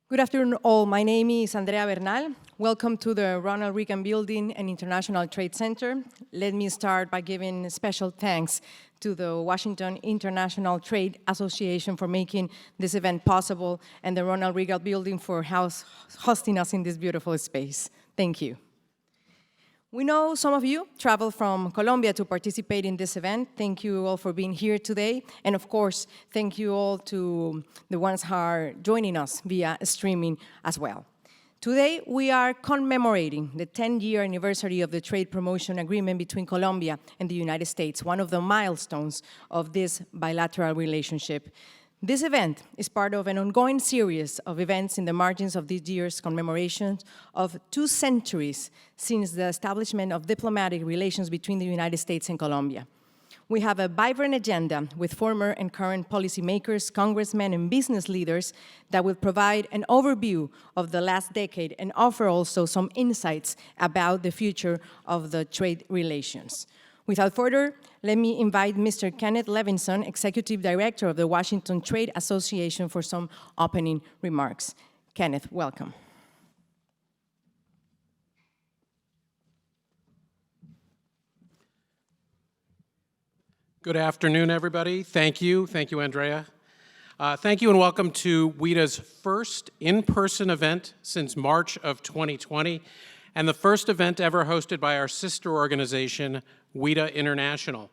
Good afternoon, all. My name is Andrea Bernal. Welcome to the Ronald Reagan Building and International Trade Center. Let me start by giving special thanks to the Washington International Trade Association for making this event possible and the Ronald Reagan Building for hosting us in this beautiful space. Thank you. We know some of you traveled from Colombia to participate in this event. Thank you all for being here today. And of course, thank you all to the ones who are joining us via streaming as well. Today, we are commemorating the 10-year anniversary of the Trade Promotion Agreement between Colombia and the United States, one of the milestones of this bilateral relationship. This event is part of an ongoing series of events in the margins of this year's commemoration of 2 centuries since the establishment of diplomatic relations between the United States and Colombia. We have a vibrant agenda with former and current policymakers, congressmen, and business leaders that will provide an overview of the last decade and offer also some insights about the future of the trade relations. Without further, let me invite Mr. Kenneth Levinson, Executive Director of the Washington Trade Association, for some opening remarks. Kenneth, welcome. Good afternoon, everybody. Thank you. Thank you, Andrea. Thank you and welcome to WIDA's first in-person event since March of 2020, and the first event ever hosted by our sister organization, WIDA International.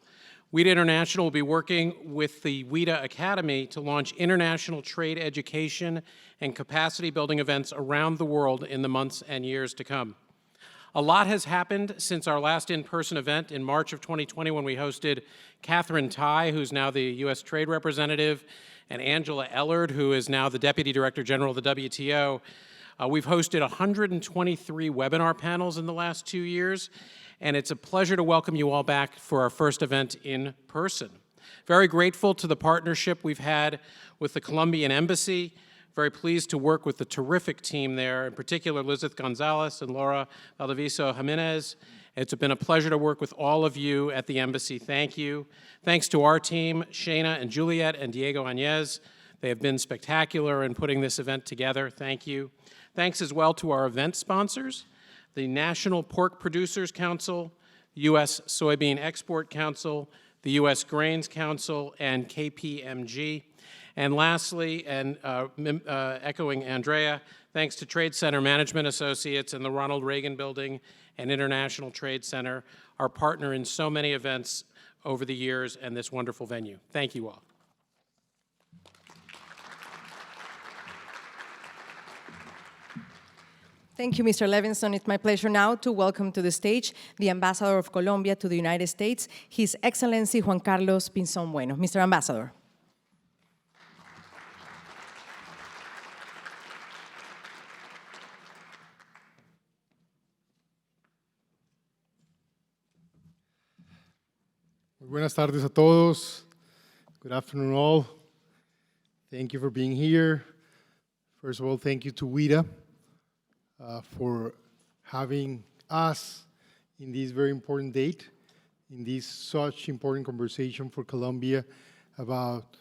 WIDA International will be working with the WIDA Academy to launch international trade education and capacity building events around the world in the months and years to come. A lot has happened since our last in-person event in March of 2020 when we hosted Catherine Tai, who's now the U.S. Trade Representative, and Angela Ellard, who is now the Deputy Director General of the WTO. We've hosted 123 webinar panels in the last 2 years, and it's a pleasure to welcome you all back for our first event in person. Very grateful to the partnership we've had with the Colombian Embassy. Very pleased to work with the terrific team there, in particular Elizabeth Gonzalez and Laura Valdeviso Jimenez. It's been a pleasure to work with all of you at the Embassy. Thank you. Thanks to our team, Shana and Juliet and Diego Añez. They have been spectacular in putting this event together. Thank you. Thanks as well to our event sponsors, the National Pork Producers Council, U.S. Soybean Export Council, the U.S. Grains Council, and KPMG. And lastly, and echoing Andrea, thanks to Trade Center Management Associates and the Ronald Reagan Building and International Trade Center, our partner in so many events over the years and this wonderful venue. Thank you all. Thank you, Mr. Levinson. It's my pleasure now to welcome to the stage the Ambassador of Colombia to the United States, His Excellency Juan Carlos Pinzón Bueno. Mr. Ambassador. Buenas tardes a todos. Good afternoon all. Thank you for being here. First of all, thank you to WIDA for having us in this very important date, in this such important conversation for Colombia about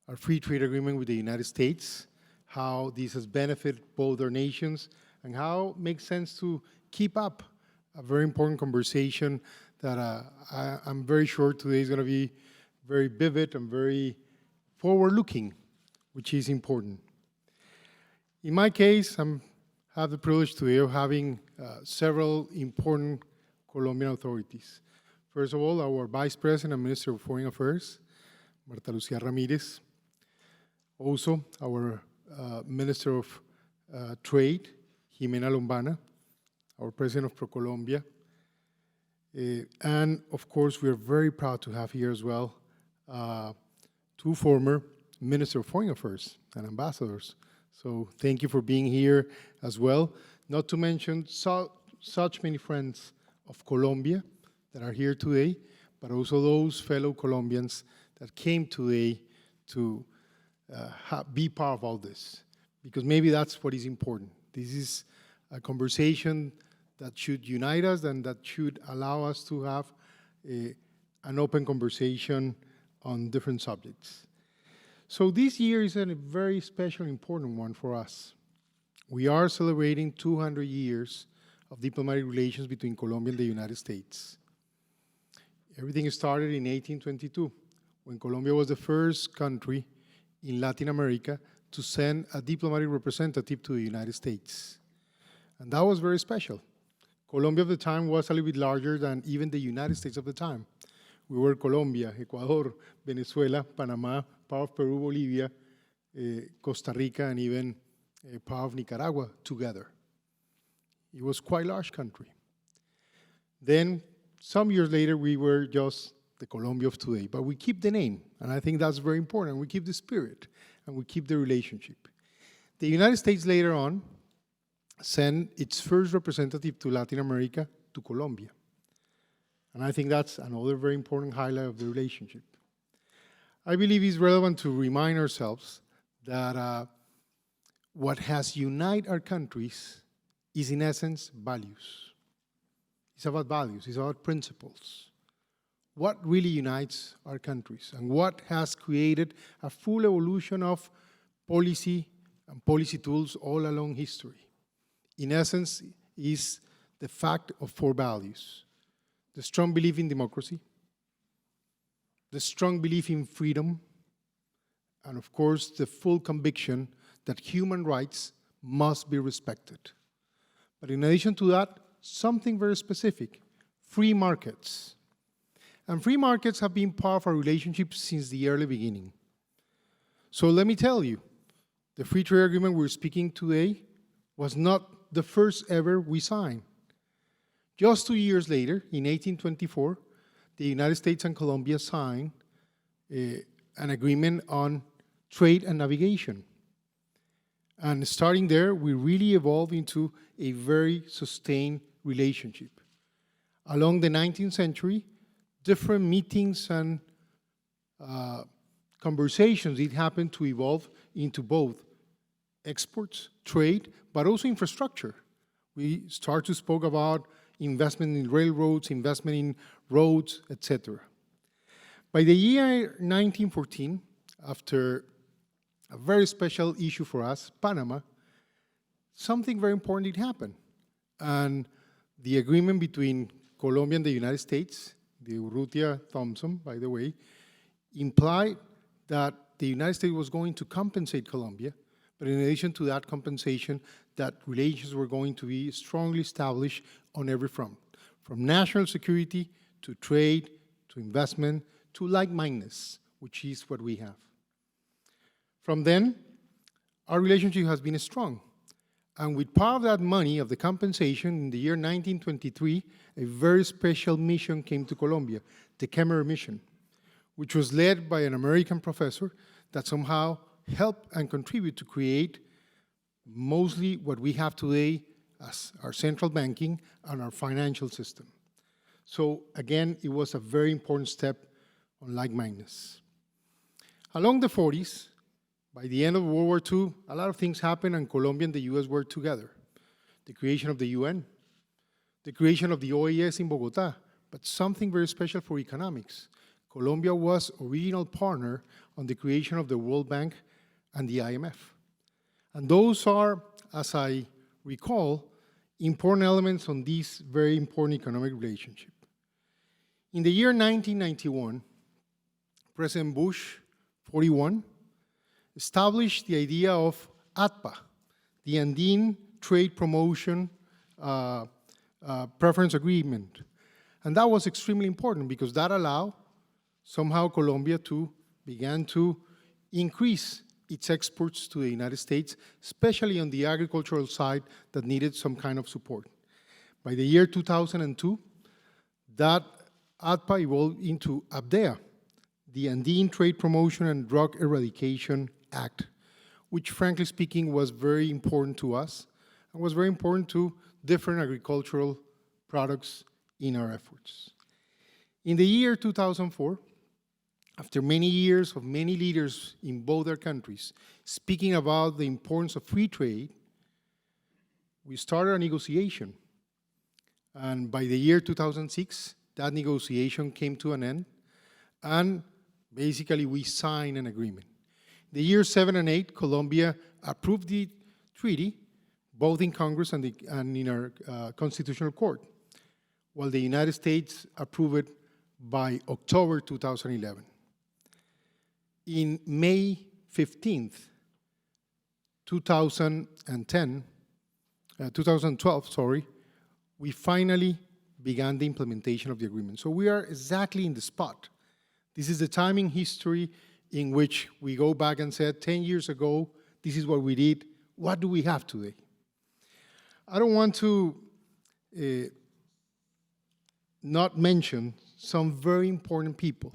our free trade agreement with the United States, how this has benefited both our nations, and how it makes sense to keep up a very important conversation that I'm very sure today is going to be very vivid and very forward-looking, which is important. In my case, I have the privilege today of having several important Colombian authorities. First of all, our Vice President and Minister of Foreign Affairs, Marta Lucía Ramírez. Also, our Minister of Trade, Ximena Lombana, our President of ProColombia. And of course, we are very proud to have here as well 2 former Minister of Foreign Affairs and ambassadors. So thank you for being here as well. Not to mention such many friends of Colombia that are here today, but also those fellow Colombians that came today to be part of all this, because maybe that's what is important. This is a conversation that should unite us and that should allow us to have an open conversation on different subjects. So this year is a very special, important one for us. We are celebrating 200 years of diplomatic relations between Colombia and the United States. Everything started in 1822, when Colombia was the first country in Latin America to send a diplomatic representative to the United States. And that was very special. Colombia at the time was a little bit larger than even the United States of the time. We were Colombia, Ecuador, Venezuela, Panama, part of Peru, Bolivia, Costa Rica, and even part of Nicaragua together. It was quite a large country. Then, some years later, we were just the Colombia of today, but we keep the name, and I think that's very important. We keep the spirit, and we keep the relationship. The United States later on sent its first representative to Latin America, to Colombia. And I think that's another very important highlight of the relationship. I believe it's relevant to remind ourselves that what has united our countries is, in essence, values. It's about values, it's about principles. What really unites our countries and what has created a full evolution of policy and policy tools all along history. In essence, is the fact of 4 values. The strong belief in democracy, the strong belief in freedom, and of course, the full conviction that human rights must be respected. But in addition to that, something very specific, free markets. And free markets have been part of our relationship since the early beginning. So let me tell you, the free trade agreement we're speaking today was not the first ever we signed. Just 2 years later, in 1824, the United States and Colombia signed an agreement on trade and navigation. And starting there, we really evolved into a very sustained relationship. Along the 19th century, different meetings and conversations did happen to evolve into both exports, trade, but also infrastructure. We start to speak about investment in railroads, investment in roads, etc. By the year 1914, after a very special issue for us, Panama, something very important did happen. And the agreement between Colombia and the United States, the Urrutia-Thompson, by the way, implied that the United States was going to compensate Colombia, but in addition to that compensation, that relations were going to be strongly established on every front, from national security to trade, to investment, to like-mindedness, which is what we have. From then, our relationship has been strong. And with part of that money, of the compensation, in the year 1923, a very special mission came to Colombia, the Kenneth mission, which was led by an American professor that somehow helped and contributed to create mostly what we have today as our central banking and our financial system. So again, it was a very important step on like-mindedness. Along the 40s, by the end of World War II, a lot of things happened and Colombia and the US worked together. The creation of the UN, the creation of the OAS in Bogotá, but something very special for economics. Colombia was original partner on the creation of the World Bank and the IMF. And those are, as I recall, important elements on this very important economic relationship. In the year 1991, President Bush, 41, established the idea of ATPA, the Andean Trade Promotion Preference Agreement. And that was extremely important because that allowed somehow Colombia to begin to increase its exports to the United States, especially on the agricultural side that needed some kind of support. By the year 2002, that ATPA evolved into FTA, the Andean Trade Promotion and Drug Eradication Act, which frankly speaking was very important to us and was very important to different agricultural products in our efforts. In the year 2004, after many years of many leaders in both our countries speaking about the importance of free trade, we started a negotiation. And by the year 2006, that negotiation came to an end, and basically we signed an agreement. The years 7 and 8, Colombia approved the treaty, both in Congress and in our Constitutional Court, while the United States approved it by October 2011. In May 15th, 2012, we finally began the implementation of the agreement. So we are exactly in the spot. This is the time in history in which we go back and said, 10 years ago, this is what we did. What do we have today? I don't want to not mention some very important people.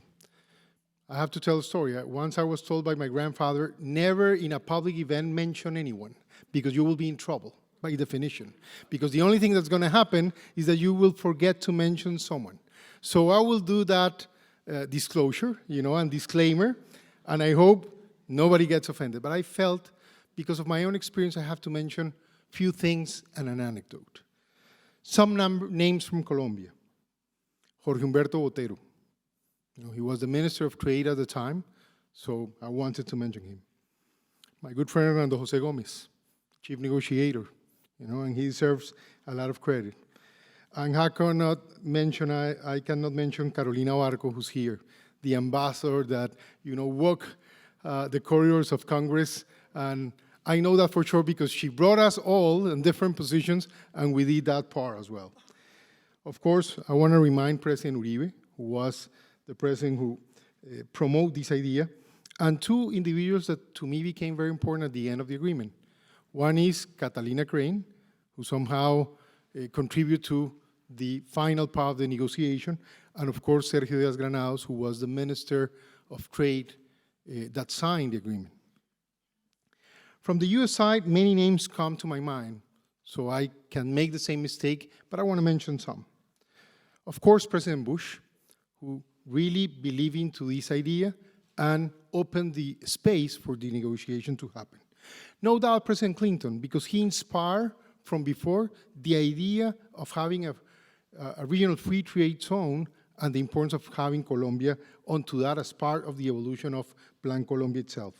I have to tell a story. Once I was told by my grandfather, never in a public event mention anyone, because you will be in trouble by definition. Because the only thing that's going to happen is that you will forget to mention someone. So I will do that disclosure, and disclaimer, and I hope nobody gets offended. But I felt, because of my own experience, I have to mention few things and an anecdote. Some names from Colombia. Jorge Humberto Botero. He was the Minister of Trade at the time, so I wanted to mention him. My good friend Hernando Jose Gomez, Chief Negotiator, and he deserves a lot of credit. And I cannot mention Carolina Barco, who's here, the ambassador that, walked the corridors of Congress. And I know that for sure because she brought us all in different positions, and we did that part as well. Of course, I want to remind President Uribe, who was the president who promoted this idea, and two individuals that to me became very important at the end of the agreement. One is Catalina Crane, who somehow contributed to the final part of the negotiation, and of course Sergio Díaz Granados, who was the Minister of Trade that signed the agreement. From the US side, many names come to my mind, so I can make the same mistake, but I want to mention some. Of course, President Bush, who really believed into this idea and opened the space for the negotiation to happen. No doubt President Clinton, because he inspired from before the idea of having a regional free trade zone and the importance of having Colombia onto that as part of the evolution of Plan Colombia itself.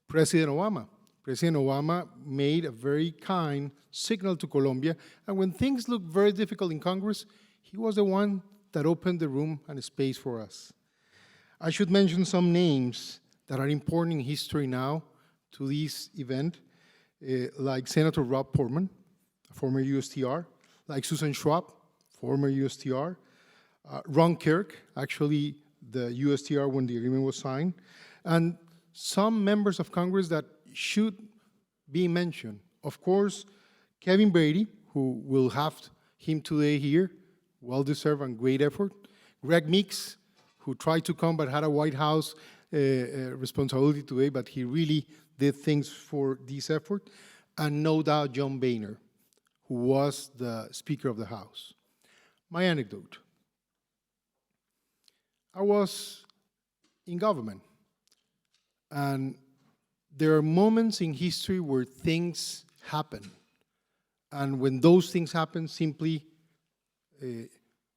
President Obama made a very kind signal to Colombia, and when things looked very difficult in Congress, he was the one that opened the room and space for us. I should mention some names that are important in history now to this event, like Senator Rob Portman, a former USTR, like Susan Schwab, former USTR, Ron Kirk, actually the USTR when the agreement was signed, and some members of Congress that should be mentioned. Of course, Kevin Brady, who will have him today here, well-deserved and great effort. Greg Meeks, who tried to come but had a White House responsibility today, but he really did things for this effort. And no doubt John Boehner, who was the Speaker of the House. My anecdote. I was in government, and there are moments in history where things happen. And when those things happen, simply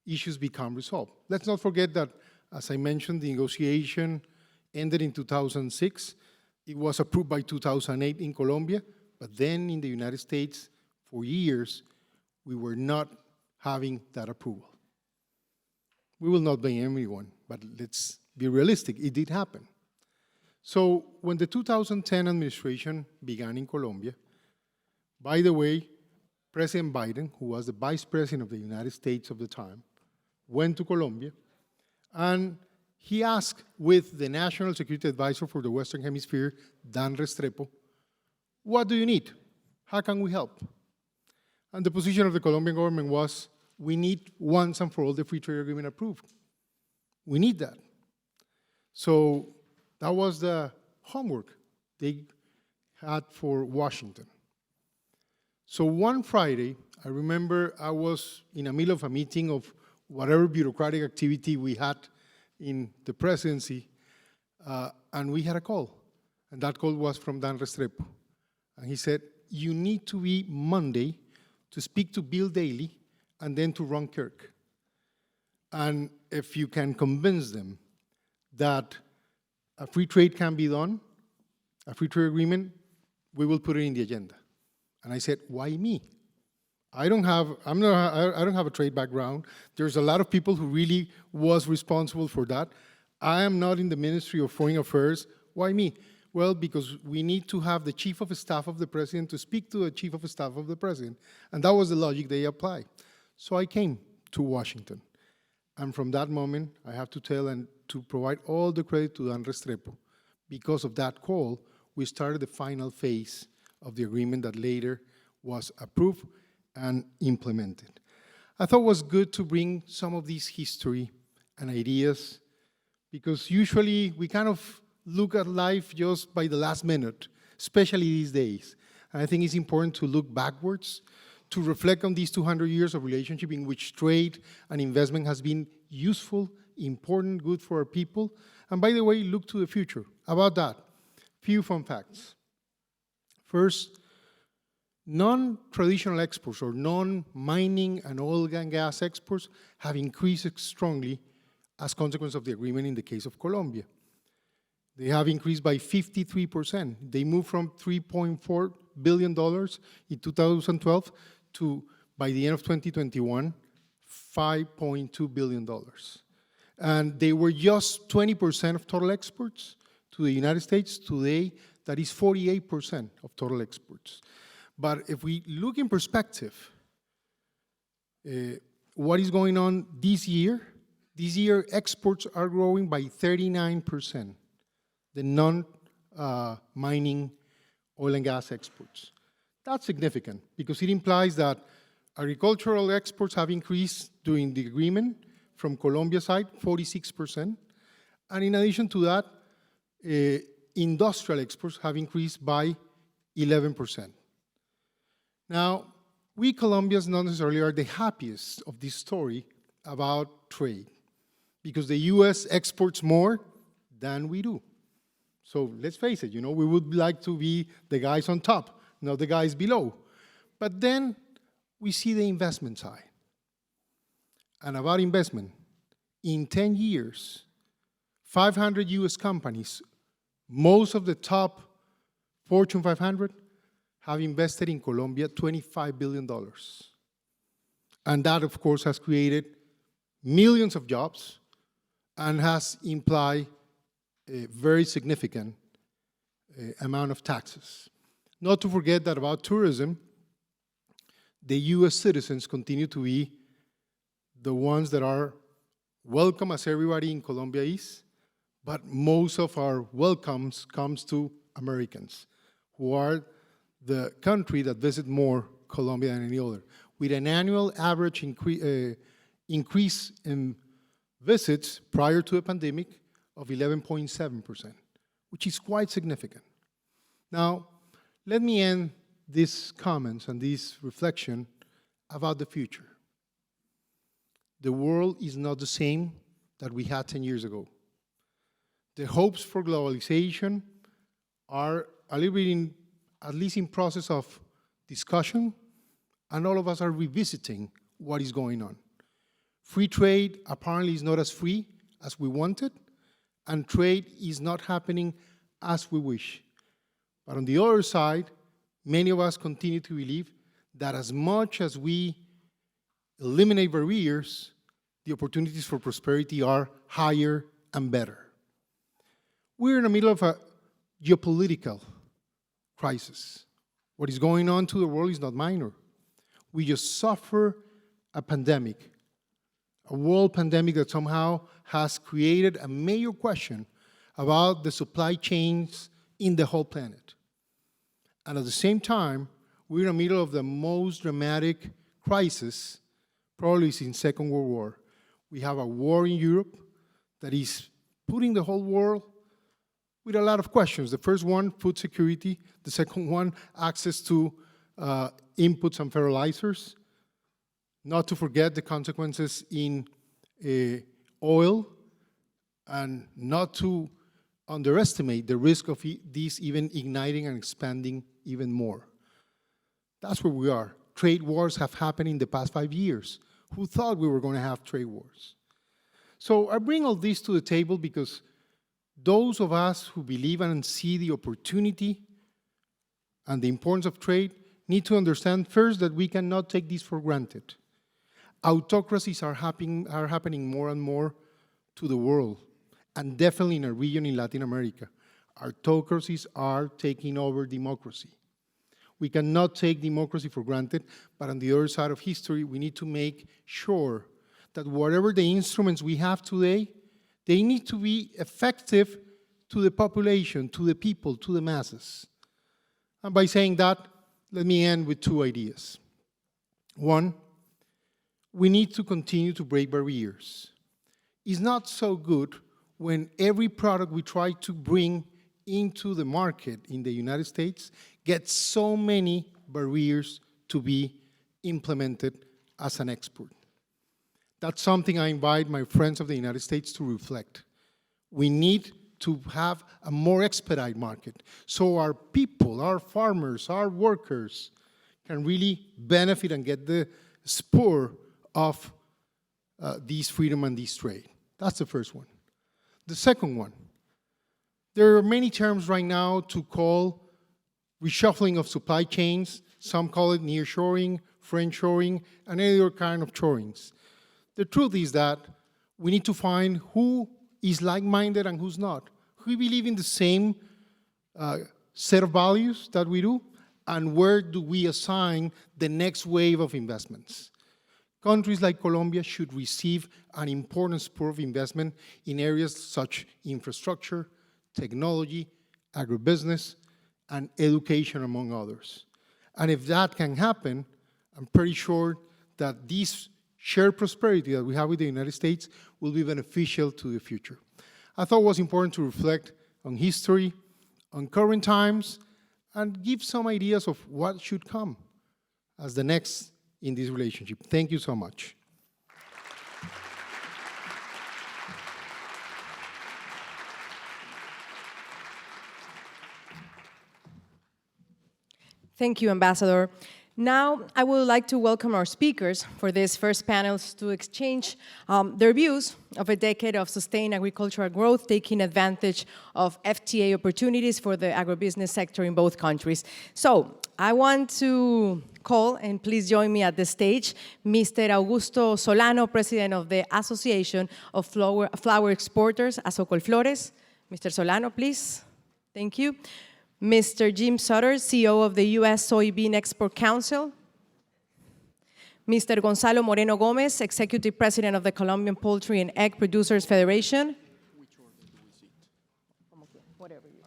issues become resolved. Let's not forget that, as I mentioned, the negotiation ended in 2006. It was approved by 2008 in Colombia, but then in the United States, for years, we were not having that approval. We will not blame anyone, but let's be realistic. It did happen. So when the 2010 administration began in Colombia, by the way, President Biden, who was the Vice President of the United States at the time, went to Colombia, and he asked with the National Security Advisor for the Western Hemisphere, Dan Restrepo, what do you need? How can we help? And the position of the Colombian government was, we need once and for all the free trade agreement approved. We need that. So that was the homework they had for Washington. So one Friday, I remember I was in the middle of a meeting of whatever bureaucratic activity we had in the presidency, and we had a call. And that call was from Dan Restrepo. And he said, you need to be Monday to speak to Bill Daley and then to Ron Kirk. And if you can convince them that a free trade can be done, a free trade agreement, we will put it in the agenda. And I said, why me? I don't have a trade background. There's a lot of people who really was responsible for that. I am not in the Ministry of Foreign Affairs. Why me? Well, because we need to have the Chief of Staff of the President to speak to the Chief of Staff of the President. And that was the logic they applied. So I came to Washington. And from that moment, I have to tell and to provide all the credit to Dan Restrepo. Because of that call, we started the final phase of the agreement that later was approved and implemented. I thought it was good to bring some of this history and ideas, because usually we kind of look at life just by the last minute, especially these days. And I think it's important to look backwards, to reflect on these 200 years of relationship in which trade and investment has been useful, important, good for our people. And by the way, look to the future. About that, few fun facts. First, non-traditional exports or non-mining and oil and gas exports have increased strongly as a consequence of the agreement in the case of Colombia. They have increased by 53%. They moved from $3.4 billion in 2012 to, by the end of 2021, $5.2 billion. And they were just 20% of total exports to the United States. Today, that is 48% of total exports. But if we look in perspective, what is going on this year? This year, exports are growing by 39%, the non-mining oil and gas exports. That's significant because it implies that agricultural exports have increased during the agreement from Colombia's side, 46%. And in addition to that, industrial exports have increased by 11%. Now, we Colombians not necessarily are the happiest of this story about trade because the US exports more than we do. So let's face it, we would like to be the guys on top, not the guys below. But then we see the investment side. And about investment, in 10 years, 500 US companies, most of the top Fortune 500, have invested in Colombia $25 billion. And that, of course, has created millions of jobs and has implied a very significant amount of taxes. Not to forget that about tourism, the US citizens continue to be the ones that are welcome, as everybody in Colombia is, but most of our welcomes comes to Americans, who are the country that visit more Colombia than any other, with an annual average increase in visits prior to the pandemic of 11.7%, which is quite significant. Now, let me end these comments and this reflection about the future. The world is not the same that we had 10 years ago. The hopes for globalization are a little bit at least in process of discussion, and all of us are revisiting what is going on. Free trade apparently is not as free as we wanted, and trade is not happening as we wish. But on the other side, many of us continue to believe that as much as we eliminate barriers, the opportunities for prosperity are higher and better. We're in the middle of a geopolitical crisis. What is going on to the world is not minor. We just suffer a pandemic, a world pandemic that somehow has created a major question about the supply chains in the whole planet. And at the same time, we're in the middle of the most dramatic crisis, probably since Second World War. We have a war in Europe that is putting the whole world with a lot of questions. The first one, food security. The second one, access to inputs and fertilizers. Not to forget the consequences in oil, and not to underestimate the risk of these even igniting and expanding even more. That's where we are. Trade wars have happened in the past 5 years. Who thought we were going to have trade wars? So I bring all this to the table because those of us who believe and see the opportunity and the importance of trade need to understand first that we cannot take this for granted. Autocracies are happening more and more to the world, and definitely in a region in Latin America. Autocracies are taking over democracy. We cannot take democracy for granted, but on the other side of history, we need to make sure that whatever the instruments we have today, they need to be effective to the population, to the people, to the masses. And by saying that, let me end with two ideas. One, we need to continue to break barriers. It's not so good when every product we try to bring into the market in the United States gets so many barriers to be implemented as an export. That's something I invite my friends of the United States to reflect. We need to have a more expedited market so our people, our farmers, our workers can really benefit and get the spur of this freedom and this trade. That's the first one. The second one, there are many terms right now to call reshuffling of supply chains. Some call it nearshoring, friendshoring, and any other kind of shorings. The truth is that we need to find who is like-minded and who's not. Who believe in the same set of values that we do, and where do we assign the next wave of investments. Countries like Colombia should receive an important spur of investment in areas such as infrastructure, technology, agribusiness, and education, among others. And if that can happen, I'm pretty sure that this shared prosperity that we have with the United States will be beneficial to the future. I thought it was important to reflect on history, on current times, and give some ideas of what should come as the next in this relationship. Thank you so much. Thank you, Ambassador. Now, I would like to welcome our speakers for this first panel to exchange their views of a decade of sustained agricultural growth, taking advantage of FTA opportunities for the agribusiness sector in both countries. So, I want to call, and please join me at the stage, Mr. Augusto Solano, President of the Association of Flower Exporters, Asocolflores. Mr. Solano, please. Thank you. Mr. Jim Sutter, CEO of the U.S. Soybean Export Council. Mr. Gonzalo Moreno Gomez, Executive President of the Colombian Poultry and Egg Producers Federation. Which order do we sit? Whatever you.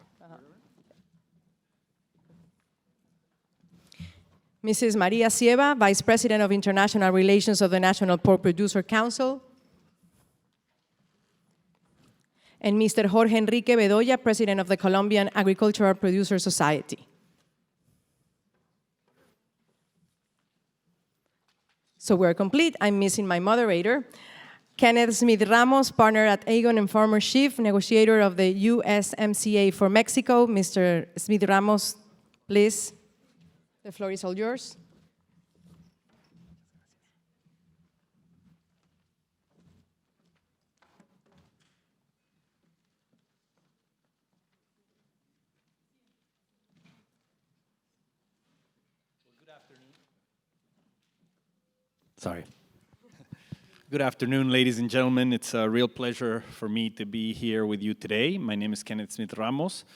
Mrs. Maria Sieva, Vice President of International Relations of the National Pork Producer Council. And Mr. Jorge Enrique Vedoya, President of the Colombian Agricultural Producer Society. So we're complete. I'm missing my moderator. Kenneth Smith Ramos, partner at Aegon and former chief negotiator of the USMCA for Mexico. Mr. Smith Ramos, please. The floor is all yours. Sorry. Good afternoon, ladies and gentlemen. It's a real pleasure for me to be here with you today. My name is Kenneth Smith Ramos.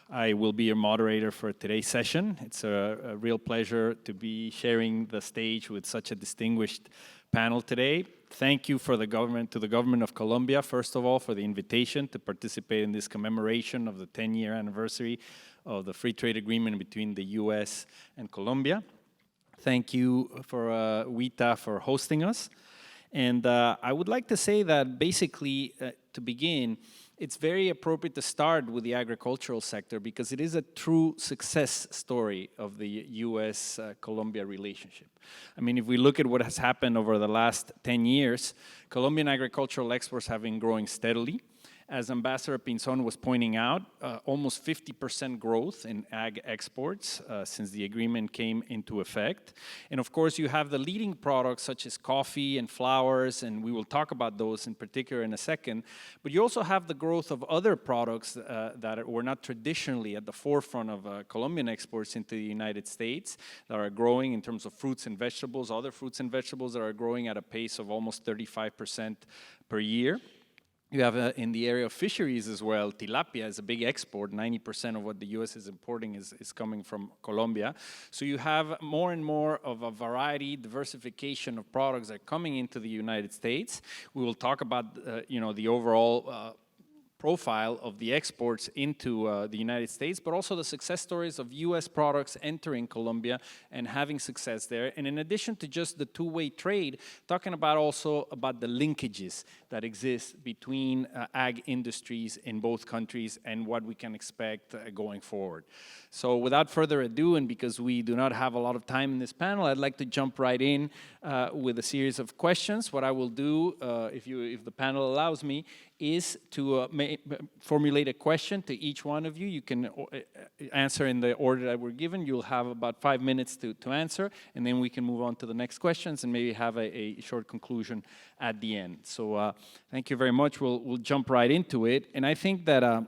I will be your moderator for today's session. It's a real pleasure to be sharing the stage with such a distinguished panel today. Thank you to the government of Colombia, first of all, for the invitation to participate in this commemoration of the 10-year anniversary of the free trade agreement between the U.S. and Colombia. Thank you for WITA for hosting us. And I would like to say that basically, to begin, it's very appropriate to start with the agricultural sector because it is a true success story of the U.S.-Colombia relationship. I mean, if we look at what has happened over the last 10 years, Colombian agricultural exports have been growing steadily. As Ambassador Pinzon was pointing out, almost 50% growth in ag exports since the agreement came into effect. And of course, you have the leading products such as coffee and flowers, and we will talk about those in particular in a second. But you also have the growth of other products that were not traditionally at the forefront of Colombian exports into the United States, that are growing in terms of fruits and vegetables, other fruits and vegetables that are growing at a pace of almost 35% per year. You have in the area of fisheries as well, tilapia is a big export. 90% of what the US is importing is coming from Colombia. So you have more and more of a variety, diversification of products that are coming into the United States. We will talk about the overall profile of the exports into the United States, but also the success stories of US products entering Colombia and having success there. And in addition to just the two-way trade, talking about also about the linkages that exist between ag industries in both countries and what we can expect going forward. So without further ado, and because we do not have a lot of time in this panel, I'd like to jump right in with a series of questions. What I will do, if the panel allows me, is to formulate a question to each one of you. You can answer in the order that we're given. You'll have about 5 minutes to answer, and then we can move on to the next questions and maybe have a short conclusion at the end. So thank you very much. We'll jump right into it. And I think that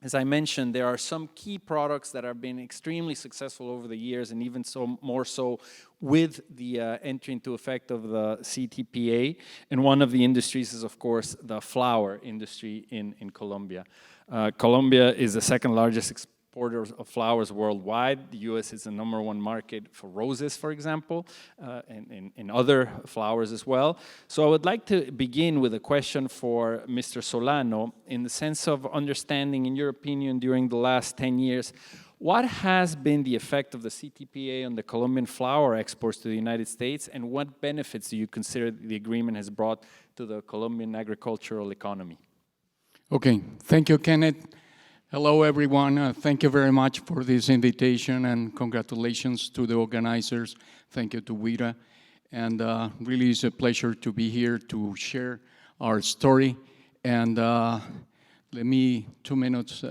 as I mentioned, there are some key products that have been extremely successful over the years, and even more so with the entry into effect of the Ctpa. And one of the industries is, of course, the flower industry in Colombia. Colombia is the second largest exporter of flowers worldwide. The US is the #1 market for roses, for example, and other flowers as well. So I would like to begin with a question for Mr. Solano in the sense of understanding, in your opinion, during the last 10 years, what has been the effect of the Ctpa on the Colombian flower exports to the United States, and what benefits do you consider the agreement has brought to the Colombian agricultural economy? Okay, thank you, Kenneth. Hello, everyone. Thank you very much for this invitation, and congratulations to the organizers. Thank you to WIDA. And really it's a pleasure to be here to share our story. And let me, 2 minutes,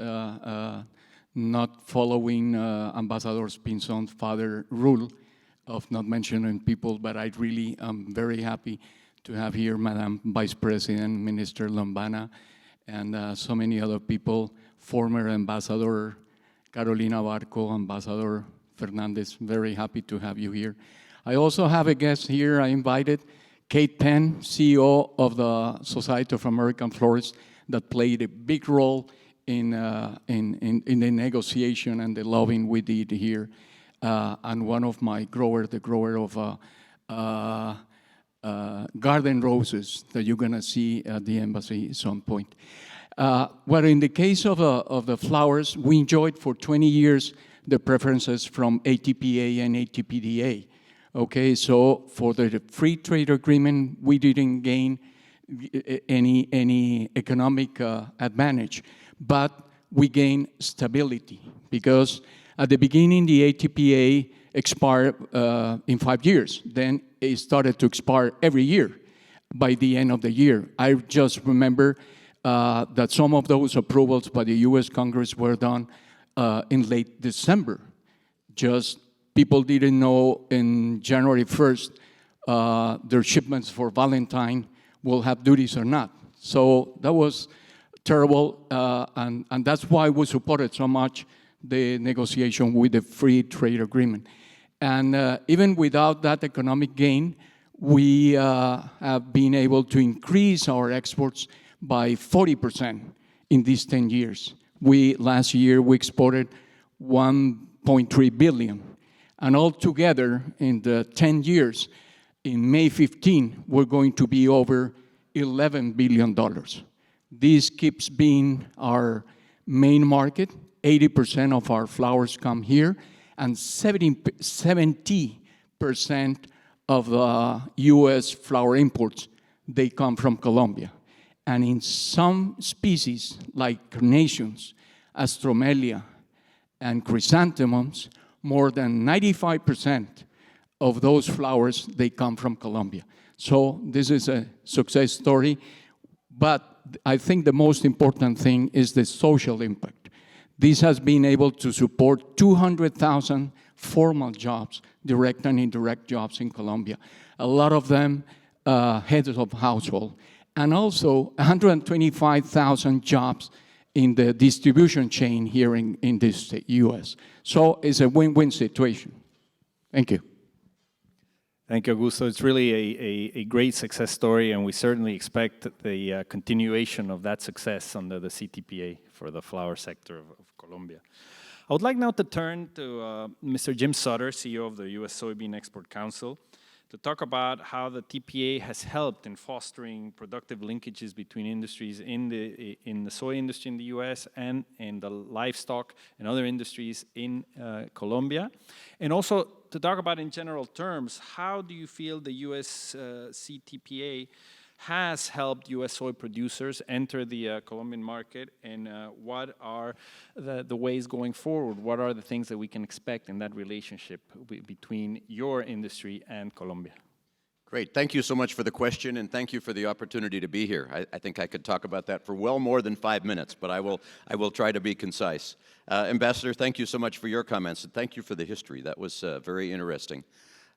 not following Ambassador Pinzon's father rule of not mentioning people, but I really am very happy to have here Madam Vice President, Minister Lombana, and so many other people, former Ambassador Carolina Barco, Ambassador Fernandez, very happy to have you here. I also have a guest here I invited, Kate Penn, CEO of the Society of American Florists, that played a big role in the negotiation and the lobbying we did here. And one of my the grower of garden roses that you're gonna see at the embassy at some point. Well, in the case of the flowers, we enjoyed for 20 years the preferences from ATPA and ATPDA. Okay, so for the free trade agreement, we didn't gain any economic advantage, but we gained stability because at the beginning the ATPA expired in 5 years. Then it started to expire every year by the end of the year. I just remember that some of those approvals by the US Congress were done in late December. Just people didn't know in January 1st their shipments for Valentine will have duties or not. So that was terrible, and that's why we supported so much the negotiation with the free trade agreement. And even without that economic gain, we have been able to increase our exports by 40% in these 10 years. Last year, we exported 1.3 billion. And altogether, in the 10 years, in May 15, we're going to be over $11 billion. This keeps being our main market. 80% of our flowers come here, and 70% of the US flower imports, they come from Colombia. And in some species, like carnations, astromelia, and chrysanthemums, more than 95% of those flowers, they come from Colombia. So this is a success story. But I think the most important thing is the social impact. This has been able to support 200,000 formal jobs, direct and indirect jobs in Colombia. A lot of them heads of household, and also 125,000 jobs in the distribution chain here in this U.S. So it's a win-win situation. Thank you. Thank you, Augusto. It's really a great success story, and we certainly expect the continuation of that success under the Ctpa for the flour sector of Colombia. I would like now to turn to Mr. Jim Sutter, CEO of the U.S. Soybean Export Council, to talk about how the TPA has helped in fostering productive linkages between industries in the soy industry in the U.S. and in the livestock and other industries in Colombia. And also to talk about in general terms, how do you feel the U.S. Ctpa has helped U.S. soy producers enter the Colombian market, and what are the ways going forward? What are the things that we can expect in that relationship between your industry and Colombia? Great. Thank you so much for the question, and thank you for the opportunity to be here. I think I could talk about that for well more than 5 minutes, but I will try to be concise. Ambassador, thank you so much for your comments, and thank you for the history. That was very interesting.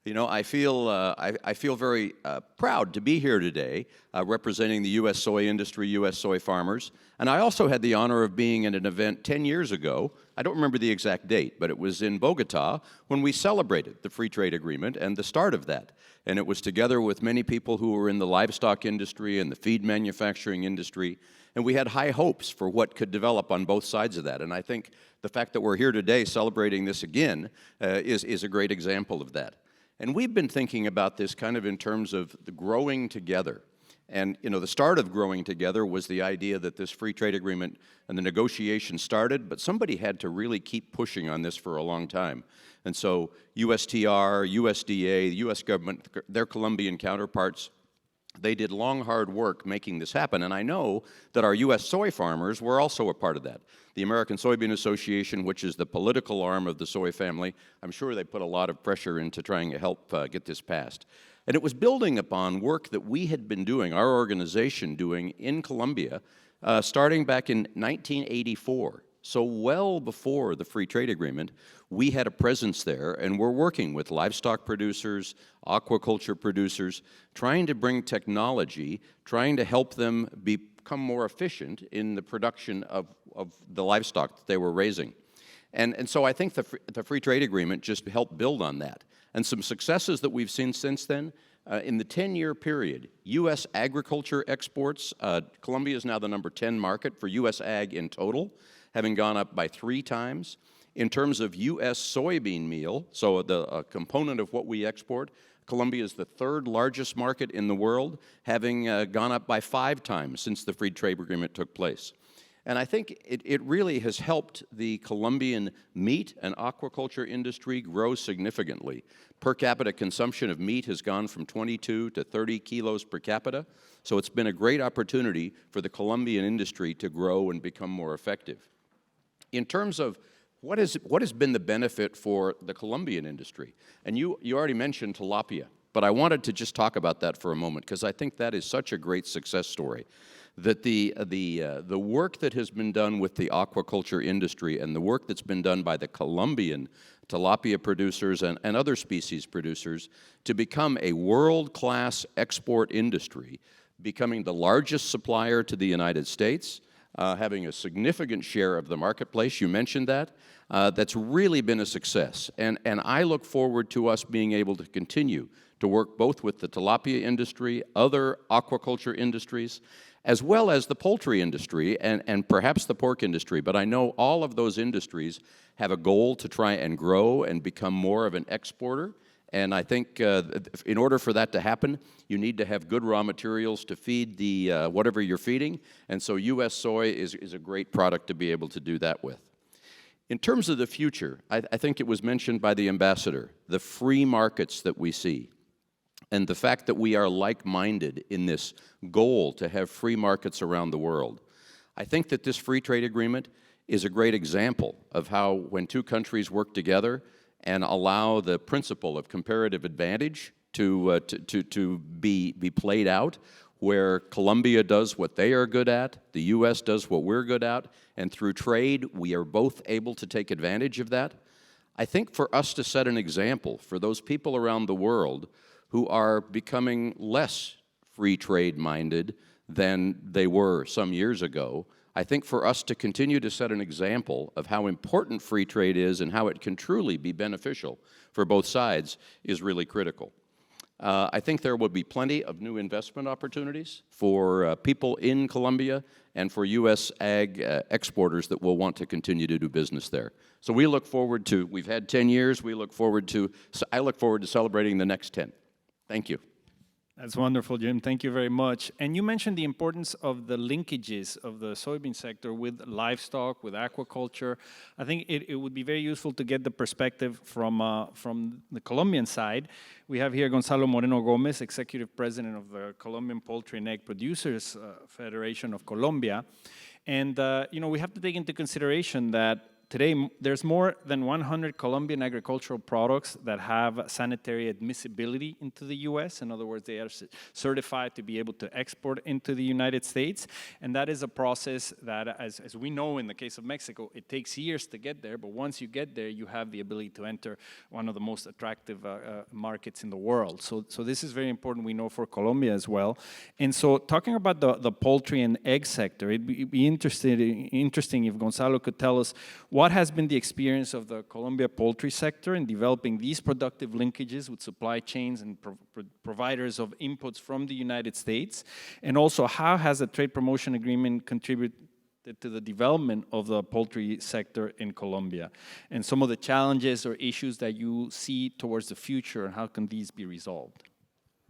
You know, I feel very proud to be here today representing the U.S. soy industry, U.S. soy farmers. And I also had the honor of being at an event 10 years ago. I don't remember the exact date, but it was in Bogota when we celebrated the free trade agreement and the start of that. And it was together with many people who were in the livestock industry and the feed manufacturing industry. And we had high hopes for what could develop on both sides of that. And I think the fact that we're here today celebrating this again is a great example of that. And we've been thinking about this kind of in terms of the growing together. And, you know, the start of growing together was the idea that this free trade agreement and the negotiation started, but somebody had to really keep pushing on this for a long time. And so USTR, USDA, the U.S. government, their Colombian counterparts, they did long, hard work making this happen. And I know that our U.S. soy farmers were also a part of that. The American Soybean Association, which is the political arm of the soy family, I'm sure they put a lot of pressure into trying to help get this passed. And it was building upon work that we had been doing, our organization doing in Colombia, starting back in 1984. So well before the free trade agreement, we had a presence there, and we're working with livestock producers, aquaculture producers, trying to bring technology, trying to help them become more efficient in the production of the livestock that they were raising. And so I think the free trade agreement just helped build on that. And some successes that we've seen since then, in the 10-year period, U.S. agriculture exports, Colombia is now the number 10 market for U.S. ag in total, having gone up by 3 times. In terms of U.S. soybean meal, so the component of what we export, Colombia is the 3rd largest market in the world, having gone up by 5 times since the free trade agreement took place. And I think it really has helped the Colombian meat and aquaculture industry grow significantly. Per capita consumption of meat has gone from 22 to 30 kilos per capita, so it's been a great opportunity for the Colombian industry to grow and become more effective. In terms of what has been the benefit for the Colombian industry, and you already mentioned tilapia, but I wanted to just talk about that for a moment because I think that is such a great success story. That the work that has been done with the aquaculture industry and the work that's been done by the Colombian tilapia producers and other species producers to become a world-class export industry, becoming the largest supplier to the United States, having a significant share of the marketplace, you mentioned that, that's really been a success. And I look forward to us being able to continue to work both with the tilapia industry, other aquaculture industries, as well as the poultry industry and perhaps the pork industry. But I know all of those industries have a goal to try and grow and become more of an exporter. And I think in order for that to happen, you need to have good raw materials to feed the whatever you're feeding. And so U.S. soy is a great product to be able to do that with. In terms of the future, I think it was mentioned by the ambassador, the free markets that we see. And the fact that we are like-minded in this goal to have free markets around the world. I think that this free trade agreement is a great example of how when 2 countries work together and allow the principle of comparative advantage to be played out, where Colombia does what they are good at, the U.S. does what we're good at, and through trade, we are both able to take advantage of that. I think for us to set an example for those people around the world who are becoming less free trade minded than they were some years ago, I think for us to continue to set an example of how important free trade is and how it can truly be beneficial for both sides is really critical. I think there will be plenty of new investment opportunities for people in Colombia and for U.S. ag exporters that will want to continue to do business there. So we look forward to, we've had 10 years, I look forward to celebrating the next 10. Thank you. That's wonderful, Jim. Thank you very much. And you mentioned the importance of the linkages of the soybean sector with livestock, with aquaculture. I think it would be very useful to get the perspective from the Colombian side. We have here Gonzalo Moreno Gomez, Executive President of the Colombian Poultry and Egg Producers Federation of Colombia. And we have to take into consideration that today, there's more than 100 Colombian agricultural products that have sanitary admissibility into the U.S. In other words, they are certified to be able to export into the United States. And that is a process that, as we know in the case of Mexico, it takes years to get there. But once you get there, you have the ability to enter one of the most attractive markets in the world. So this is very important, we know, for Colombia as well. And so talking about the poultry and egg sector, it'd be interesting if Gonzalo could tell us what has been the experience of the Colombia poultry sector in developing these productive linkages with supply chains and providers of inputs from the United States? And also, how has the trade promotion agreement contributed to the development of the poultry sector in Colombia? And some of the challenges or issues that you see towards the future, and how can these be resolved?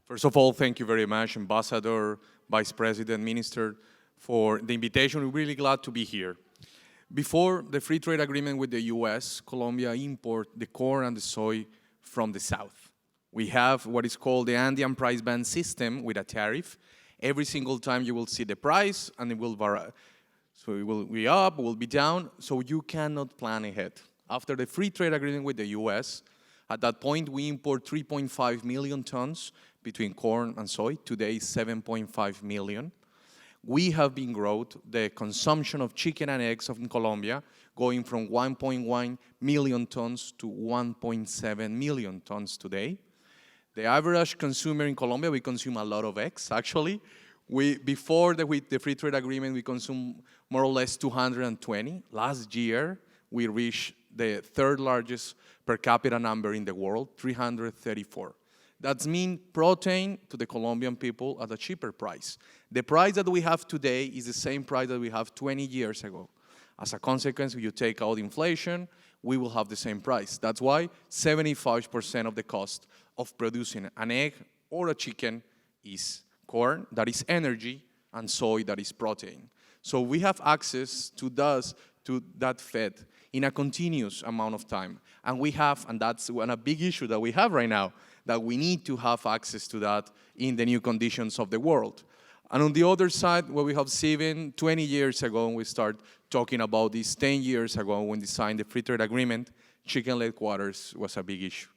First of all, thank you very much, Ambassador, Vice President, Minister, for the invitation. We're really glad to be here. Before the free trade agreement with the U.S., Colombia imported the corn and the soy from the south. We have what is called the Andean price band system with a tariff. Every single time you will see the price and it will vary. So it will be up, it will be down, so you cannot plan ahead. After the free trade agreement with the U.S., at that point we import 3.5 million tons between corn and soy. Today, 7.5 million. We have been growing the consumption of chicken and eggs in Colombia, going from 1.1 million tons to 1.7 million tons today. The average consumer in Colombia, we consume a lot of eggs, actually. Before the free trade agreement, we consumed more or less 220. Last year, we reached the third largest per capita number in the world, 334. That means protein to the Colombian people at a cheaper price. The price that we have today is the same price that we have 20 years ago. As a consequence, if you take out inflation, we will have the same price. That's why 75% of the cost of producing an egg or a chicken is corn, that is energy, and soy, that is protein. So we have access to that fed in a continuous amount of time. And that's a big issue that we have right now, that we need to have access to that in the new conditions of the world. And on the other side, what we have seen 20 years ago, when we start talking about this 10 years ago, when we signed the free trade agreement, chicken-leg quarters was a big issue.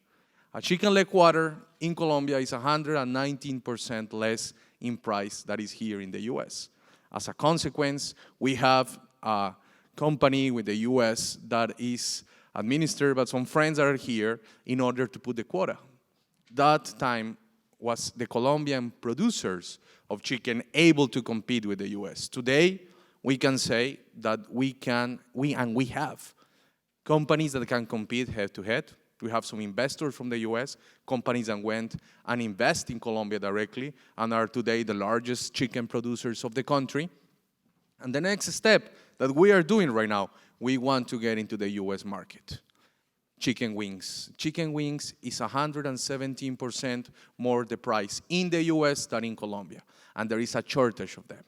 A chicken-leg quarter in Colombia is 119% less in price than is here in the US. As a consequence, we have a company with the US that is administered by some friends that are here in order to put the quota. That time was the Colombian producers of chicken able to compete with the US. Today, we can say that we have companies that can compete head-to-head. We have some investors from the US, companies that went and invest in Colombia directly and are today the largest chicken producers of the country. And the next step that we are doing right now, we want to get into the US market. Chicken wings. Chicken wings is 117% more the price in the US than in Colombia, and there is a shortage of them.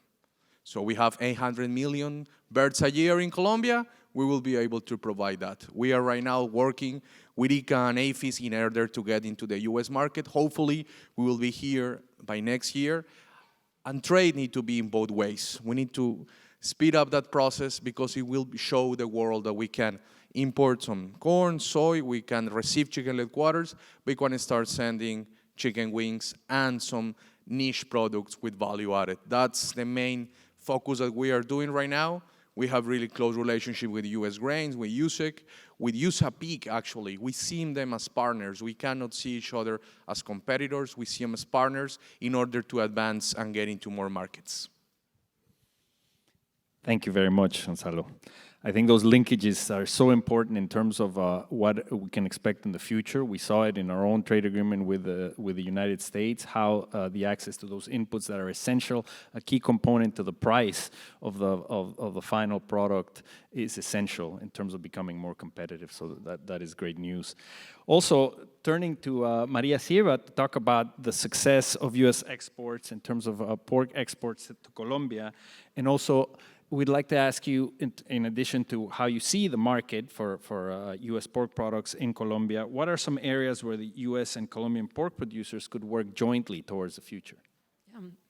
So we have 800 million birds a year in Colombia. We will be able to provide that. We are right now working with ICA and APHIS in order to get into the US market. Hopefully, we will be here by next year. And trade needs to be in both ways. We need to speed up that process because it will show the world that we can import some corn, soy, we can receive chicken-leg quarters, we can start sending chicken wings and some niche products with value added. That's the main focus that we are doing right now. We have really close relationship with U.S. Grains, with USIC, with USAPIC actually. We see them as partners. We cannot see each other as competitors. We see them as partners in order to advance and get into more markets. Thank you very much, Gonzalo. I think those linkages are so important in terms of what we can expect in the future. We saw it in our own trade agreement with the United States, how the access to those inputs that are essential, a key component to the price of the final product is essential in terms of becoming more competitive. So that is great news. Also, turning to Maria Sierra to talk about the success of U.S. exports in terms of pork exports to Colombia, and also we'd like to ask you, in addition to how you see the market for U.S. pork products in Colombia, what are some areas where the U.S. and Colombian pork producers could work jointly towards the future?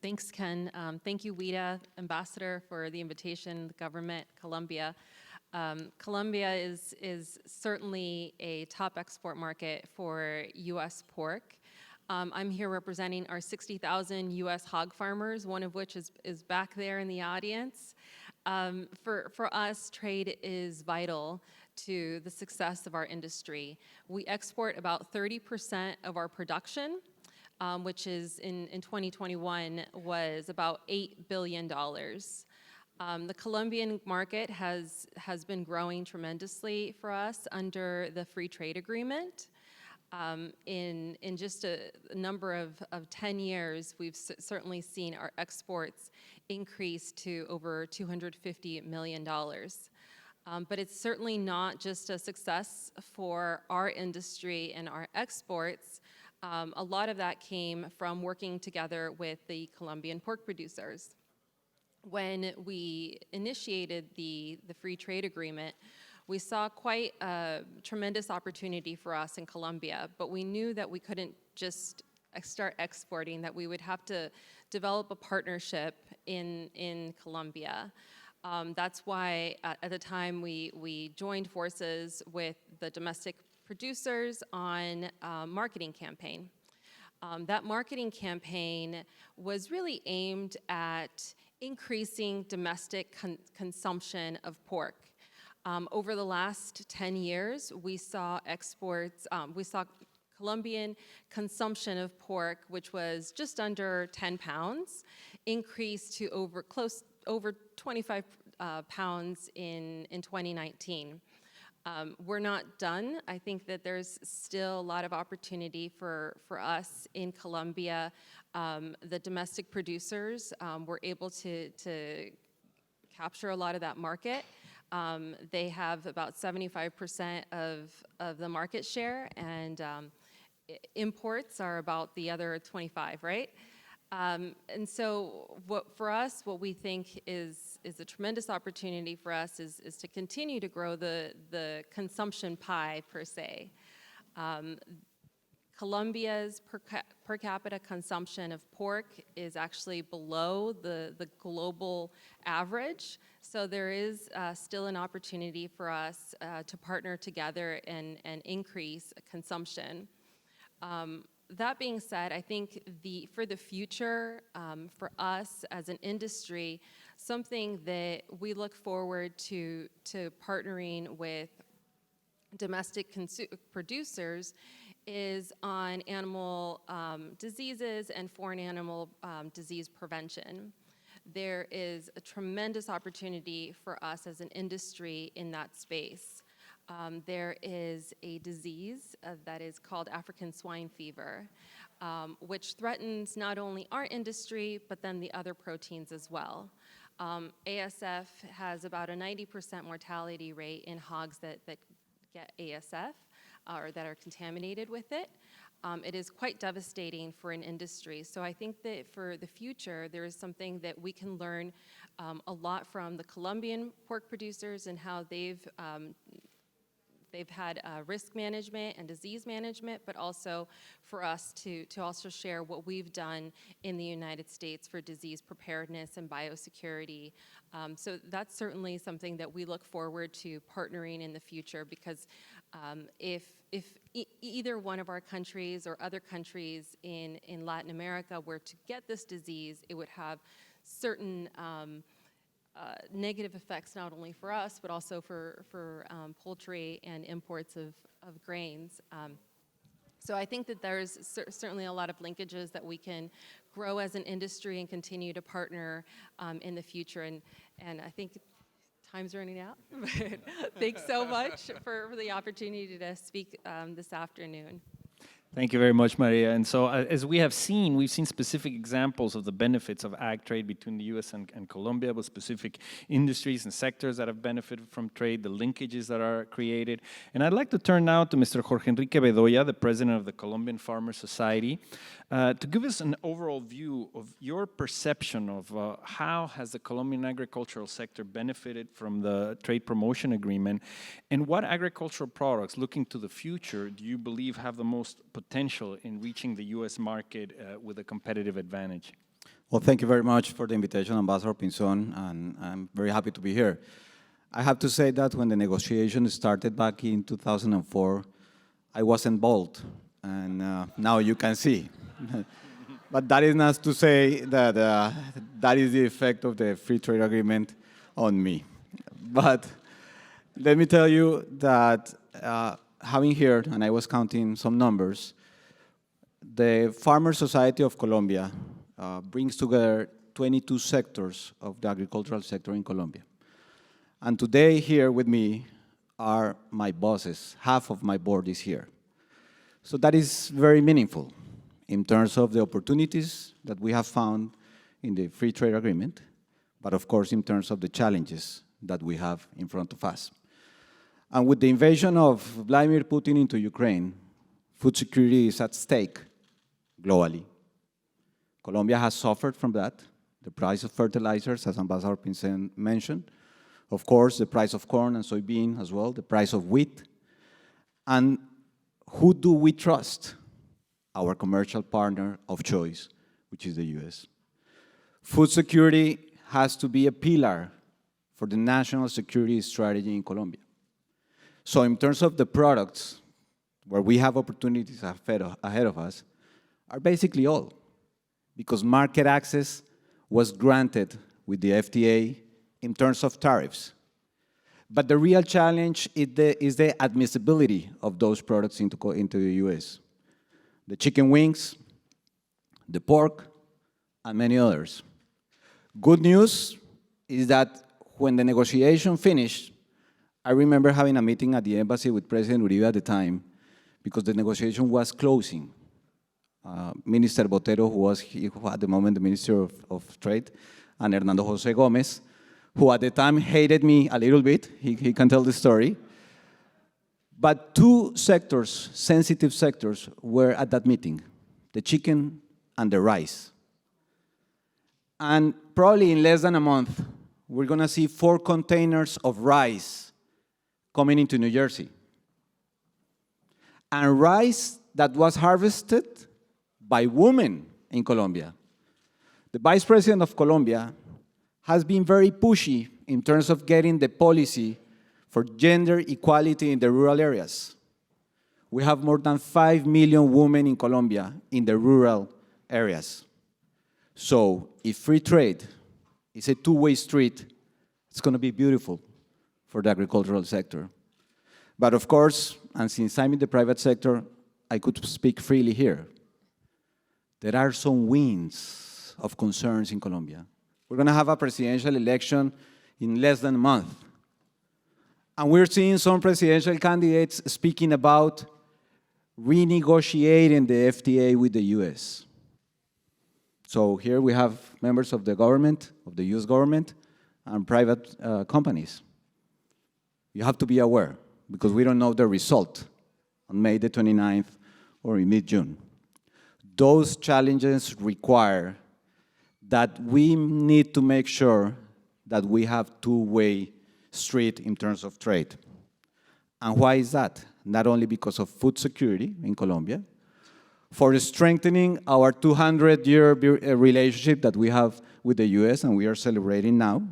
Thanks, Ken. Thank you, WIDA, Ambassador, for the invitation, the government, Colombia. Colombia is certainly a top export market for U.S. pork. I'm here representing our 60,000 U.S. hog farmers, one of which is back there in the audience. For us, trade is vital to the success of our industry. We export about 30% of our production, which is in 2021 was about $8 billion. The Colombian market has been growing tremendously for us under the free trade agreement. In just a number of 10 years, we've certainly seen our exports increase to over $250 million. But it's certainly not just a success for our industry and our exports. A lot of that came from working together with the Colombian pork producers. When we initiated the free trade agreement, we saw quite a tremendous opportunity for us in Colombia, but we knew that we couldn't just start exporting, that we would have to develop a partnership in Colombia. That's why at the time we joined forces with the domestic producers on a marketing campaign. That marketing campaign was really aimed at increasing domestic consumption of pork. Over the last 10 years, we saw Colombian consumption of pork, which was just under 10 pounds, increase to over 25 pounds in 2019. We're not done. I think that there's still a lot of opportunity for us in Colombia. The domestic producers were able to capture a lot of that market. They have about 75% of the market share, and imports are about the other 25, right? And so what we think is a tremendous opportunity for us is to continue to grow the consumption pie, per se. Colombia's per capita consumption of pork is actually below the global average. So there is still an opportunity for us to partner together and increase consumption. That being said, I think for the future, for us as an industry, something that we look forward to partnering with domestic producers is on animal diseases and foreign animal disease prevention. There is a tremendous opportunity for us as an industry in that space. There is a disease that is called African swine fever, which threatens not only our industry, but then the other proteins as well. ASF has about a 90% mortality rate in hogs that get ASF or that are contaminated with it. It is quite devastating for an industry. So I think that for the future, there is something that we can learn a lot from the Colombian pork producers and how they've had risk management and disease management, but also for us to also share what we've done in the United States for disease preparedness and biosecurity. So that's certainly something that we look forward to partnering in the future, because If either one of our countries or other countries in Latin America were to get this disease, it would have certain negative effects not only for us, but also for poultry and imports of grains. So I think that there's certainly a lot of linkages that we can grow as an industry and continue to partner in the future. And I think time's running out. But thanks so much for the opportunity to speak this afternoon. Thank you very much, Maria. And so as we've seen specific examples of the benefits of ag trade between the U.S. and Colombia, with specific industries and sectors that have benefited from trade, the linkages that are created. And I'd like to turn now to Mr. Jorgendrich Vedoya, the president of the Colombian Farmer Society, to give us an overall view of your perception of how has the Colombian agricultural sector benefited from the trade promotion agreement, and what agricultural products, looking to the future, do you believe have the most potential in reaching the U.S. market with a competitive advantage? Well, thank you very much for the invitation, Ambassador Pinzon, and I'm very happy to be here. I have to say that when the negotiation started back in 2004, I was involved, and now you can see. But that is not to say that that is the effect of the free trade agreement on me. But let me tell you that having heard, and I was counting some numbers, the Farmer Society of Colombia brings together 22 sectors of the agricultural sector in Colombia. And today here with me are my bosses. Half of my board is here. So that is very meaningful in terms of the opportunities that we have found in the free trade agreement, but of course in terms of the challenges that we have in front of us. And with the invasion of Vladimir Putin into Ukraine, food security is at stake globally. Colombia has suffered from that. The price of fertilizers, as Ambassador Pinzon mentioned, of course, the price of corn and soybean as well, the price of wheat. And who do we trust? Our commercial partner of choice, which is the US. Food security has to be a pillar for the national security strategy in Colombia. So in terms of the products where we have opportunities ahead of us, are basically all, because market access was granted with the FTA in terms of tariffs. But the real challenge is the admissibility of those products into the US. The chicken wings, the pork, and many others. Good news is that when the negotiation finished, I remember having a meeting at the embassy with President Uribe at the time, because the negotiation was closing. Minister Botero, who was at the moment the Minister of Trade, and Hernando Jose Gomez, who at the time hated me a little bit. He can tell the story. But two sectors, sensitive sectors, were at that meeting, the chicken and the rice. And probably in less than a month, we're going to see 4 containers of rice coming into New Jersey. And rice that was harvested by women in Colombia. The Vice President of Colombia has been very pushy in terms of getting the policy for gender equality in the rural areas. We have more than 5 million women in Colombia in the rural areas. So if free trade is a two-way street, it's going to be beautiful for the agricultural sector. But of course, and since I'm in the private sector, I could speak freely here. There are some winds of concerns in Colombia. We're going to have a presidential election in less than a month. And we're seeing some presidential candidates speaking about renegotiating the FTA with the US. So here we have members of the government, of the US government, and private companies. You have to be aware, because we don't know the result on May the 29th or in mid-June. Those challenges require that we need to make sure that we have two-way street in terms of trade. And why is that? Not only because of food security in Colombia, for strengthening our 200-year relationship that we have with the US and we are celebrating now,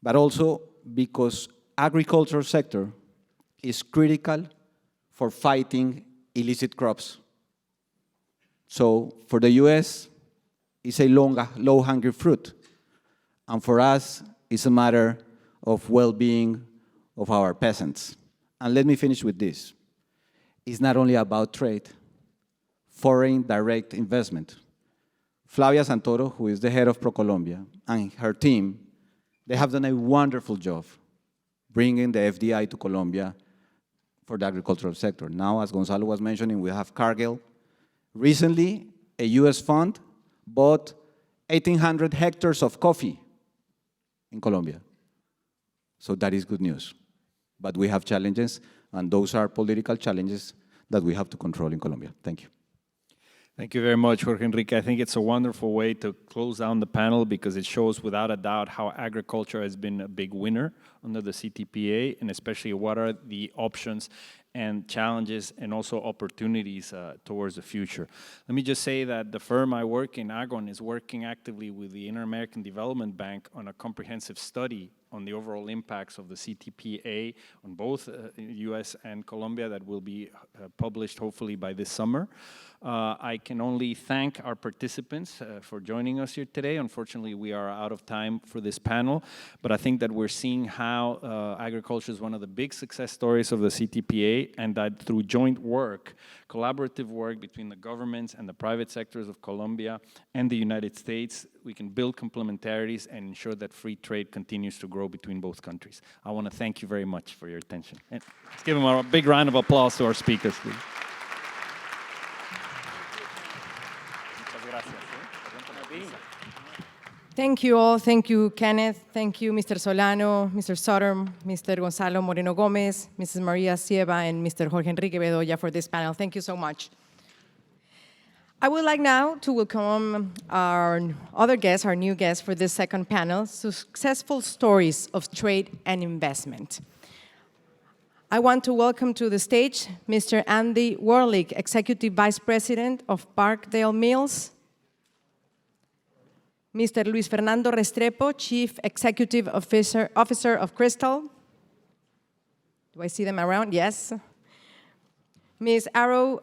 but also because agriculture sector is critical for fighting illicit crops. So for the US, it's a low-hanging fruit. And for us, it's a matter of well-being of our peasants. And let me finish with this. It's not only about trade, foreign direct investment. Flavia Santoro, who is the head of ProColombia, and her team, they have done a wonderful job bringing the FDI to Colombia for the agricultural sector. Now, as Gonzalo was mentioning, we have Cargill. Recently, a US fund bought 1,800 hectares of coffee in Colombia. So that is good news. But we have challenges, and those are political challenges that we have to control in Colombia. Thank you. Thank you very much, Jorgendrich. I think it's a wonderful way to close down the panel because it shows without a doubt how agriculture has been a big winner under the Ctpa, and especially what are the options and challenges and also opportunities towards the future. Let me just say that the firm I work in, Agon, is working actively with the Inter-American Development Bank on a comprehensive study on the overall impacts of the Ctpa on both US and Colombia that will be published hopefully by this summer. I can only thank our participants for joining us here today. Unfortunately, we are out of time for this panel, but I think that we're seeing how agriculture is one of the big success stories of the Ctpa, and that through joint work, collaborative work between the governments and the private sectors of Colombia and the United States, we can build complementarities and ensure that free trade continues to grow between both countries. I want to thank you very much for your attention. And let's give them a big round of applause to our speakers, please. Thank you all. Thank you, Kenneth. Thank you, Mr. Solano, Mr. Sutter, Mr. Gonzalo Moreno Gomez, Mrs. Maria Sieva, and Mr. Jorgendrich Vedoya for this panel. Thank you so much. I would like now to welcome our other guests, our new guests for this second panel, Successful Stories of Trade and Investment. I want to welcome to the stage Mr. Andy Warlick, Executive Vice President of Parkdale Mills, Mr. Luis Fernando Restrepo, Chief Executive Officer of Crystal. Do I see them around? Yes. Ms. Aro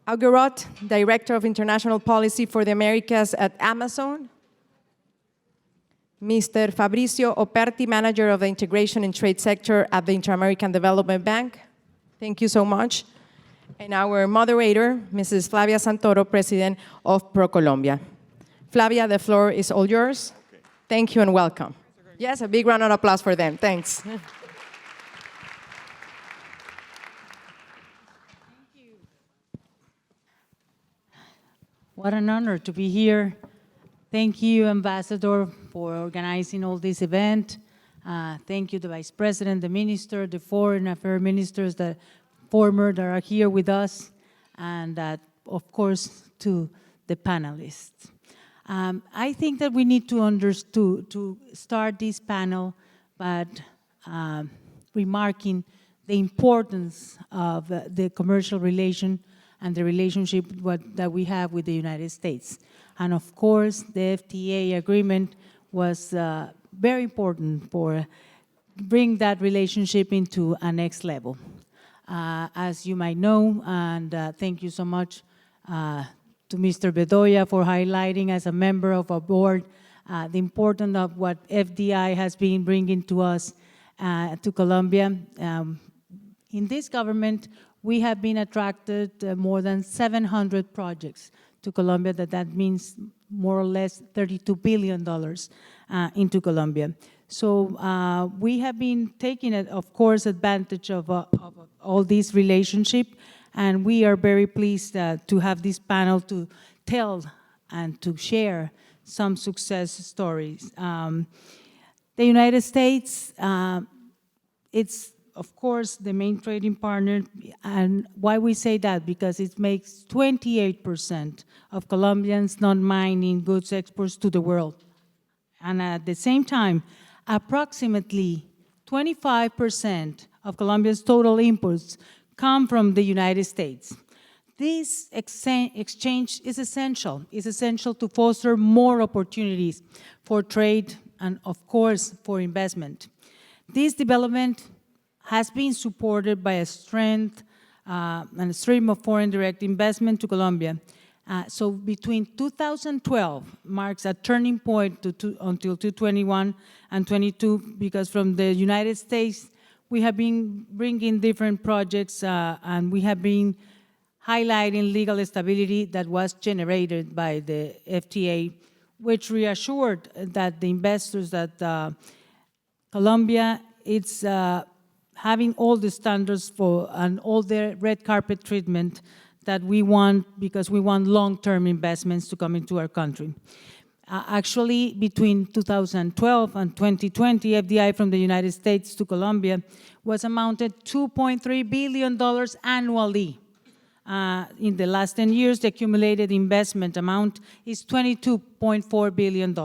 Augerot, Director of International Policy for the Americas at Amazon. Mr. Fabricio Operti, Manager of the Integration and Trade Sector at the Inter-American Development Bank. Thank you so much. And our moderator, Mrs. Flavia Santoro, President of ProColombia. Flavia, the floor is all yours. Okay. Thank you and welcome. Yes, a big round of applause for them. Thanks. Thank you. What an honor to be here. Thank you, Ambassador, for organizing all this event. Thank you, the Vice President, the Minister, the Foreign Affairs Ministers, the former that are here with us, and of course, to the panelists. I think that we need to start this panel by remarking the importance of the commercial relation and the relationship that we have with the United States. And of course, the FTA agreement was very important for bring that relationship into a next level. As you might know, and thank you so much to Mr. Vedoya for highlighting as a member of our board the importance of what FDI has been bringing to us, to Colombia. In this government, we have been attracted more than 700 projects to Colombia. That means more or less $32 billion into Colombia. So we have been taking, of course, advantage of all this relationship. And we are very pleased to have this panel to tell and to share some success stories. The United States, it's, of course, the main trading partner. And why we say that? Because it makes 28% of Colombians non-mining goods exports to the world. And at the same time, approximately 25% of Colombia's total imports come from the United States. This exchange is essential. It's essential to foster more opportunities for trade and, of course, for investment. This development has been supported by a strength and a stream of foreign direct investment to Colombia. So between 2012 marks a turning point until 2021 and 22, because from the United States, we have been bringing different projects and we have been highlighting legal stability that was generated by the FTA, which reassured that the investors that Colombia, it's having all the standards for and all the red carpet treatment that we want, because we want long-term investments to come into our country. Actually, between 2012 and 2020, FDI from the United States to Colombia was amounted $2.3 billion annually. In the last 10 years, the accumulated investment amount is $22.4 billion.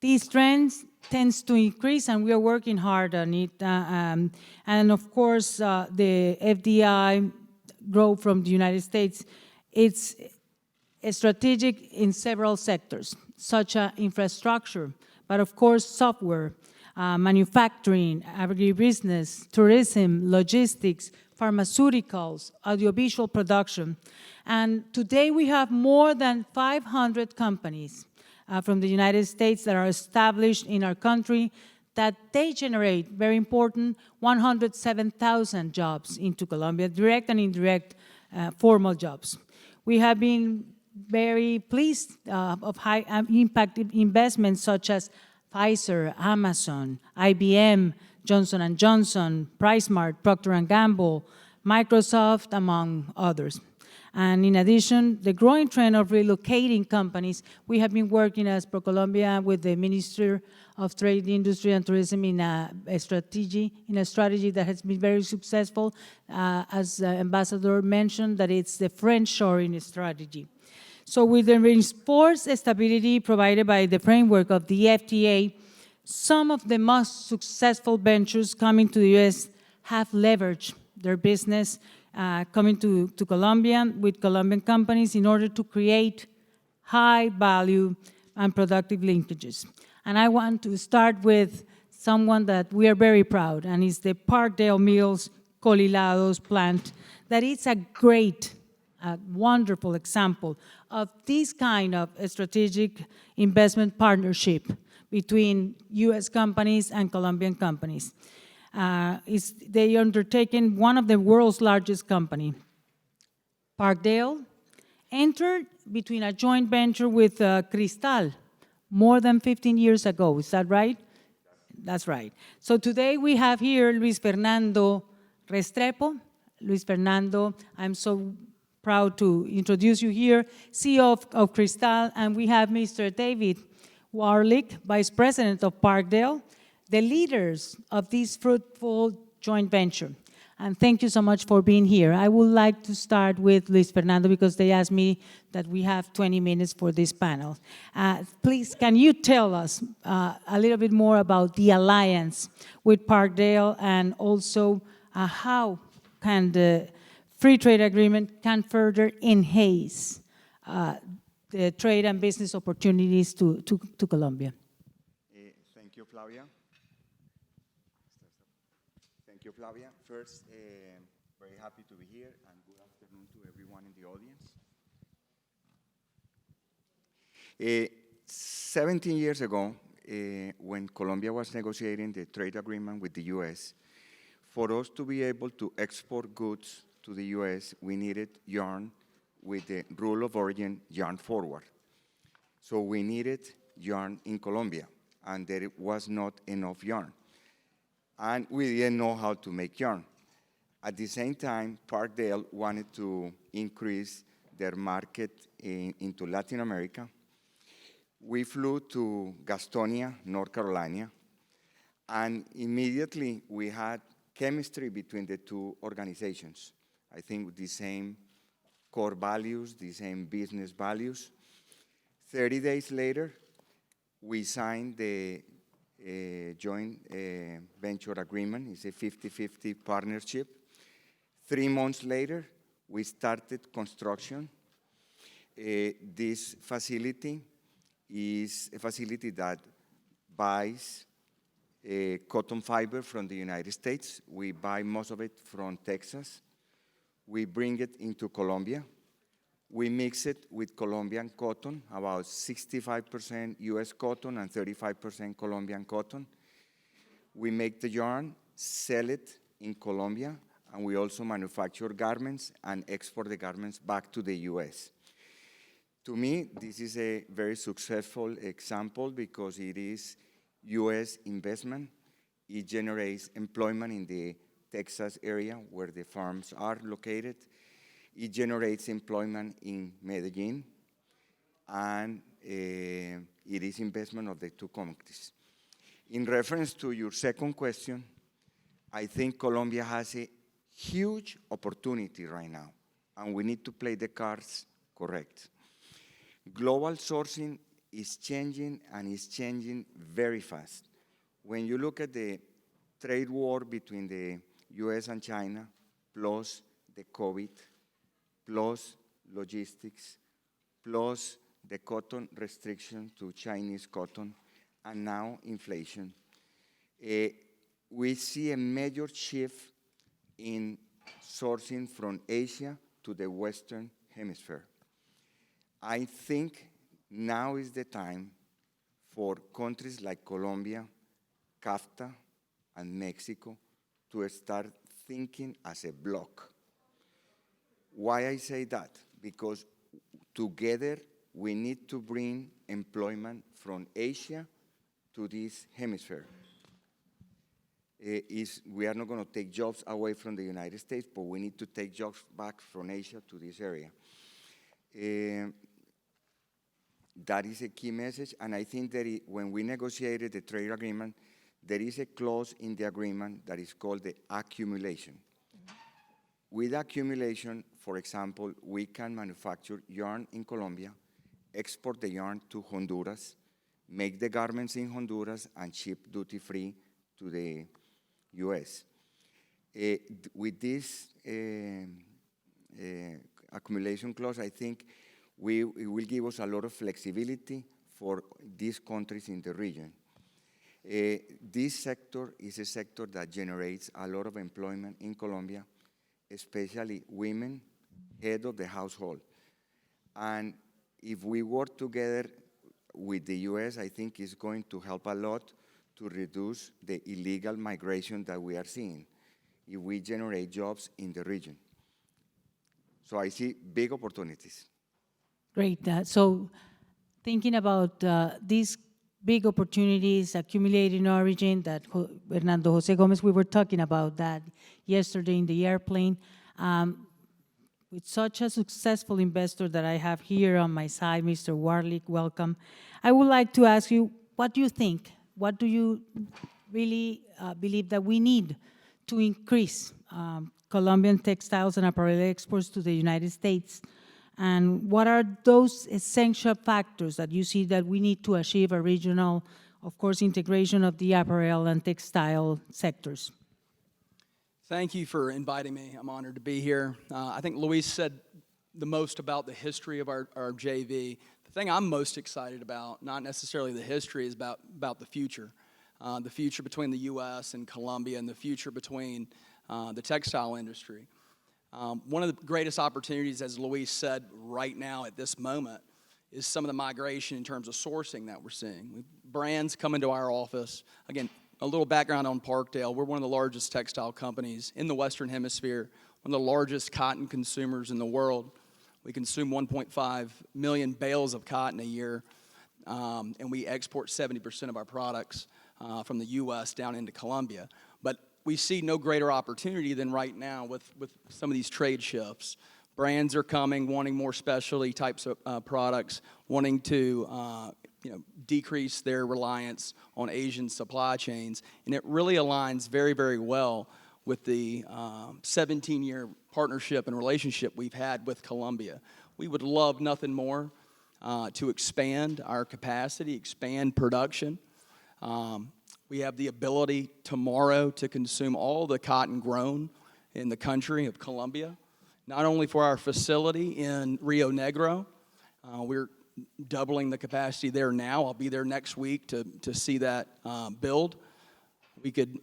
These trends tends to increase, and we are working hard on it. And of course, the FDI growth from the United States, it's strategic in several sectors, such as infrastructure, but of course, software, manufacturing, agribusiness, tourism, logistics, pharmaceuticals, audiovisual production. And today we have more than 500 companies from the United States that are established in our country, that they generate, very important, 107,000 jobs into Colombia, direct and indirect formal jobs. We have been very pleased of high impact investments such as Pfizer, Amazon, IBM, Johnson & Johnson, PriceSmart, Procter & Gamble, Microsoft, among others. And in addition, the growing trend of relocating companies, we have been working as ProColombia with the Minister of Trade, Industry and Tourism in a strategy that has been very successful. As the Ambassador mentioned, that it's the friendshoring strategy. So with the reinforced stability provided by the framework of the FTA, some of the most successful ventures coming to the U.S. have leveraged their business coming to Colombia with Colombian companies in order to create high value and productive linkages. And I want to start with someone that we are very proud, and it's the Parkdale Mills Colilados plant, that is a great, wonderful example of this kind of strategic investment partnership between U.S. companies and Colombian companies. They undertaken one of the world's largest company. Parkdale entered between a joint venture with Cristal more than 15 years ago. Is that right? That's right. So today we have here Luis Fernando Restrepo. Luis Fernando, I'm so proud to introduce you here, CEO of Cristal, and we have Mr. David Warlick, Vice President of Parkdale, the leaders of this fruitful joint venture. And thank you so much for being here. I would like to start with Luis Fernando because they asked me that we have 20 minutes for this panel. Please, can you tell us a little bit more about the alliance with Parkdale, and also how can the free trade agreement can further enhance the trade and business opportunities to Colombia? Thank you, Flavia. Thank you, Flavia. First, very happy to be here, and good afternoon to everyone in the audience. 17 years ago, when Colombia was negotiating the trade agreement with the U.S., for us to be able to export goods to the U.S., we needed yarn with the rule of origin yarn forward. So we needed yarn in Colombia, and there was not enough yarn. And we didn't know how to make yarn. At the same time, Parkdale wanted to increase their market into Latin America. We flew to Gastonia, North Carolina, and immediately we had chemistry between the two organizations. I think the same core values, the same business values. 30 days later, we signed the joint venture agreement. It's a 50-50 partnership. 3 months later, we started construction. This facility is a facility that buys cotton fiber from the United States. We buy most of it from Texas. We bring it into Colombia. We mix it with Colombian cotton, about 65% US cotton and 35% Colombian cotton. We make the yarn, sell it in Colombia, and we also manufacture garments and export the garments back to the US. To me, this is a very successful example because it is US investment. It generates employment in the Texas area where the farms are located. It generates employment in Medellin, and it is investment of the two countries. In reference to your second question, I think Colombia has a huge opportunity right now, and we need to play the cards correct. Global sourcing is changing, and is changing very fast. When you look at the trade war between the US and China, plus the COVID, plus logistics, plus the cotton restriction to Chinese cotton, and now inflation, we see a major shift in sourcing from Asia to the Western Hemisphere. I think now is the time for countries like Colombia, CAFTA, and Mexico to start thinking as a bloc. Why I say that? Because together we need to bring employment from Asia to this hemisphere. We are not going to take jobs away from the United States, but we need to take jobs back from Asia to this area. That is a key message, and I think that when we negotiated the trade agreement, there is a clause in the agreement that is called the accumulation. With accumulation, for example, we can manufacture yarn in Colombia, export the yarn to Honduras, make the garments in Honduras, and ship duty-free to the US. With this accumulation clause, I think it will give us a lot of flexibility for these countries in the region. This sector is a sector that generates a lot of employment in Colombia, especially women, head of the household. And if we work together with the US, I think it's going to help a lot to reduce the illegal migration that we are seeing if we generate jobs in the region. So I see big opportunities. Great. So thinking about these big opportunities, accumulating origin, that Hernando Jose Gomez, we were talking about that yesterday in the airplane. With such a successful investor that I have here on my side, Mr. Warlick, welcome. I would like to ask you, what do you think? What do you really believe that we need to increase Colombian textiles and apparel exports to the United States? And what are those essential factors that you see that we need to achieve a regional, of course, integration of the apparel and textile sectors? Thank you for inviting me. I'm honored to be here. I think Luis said the most about the history of our JV. The thing I'm most excited about, not necessarily the history, is about the future between the U.S. and Colombia, and the future between the textile industry. One of the greatest opportunities, as Luis said, right now at this moment, is some of the migration in terms of sourcing that we're seeing. Brands come into our office. Again, a little background on Parkdale. We're one of the largest textile companies in the Western Hemisphere, one of the largest cotton consumers in the world. We consume 1.5 million bales of cotton a year, and we export 70% of our products from the U.S. down into Colombia. But we see no greater opportunity than right now with some of these trade shifts. Brands are coming, wanting more specialty types of products, wanting to decrease their reliance on Asian supply chains, and it really aligns very, very well with the 17-year partnership and relationship we've had with Colombia. We would love nothing more to expand our capacity, expand production. We have the ability tomorrow to consume all the cotton grown in the country of Colombia, not only for our facility in Rio Negro. We're doubling the capacity there now. I'll be there next week to see that build. we could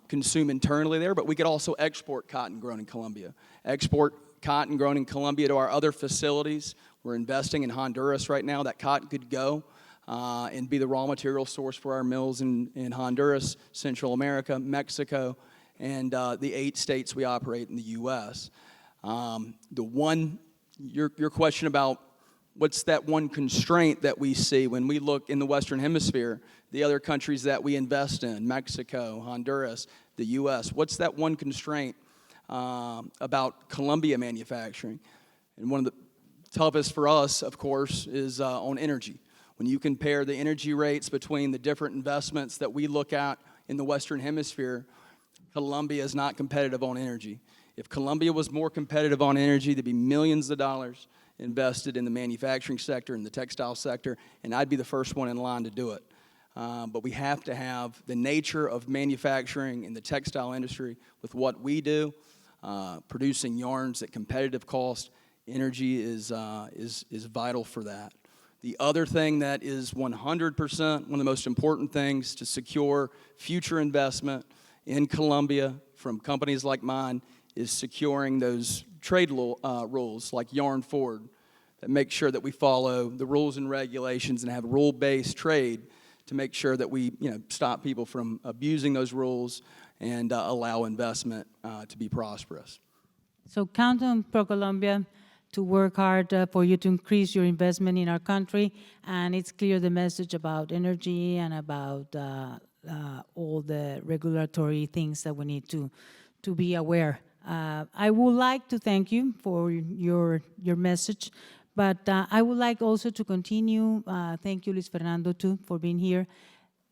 consume internally there, but we could also export cotton grown in Colombia. Export cotton grown in Colombia to our other facilities. We're investing in Honduras right now. That cotton could go and be the raw material source for our mills in Honduras, Central America, Mexico, and the 8 states we operate in the U.S. Your question about what's that one constraint that we see when we look in the Western Hemisphere, the other countries that we invest in, Mexico, Honduras, the U.S., what's that one constraint about Colombia manufacturing? And one of the toughest for us, of course, is on energy. When you compare the energy rates between the different investments that we look at in the Western Hemisphere, Colombia is not competitive on energy. If Colombia was more competitive on energy, there'd be millions of dollars invested in the manufacturing sector, in the textile sector, and I'd be the first one in line to do it. But we have to have the nature of manufacturing in the textile industry with what we do, producing yarns at competitive cost. Energy is vital for that. The other thing that is 100% one of the most important things to secure future investment in Colombia from companies like mine is securing those trade rules like Yarn Forward that make sure that we follow the rules and regulations and have rule-based trade to make sure that we stop people from abusing those rules and allow investment to be prosperous. So count on ProColombia to work hard for you to increase your investment in our country, and it's clear the message about energy and about all the regulatory things that we need to be aware. I would like to thank you for your message, but I would like also to continue, thank you Luis Fernando too for being here,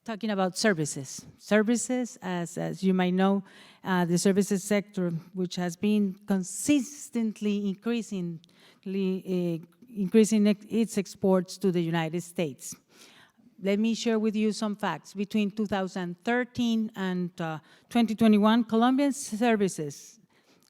talking about services. Services, as you might know, the services sector, which has been consistently increasing its exports to the United States. Let me share with you some facts. Between 2013 and 2021, Colombian services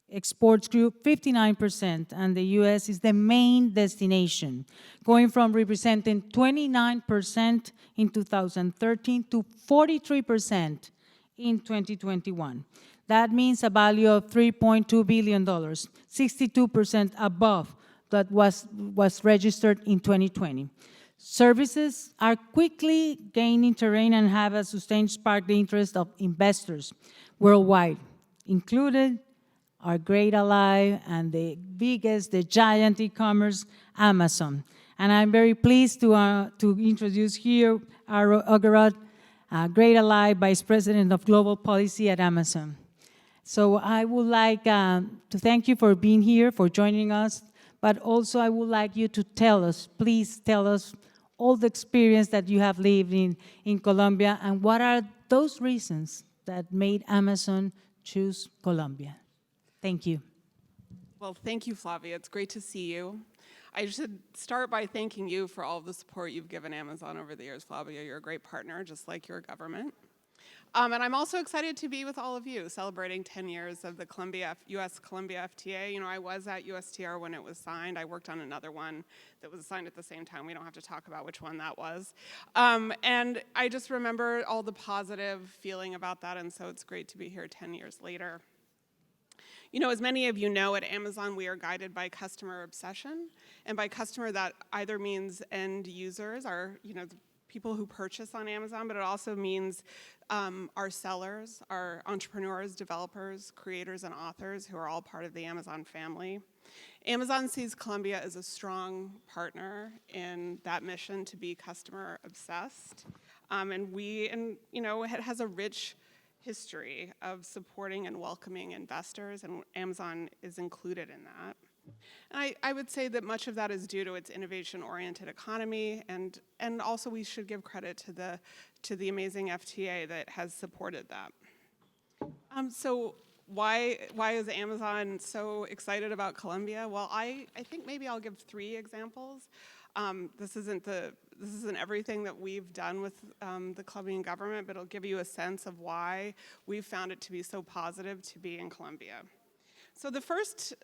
exports grew 59%, and the U.S. is the main destination, going from representing 29% in 2013 to 43% in 2021. That means a value of $3.2 billion, 62% above that was registered in 2020. Services are quickly gaining terrain and have a sustained spark the interest of investors worldwide, included our great ally and the giant e-commerce, Amazon. And I'm very pleased to introduce here our Ogorot, great ally, Vice President of Global Policy at Amazon. So I would like to thank you for being here, for joining us, but also I would like you to tell us, please tell us all the experience that you have lived in Colombia and what are those reasons that made Amazon choose Colombia. Thank you. Well, thank you, Flavia. It's great to see you. I should start by thanking you for all of the support you've given Amazon over the years, Flavia. You're a great partner, just like your government. And I'm also excited to be with all of you, celebrating 10 years of the U.S.-Colombia FTA. You know, I was at USTR when it was signed. I worked on another one that was signed at the same time. We don't have to talk about which one that was. And I just remember all the positive feeling about that, and so it's great to be here 10 years later. You know, as many of you know, at Amazon, we are guided by customer obsession. And by customer, that either means end users, the people who purchase on Amazon, but it also means our sellers, our entrepreneurs, developers, creators, and authors who are all part of the Amazon family. Amazon sees Colombia as a strong partner in that mission to be customer obsessed. It has a rich history of supporting and welcoming investors, and Amazon is included in that. And I would say that much of that is due to its innovation-oriented economy, and also we should give credit to the amazing FTA that has supported that. So why is Amazon so excited about Colombia? Well, I think maybe I'll give 3 examples. This isn't everything that we've done with the Colombian government, but it'll give you a sense of why we've found it to be so positive to be in Colombia. So first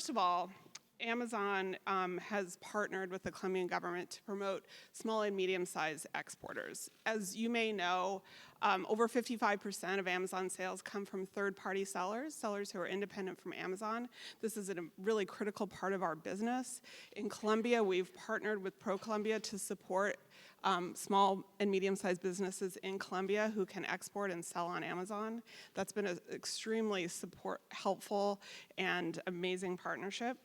of all, Amazon has partnered with the Colombian government to promote small and medium-sized exporters. As you may know, over 55% of Amazon sales come from third-party sellers who are independent from Amazon. This is a really critical part of our business. In Colombia, we've partnered with ProColombia to support small and medium-sized businesses in Colombia who can export and sell on Amazon. That's been an extremely helpful and amazing partnership.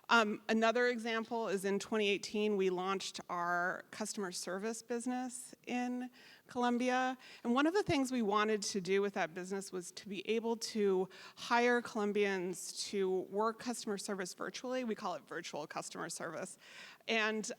Another example is in 2018, we launched our customer service business in Colombia. And one of the things we wanted to do with that business was to be able to hire Colombians to work customer service virtually. We call it virtual customer service. And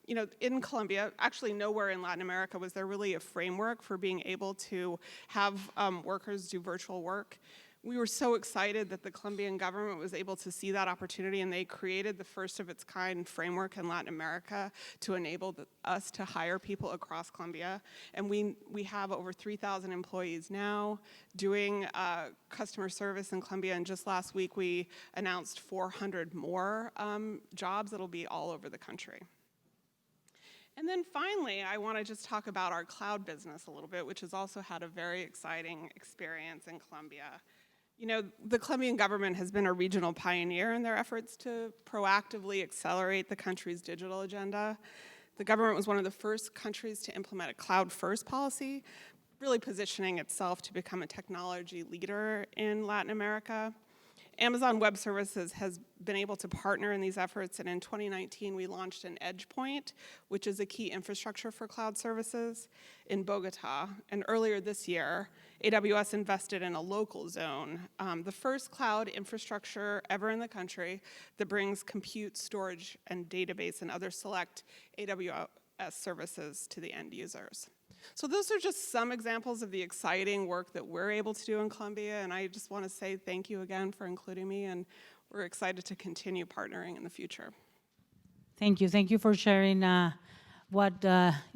you know, in Colombia, actually nowhere in Latin America was there really a framework for being able to have workers do virtual work. We were so excited that the Colombian government was able to see that opportunity, and they created the first of its kind framework in Latin America to enable us to hire people across Colombia. And we have over 3,000 employees now doing customer service in Colombia, and just last week we announced 400 more jobs that'll be all over the country. And then finally, I want to just talk about our cloud business a little bit, which has also had a very exciting experience in Colombia. You know, the Colombian government has been a regional pioneer in their efforts to proactively accelerate the country's digital agenda. The government was one of the first countries to implement a cloud-first policy, really positioning itself to become a technology leader in Latin America. Amazon Web Services has been able to partner in these efforts, and in 2019 we launched an Edge Point, which is a key infrastructure for cloud services in Bogota. And earlier this year, AWS invested in a local zone, the first cloud infrastructure ever in the country that brings compute, storage, and database and other select AWS services to the end users. So those are just some examples of the exciting work that we're able to do in Colombia, and I just want to say thank you again for including me, and we're excited to continue partnering in the future. Thank you. Thank you for sharing what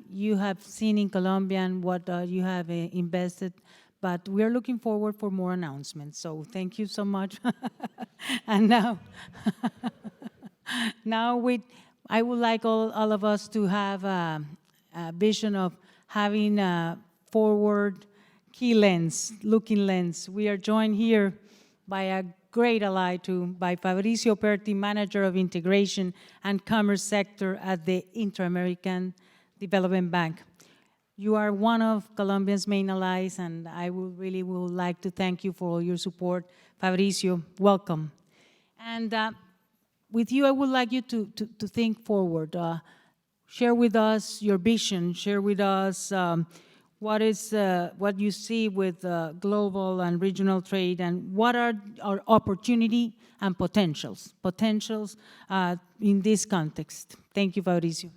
you have seen in Colombia and what you have invested. But we are looking forward for more announcements. So thank you so much. And now, I would like all of us to have a vision of having a forward looking lens. We are joined here by a great ally by Fabricio Perti, Manager of Integration and Commerce Sector at the Inter-American Development Bank. You are one of Colombia's main allies, and I really would like to thank you for all your support. Fabricio, welcome. And with you, I would like you to think forward. Share with us your vision. Share with us what you see with global and regional trade, and what are our opportunity and potentials in this context. Thank you, Fabricio.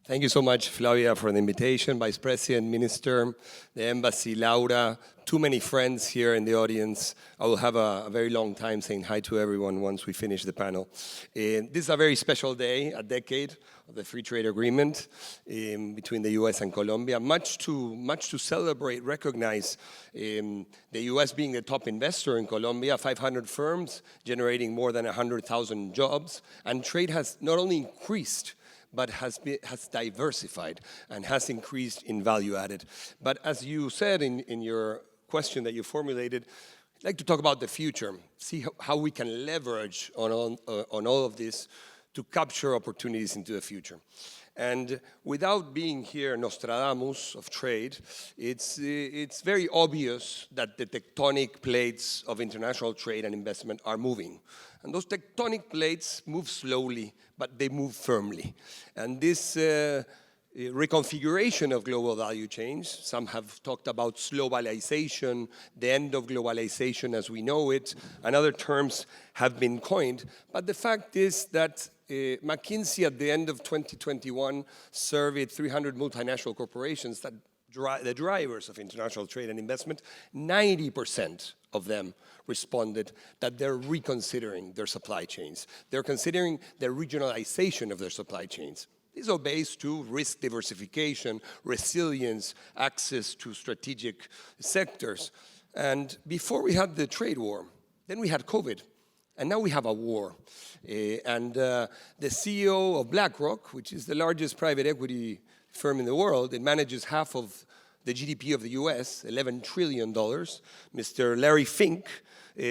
Thank you so much, Flavia, for the invitation. Vice President, Minister, the Embassy, Laura, too many friends here in the audience. I will have a very long time saying hi to everyone once we finish the panel. This is a very special day, a decade of the free trade agreement between the U.S. and Colombia. Much to celebrate, recognize the U.S. being the top investor in Colombia, 500 firms generating more than 100,000 jobs, and trade has not only increased, but has diversified and has increased in value added. But as you said in your question that you formulated, I'd like to talk about the future, see how we can leverage on all of this to capture opportunities into the future. And without being here Nostradamus of trade, it's very obvious that the tectonic plates of international trade and investment are moving. And those tectonic plates move slowly, but they move firmly. And this reconfiguration of global value chains, some have talked about globalization, the end of globalization as we know it, and other terms have been coined. But the fact is that McKinsey at the end of 2021 surveyed 300 multinational corporations that the drivers of international trade and investment. 90% of them responded that they're reconsidering their supply chains. They're considering the regionalization of their supply chains. These are based to risk diversification, resilience, access to strategic sectors. And before we had the trade war, then we had COVID. And now we have a war. The CEO of BlackRock, which is the largest private equity firm in the world, it manages half of the GDP of the US, $11 trillion, Mr. Larry Fink,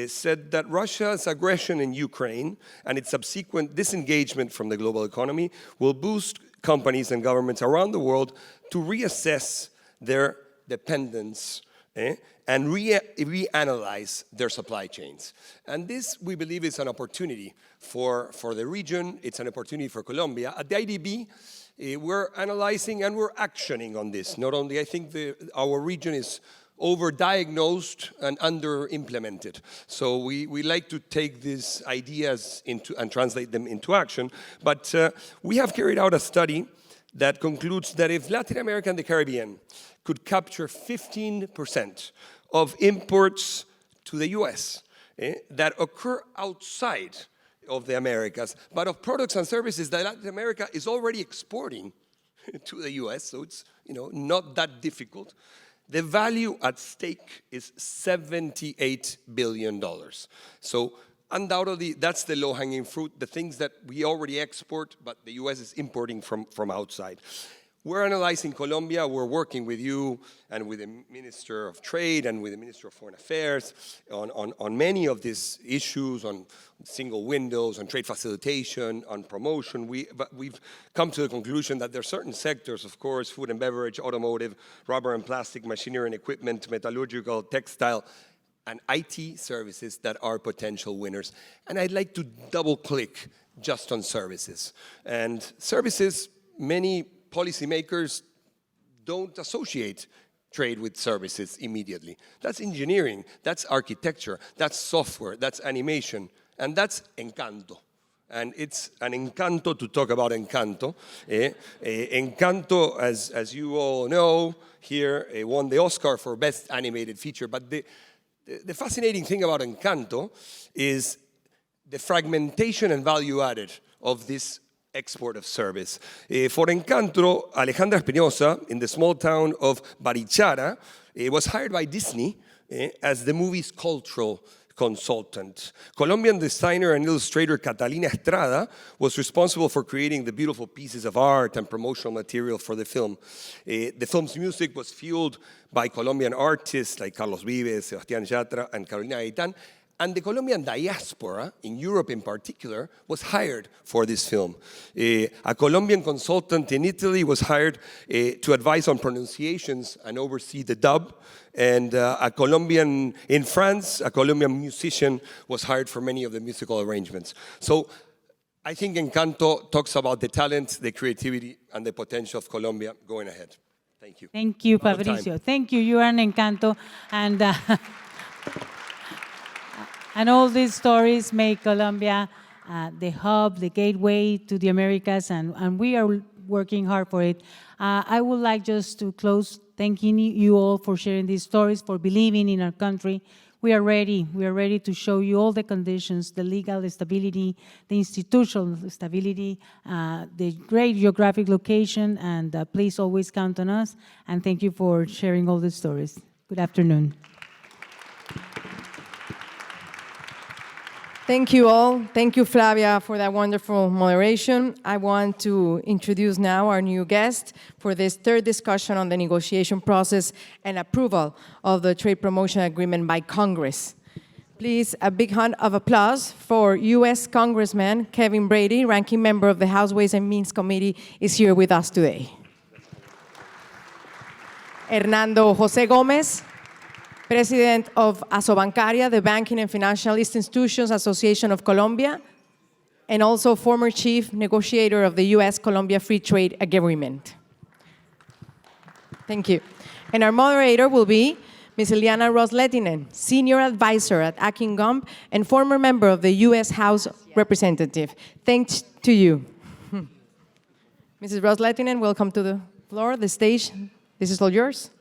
said that Russia's aggression in Ukraine and its subsequent disengagement from the global economy will boost companies and governments around the world to reassess their dependence and reanalyze their supply chains. And this, we believe, is an opportunity for the region. It's an opportunity for Colombia. At the IDB, we're analyzing and we're actioning on this. Not only, I think our region is over-diagnosed and under-implemented. So we like to take these ideas and translate them into action. But we have carried out a study that concludes that if Latin America and the Caribbean could capture 15% of imports to the US that occur outside of the Americas, but of products and services that Latin America is already exporting to the US, so it's not that difficult. The value at stake is $78 billion. So undoubtedly, that's the low-hanging fruit, the things that we already export, but the US is importing from outside. We're analyzing Colombia. We're working with you and with the Minister of Trade and with the Minister of Foreign Affairs on many of these issues, on single windows, on trade facilitation, on promotion. But we've come to the conclusion that there are certain sectors, of course, food and beverage, automotive, rubber and plastic, machinery and equipment, metallurgical, textile, and IT services that are potential winners. And I'd like to double-click just on services. And services, many policymakers don't associate trade with services immediately. That's engineering, that's architecture, that's software, that's animation, and that's Encanto. And it's an encanto to talk about Encanto. Encanto, as you all know, here won the Oscar for Best Animated Feature. But the fascinating thing about Encanto is the fragmentation and value added of this export of service. For Encanto, Alejandra Espinosa, in the small town of Barichara, was hired by Disney as the movie's cultural consultant. Colombian designer and illustrator Catalina Estrada was responsible for creating the beautiful pieces of art and promotional material for the film. The film's music was fueled by Colombian artists like Carlos Vives, Sebastián Yatra, and Carolina Gaitán. And the Colombian diaspora, in Europe in particular, was hired for this film. A Colombian consultant in Italy was hired to advise on pronunciations and oversee the dub. And a Colombian in France, a Colombian musician, was hired for many of the musical arrangements. So I think Encanto talks about the talent, the creativity, and the potential of Colombia going ahead. Thank you. Thank you, Fabricio. Thank you. You are an Encanto. And all these stories make Colombia the hub, the gateway to the Americas, and we are working hard for it. I would like just to close thanking you all for sharing these stories, for believing in our country. We are ready. We are ready to show you all the conditions, the legal stability, the institutional stability, the great geographic location, and please always count on us. And thank you for sharing all these stories. Good afternoon. Thank you all. Thank you, Flavia, for that wonderful moderation. I want to introduce now our new guest for this third discussion on the negotiation process and approval of the trade promotion agreement by Congress. Please, a big hand of applause for U.S. Congressman Kevin Brady, ranking member of the House Ways and Means Committee, is here with us today. Hernando José Gómez, President of Asobancaria, the Banking and Financial Institutions Association of Colombia, and also former chief negotiator of the U.S.-Colombia Free Trade Agreement. Thank you. And our moderator will be Ms. Ileana Ros-Lehtinen, senior advisor at Akin Gump and former member of the U.S. House Representative. Thanks to you. Mrs. Ros-Lehtinen, welcome to the floor, the stage. This is all yours.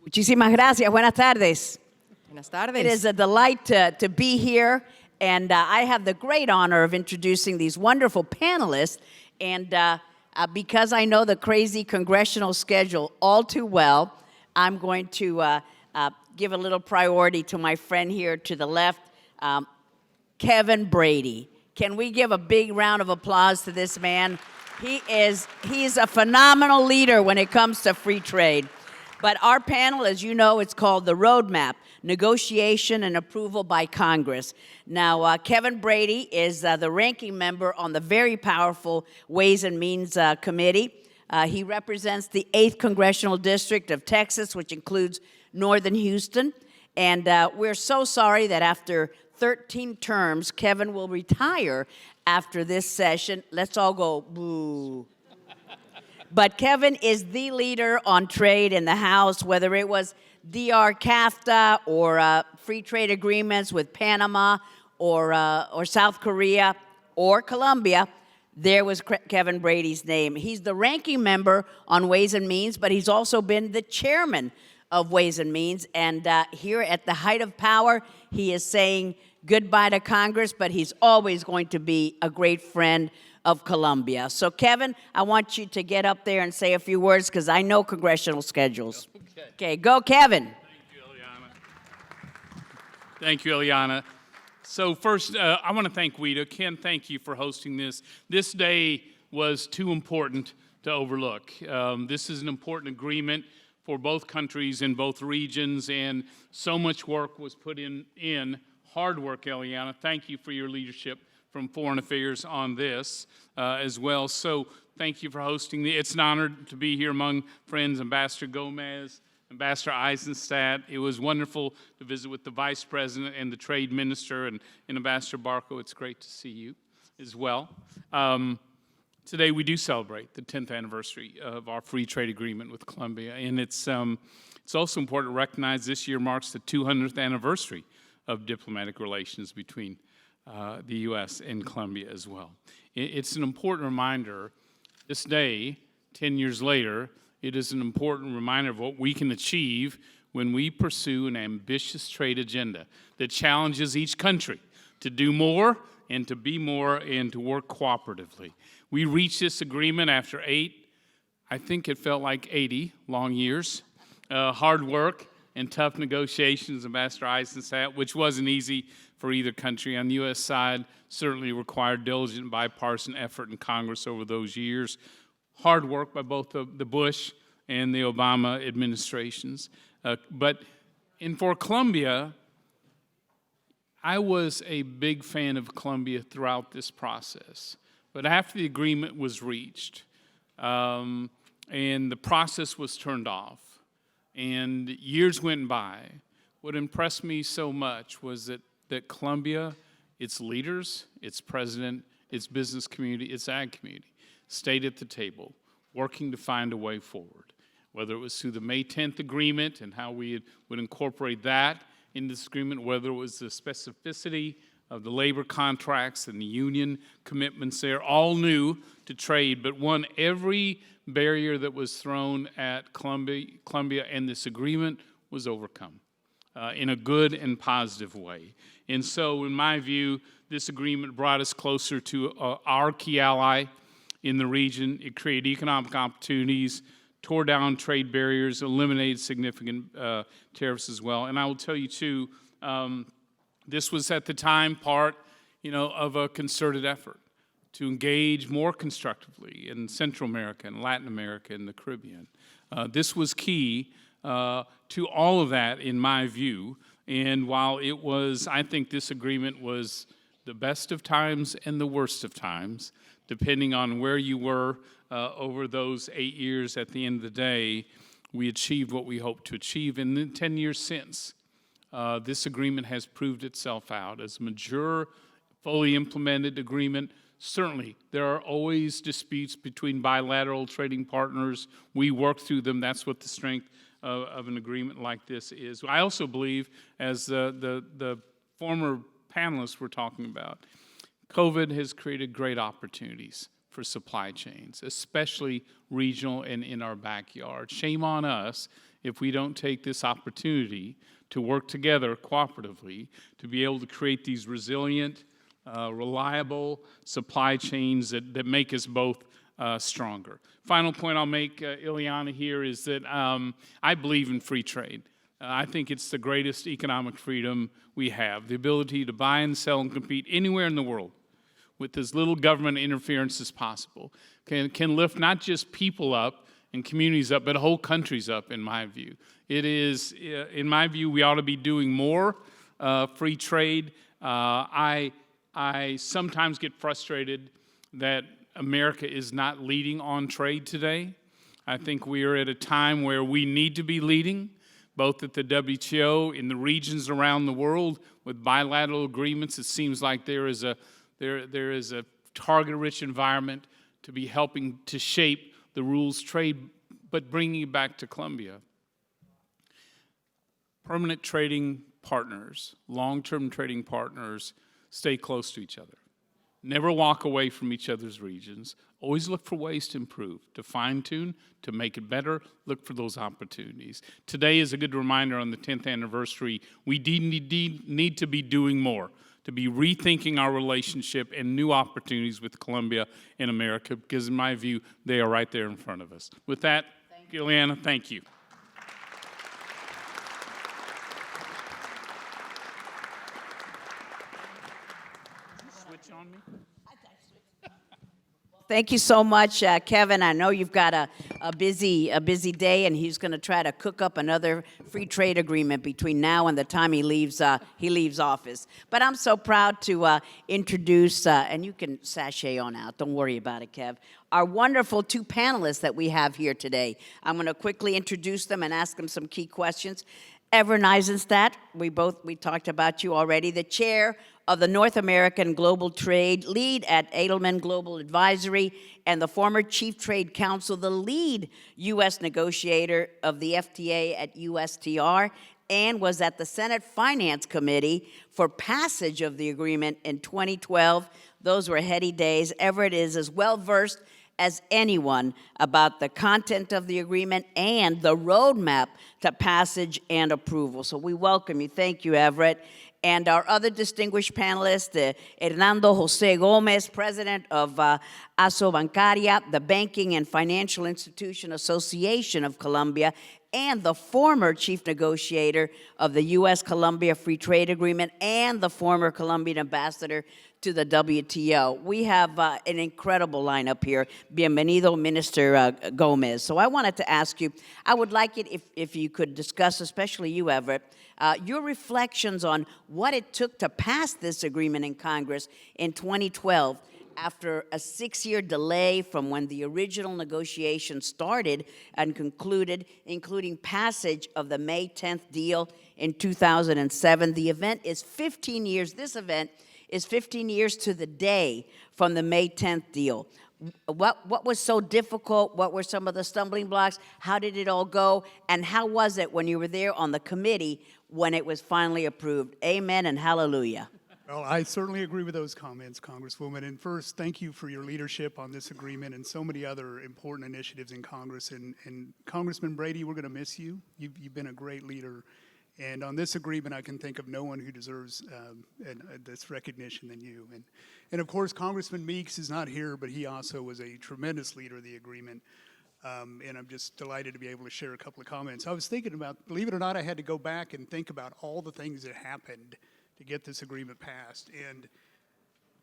Muchísimas gracias. Buenas tardes. Buenas tardes. It is a delight to be here, and I have the great honor of introducing these wonderful panelists. And because I know the crazy congressional schedule all too well, I'm going to give a little priority to my friend here to the left. Kevin Brady. Can we give a big round of applause to this man? He's a phenomenal leader when it comes to free trade. But our panel, as you know, it's called the Roadmap, Negotiation and Approval by Congress. Now, Kevin Brady is the ranking member on the very powerful Ways and Means Committee. He represents the 8th Congressional District of Texas, which includes northern Houston. And we're so sorry that after 13 terms, Kevin will retire after this session. Let's all go, boo. But Kevin is the leader on trade in the House, whether it was DR-CAFTA or free trade agreements with Panama or South Korea or Colombia. There was Kevin Brady's name. He's the ranking member on Ways and Means, but he's also been the chairman of Ways and Means. And here at the height of power, he is saying goodbye to Congress, but he's always going to be a great friend of Colombia. So Kevin, I want you to get up there and say a few words because I know congressional schedules. Okay, go Kevin. Thank you, Eliana. So first, I want to thank WIDA. Ken, thank you for hosting this. This day was too important to overlook. This is an important agreement for both countries in both regions, and so much work was put in hard work, Eliana. Thank you for your leadership from Foreign Affairs on this as well. So thank you for hosting it. It's an honor to be here among friends, Ambassador Gomez, Ambassador Eisenstadt. It was wonderful to visit with the Vice President and the Trade Minister and Ambassador Barco. It's great to see you as well. Today we do celebrate the 10th anniversary of our free trade agreement with Colombia, and it's also important to recognize this year marks the 200th anniversary of diplomatic relations between the U.S. and Colombia as well. It's an important reminder, this day, 10 years later, it is an important reminder of what we can achieve when we pursue an ambitious trade agenda that challenges each country to do more and to be more and to work cooperatively. We reached this agreement after I think it felt like 80 long years, hard work and tough negotiations, Ambassador Eisenstadt, which wasn't easy for either country. On the U.S. side, certainly required diligent bipartisan effort in Congress over those years. Hard work by both the Bush and the Obama administrations. But for Colombia, I was a big fan of Colombia throughout this process. But after the agreement was reached and the process was turned off and years went by, what impressed me so much was that Colombia, its leaders, its president, its business community, its ag community, stayed at the table, working to find a way forward, whether it was through the May 10th agreement and how we would incorporate that in this agreement, whether it was the specificity of the labor contracts and the union commitments there, all new to trade, but every barrier that was thrown at Colombia and this agreement was overcome in a good and positive way. And so, in my view, this agreement brought us closer to our key ally in the region. It created economic opportunities, tore down trade barriers, eliminated significant tariffs as well. And I will tell you, too, this was at the time part, of a concerted effort to engage more constructively in Central America and Latin America and the Caribbean. This was key to all of that, in my view. And while I think this agreement was the best of times and the worst of times, depending on where you were over those 8 years, at the end of the day, we achieved what we hoped to achieve. And then 10 years since, this agreement has proved itself out as a mature, fully implemented agreement. Certainly, there are always disputes between bilateral trading partners. We work through them. That's what the strength of an agreement like this is. I also believe, as the former panelists were talking about, COVID has created great opportunities for supply chains, especially regional and in our backyard. Shame on us if we don't take this opportunity to work together cooperatively to be able to create these resilient, reliable supply chains that make us both stronger. Final point I'll make, Ileana, here is that I believe in free trade. I think it's the greatest economic freedom we have, the ability to buy and sell and compete anywhere in the world with as little government interference as possible. Can lift not just people up and communities up, but whole countries up, in my view. It is, in my view, we ought to be doing more free trade. I sometimes get frustrated that America is not leading on trade today. I think we are at a time where we need to be leading, both at the WTO, in the regions around the world, with bilateral agreements. It seems like there is a target-rich environment to be helping to shape the rules trade, but bringing it back to Colombia. Permanent trading partners, long-term trading partners, stay close to each other. Never walk away from each other's regions. Always look for ways to improve, to fine-tune, to make it better. Look for those opportunities. Today is a good reminder on the 10th anniversary. We need to be doing more, to be rethinking our relationship and new opportunities with Colombia and America, because in my view, they are right there in front of us. With that, Ileana, thank you. Switch on me? Thank you so much, Kevin. I know you've got a busy day, and he's going to try to cook up another free trade agreement between now and the time he leaves office. But I'm so proud to introduce, and you can sashay on out. Don't worry about it, Kev. Our wonderful two panelists that we have here today. I'm going to quickly introduce them and ask them some key questions. Evan Eisenstadt, we talked about you already, the chair of the North American Global Trade, lead at Edelman Global Advisory, and the former Chief Trade Counsel, the lead U.S. negotiator of the FTA at USTR, and was at the Senate Finance Committee for passage of the agreement in 2012. Those were heady days. Everett is as well-versed as anyone about the content of the agreement and the roadmap to passage and approval. So we welcome you. Thank you, Everett. And our other distinguished panelist, Hernando Jose Gomez, president of ASO Bancaria, the Banking and Financial Institution Association of Colombia, and the former chief negotiator of the U.S.-Colombia Free Trade Agreement and the former Colombian ambassador to the WTO. We have an incredible lineup here. Bienvenido, Minister Gomez. So I wanted to ask you, I would like it if you could discuss, especially you, Everett, your reflections on what it took to pass this agreement in Congress in 2012 after a 6-year delay from when the original negotiations started and concluded, including passage of the May 10th deal in 2007. The event is 15 years. This event is 15 years to the day from the May 10th deal. What was so difficult? What were some of the stumbling blocks? How did it all go? And how was it when you were there on the committee when it was finally approved? Amen and hallelujah. Well, I certainly agree with those comments, Congresswoman. And first, thank you for your leadership on this agreement and so many other important initiatives in Congress. And Congressman Brady, we're going to miss you. You've been a great leader. And on this agreement, I can think of no one who deserves this recognition than you. And of course, Congressman Meeks is not here, but he also was a tremendous leader of the agreement. And I'm just delighted to be able to share a couple of comments. I was thinking about, believe it or not, I had to go back and think about all the things that happened to get this agreement passed. And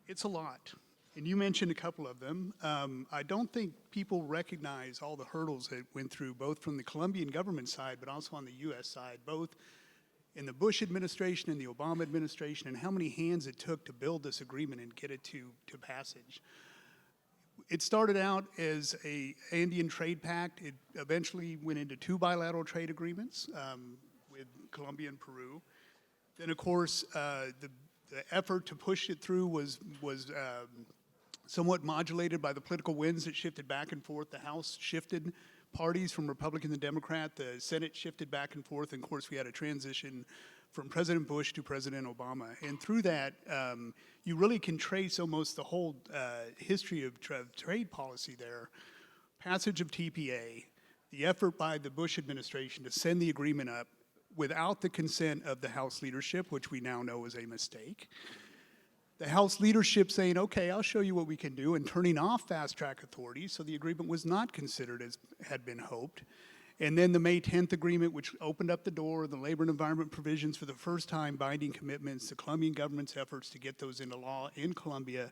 it's a lot. And you mentioned a couple of them. I don't think people recognize all the hurdles that went through, both from the Colombian government side, but also on the U.S. side, both in the Bush administration and the Obama administration, and how many hands it took to build this agreement and get it to passage. It started out as an Andean trade pact. It eventually went into 2 bilateral trade agreements with Colombia and Peru. Then, of course, the effort to push it through was somewhat modulated by the political winds that shifted back and forth. The House shifted parties from Republican to Democrat. The Senate shifted back and forth. And of course, we had a transition from President Bush to President Obama. And through that, you really can trace almost the whole history of trade policy there. Passage of TPA, the effort by the Bush administration to send the agreement up without the consent of the House leadership, which we now know is a mistake. The House leadership saying, okay, I'll show you what we can do, and turning off fast-track authority, so the agreement was not considered as had been hoped. And then the May 10th agreement, which opened up the door, the labor and environment provisions for the first time, binding commitments, the Colombian government's efforts to get those into law in Colombia,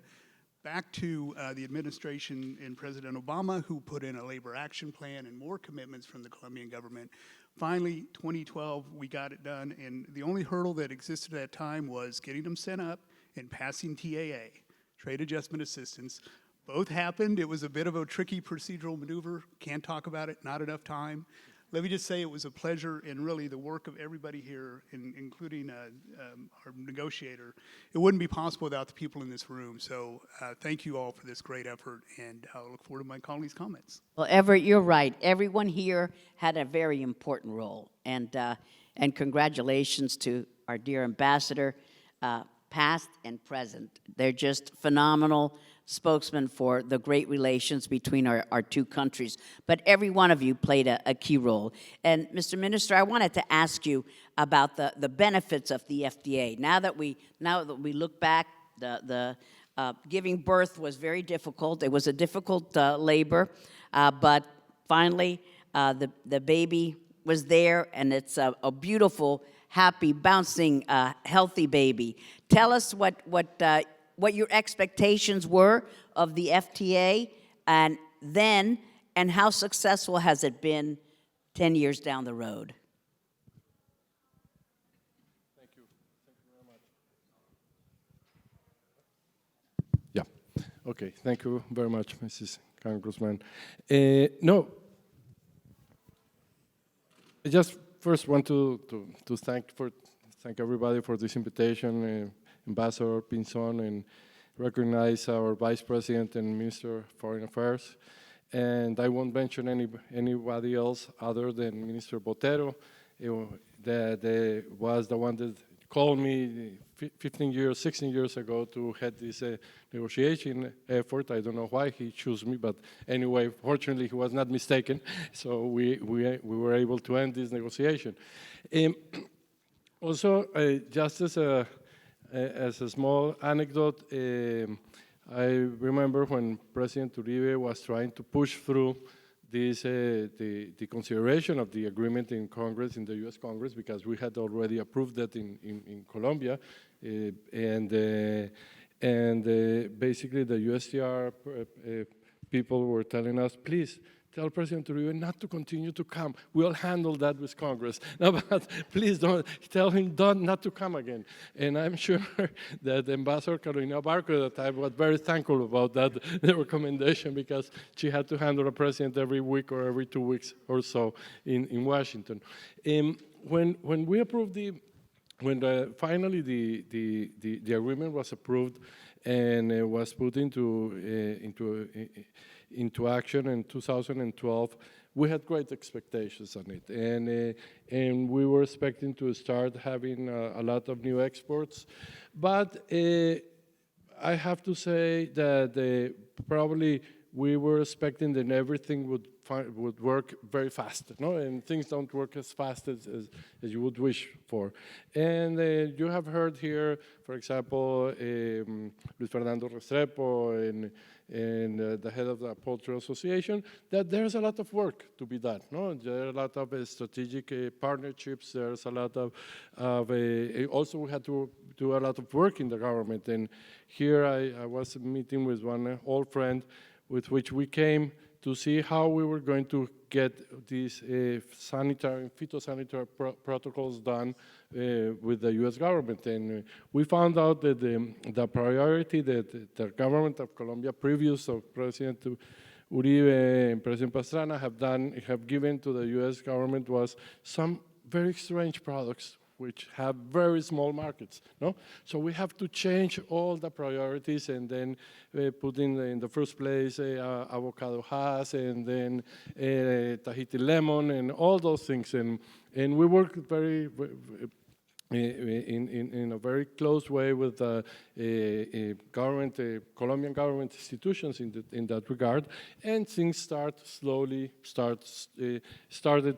back to the administration and President Obama, who put in a labor action plan and more commitments from the Colombian government. Finally, 2012, we got it done, and the only hurdle that existed at that time was getting them sent up and passing TAA, Trade Adjustment Assistance. Both happened. It was a bit of a tricky procedural maneuver. Can't talk about it, not enough time. Let me just say it was a pleasure, and really the work of everybody here, including our negotiator. It wouldn't be possible without the people in this room. So thank you all for this great effort, and I look forward to my colleagues' comments. Well, Everett, you're right. Everyone here had a very important role, and congratulations to our dear ambassador, past and present. They're just phenomenal spokesman for the great relations between our two countries. But every one of you played a key role. And Mr. Minister, I wanted to ask you about the benefits of the FTA. Now that we look back, the giving birth was very difficult. It was a difficult labor, but finally the baby was there, and it's a beautiful, happy, bouncing, healthy baby. Tell us what your expectations were of the FTA, and how successful has it been 10 years down the road? Thank you. Thank you very much. Yeah. Okay. Thank you very much, Mrs. Congressman. No, I just first want to thank everybody for this invitation. Ambassador Pinzon, and recognize our Vice President and Minister of Foreign Affairs. And I won't mention anybody else other than Minister Botero, that was the one that called me 16 years ago to head this negotiation effort. I don't know why he chose me, but anyway, fortunately he was not mistaken. So we were able to end this negotiation. Also, just as a small anecdote, I remember when President Uribe was trying to push through this, the consideration of the agreement in Congress, in the U.S. Congress, because we had already approved that in Colombia, and basically the USTR people were telling us, please, tell President Uribe not to continue to come. We'll handle that with Congress. No, but please don't tell him not to come again. And I'm sure that Ambassador Carolina Barco at the time was very thankful about that the recommendation, because she had to handle a president every week or every 2 weeks or so in Washington. When we approved finally the agreement was approved and it was put into action in 2012, we had great expectations on it, and we were expecting to start having a lot of new exports, but I have to say that probably we were expecting that everything would work very fast, no? And things don't work as fast as you would wish for. And you have heard here, for example, Luis Fernando Restrepo and the head of the Poultry Association, that there's a lot of work to be done. No? There are a lot of strategic partnerships. There's a lot of also we had to do a lot of work in the government. And here I was meeting with one old friend with which we came to see how we were going to get these sanitary and phytosanitary protocols done with the U.S. government. And we found out that the priority that the government of Colombia, previous of President Uribe and President Pastrana have given to the U.S. government was some very strange products which have very small markets, no? So we have to change all the priorities and then put in the first place avocado has, and then Tahiti lemon and all those things. And we work very in a very close way with Colombian government institutions in that regard, and things started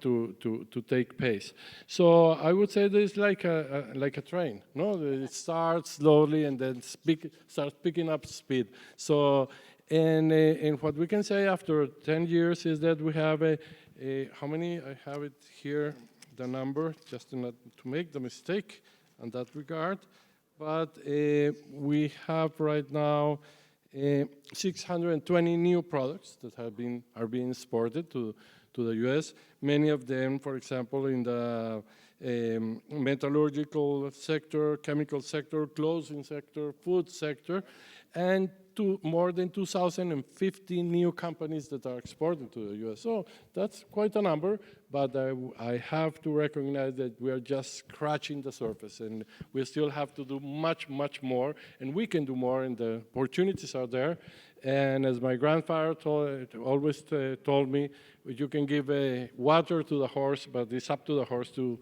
to take pace. So I would say there's like a train, no? It starts slowly and then starts picking up speed. So And what we can say after 10 years is that we have how many? I have it here, the number, just to not to make the mistake in that regard. But we have right now 620 new products that are being exported to the U.S. Many of them, for example, in the metallurgical sector, chemical sector, clothing sector, food sector, and more than 2,050 new companies that are exporting to the U.S. So that's quite a number, but I have to recognize that we are just scratching the surface, and we still have to do much, much more, and we can do more, and the opportunities are there. And as my grandfather always told me, you can give water to the horse, but it's up to the horse to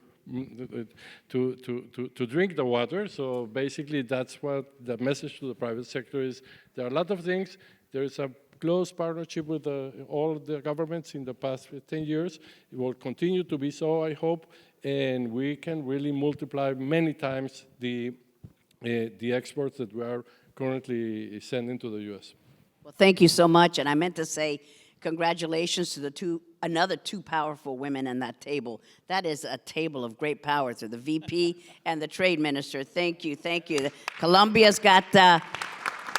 drink the water. So basically that's what the message to the private sector is. There are a lot of things. There is a close partnership with all the governments in the past 10 years. It will continue to be so, I hope, and we can really multiply many times the exports that we are currently sending to the U.S. Well, thank you so much, and I meant to say congratulations to another two powerful women in that table. That is a table of great power, to the VP and the Trade Minister. Thank you, thank you. Colombia's got,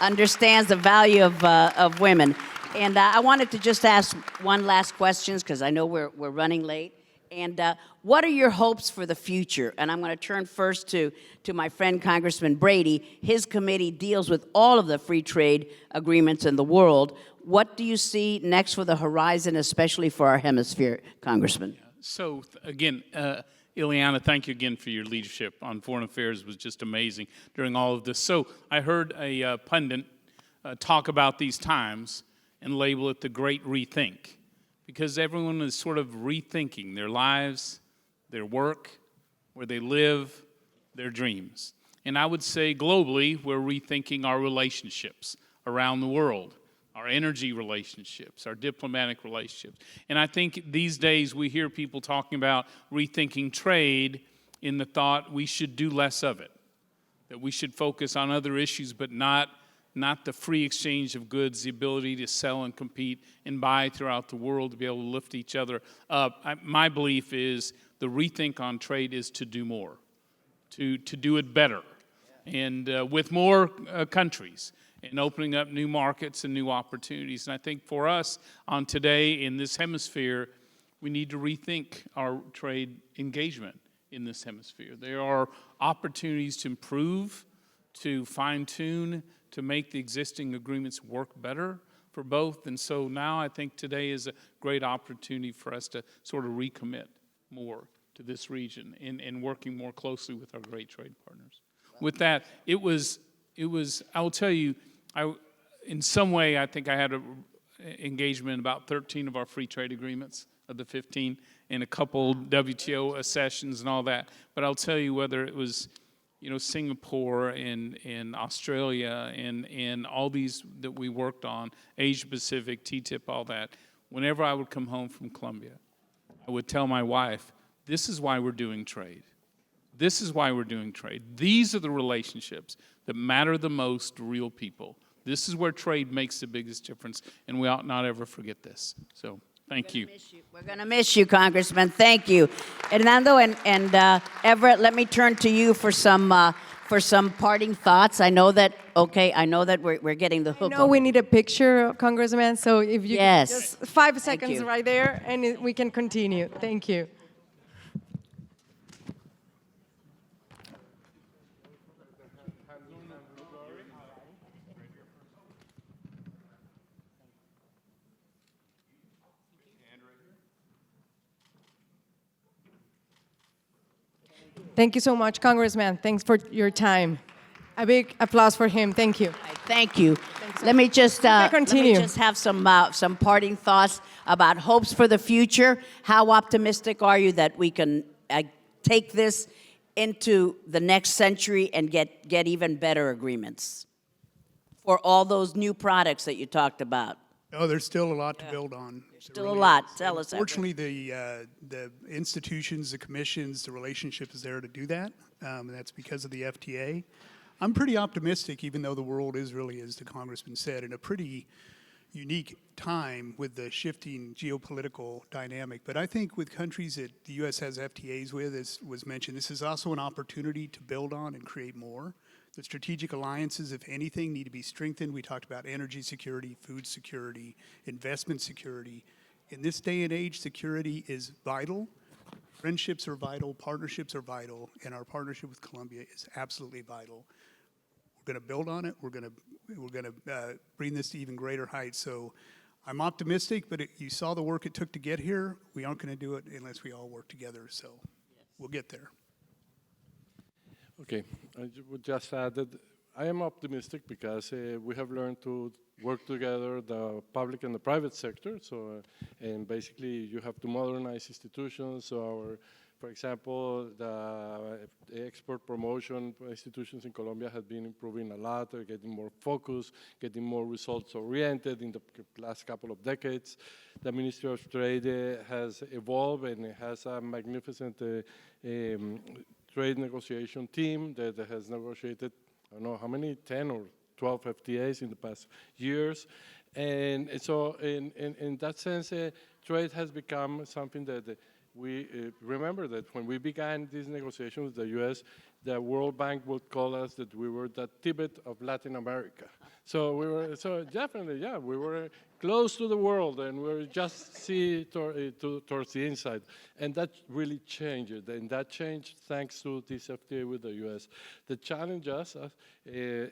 understands the value of women. And I wanted to just ask one last question, because I know we're running late. And what are your hopes for the future? And I'm going to turn first to my friend Congressman Brady. His committee deals with all of the free trade agreements in the world. What do you see next for the horizon, especially for our hemisphere, Congressman? So again, Ileana, thank you again for your leadership on foreign affairs. It was just amazing during all of this. So I heard a pundit talk about these times and label it the Great Rethink, because everyone is sort of rethinking their lives, their work, where they live, their dreams. And I would say globally, we're rethinking our relationships around the world, our energy relationships, our diplomatic relationships. And I think these days we hear people talking about rethinking trade in the thought we should do less of it, that we should focus on other issues, but not the free exchange of goods, the ability to sell and compete and buy throughout the world, to be able to lift each other up. My belief is the rethink on trade is to do more, to do it better, and with more countries, and opening up new markets and new opportunities. And I think for us on today in this hemisphere, we need to rethink our trade engagement in this hemisphere. There are opportunities to improve, to fine-tune, to make the existing agreements work better for both. And so now I think today is a great opportunity for us to sort of recommit more to this region and working more closely with our great trade partners. With that, it was I will tell you, in some way, I think I had an engagement in about 13 of our free trade agreements of the 15 and a couple WTO sessions and all that. But I'll tell you, whether it was Singapore and Australia and all these that we worked on, Asia Pacific, TTIP, all that, whenever I would come home from Colombia, I would tell my wife, this is why we're doing trade. This is why we're doing trade. These are the relationships that matter the most to real people. This is where trade makes the biggest difference, and we ought not ever forget this. So thank you. We're going to miss you, Congressman. Thank you. Hernando and Everett, let me turn to you for some parting thoughts. I know that we're getting the hook. I know we need a picture, Congressman, so if you yes. just 5 seconds right there, and we can continue. Thank you. Thank you so much, Congressman. Thanks for your time. A big applause for him. Thank you. Thank you. Let me just have some parting thoughts about hopes for the future. How optimistic are you that we can take this into the next century and get even better agreements for all those new products that you talked about? Oh, there's still a lot to build on. Still a lot. Tell us. Fortunately, the institutions, the commissions, the relationship is there to do that. And that's because of the FTA. I'm pretty optimistic, even though the world is really, as the Congressman said, in a pretty unique time with the shifting geopolitical dynamic. But I think with countries that the U.S. has FTAs with, as was mentioned, this is also an opportunity to build on and create more. The strategic alliances, if anything, need to be strengthened. We talked about energy security, food security, investment security. In this day and age, security is vital. Friendships are vital, partnerships are vital, and our partnership with Colombia is absolutely vital. We're going to build on it. We're going to bring this to even greater heights. So I'm optimistic, but you saw the work it took to get here. We aren't going to do it unless we all work together. So we'll get there. Okay, I would just add that I am optimistic because we have learned to work together, the public and the private sector. So, and basically you have to modernize institutions. So for example, the export promotion institutions in Colombia have been improving a lot. They're getting more focused, getting more results oriented in the last couple of decades. The Ministry of Trade has evolved and it has a magnificent trade negotiation team that has negotiated, I don't know how many, 10 or 12 FTAs in the past years. And so in that sense, trade has become something that we remember that when we began these negotiations with the U.S., the World Bank would call us that we were the Tibet of Latin America. So we were, so definitely, yeah, we were close to the world and we were just towards the inside. And that really changed, and that changed thanks to this FTA with the U.S. The challenge us, I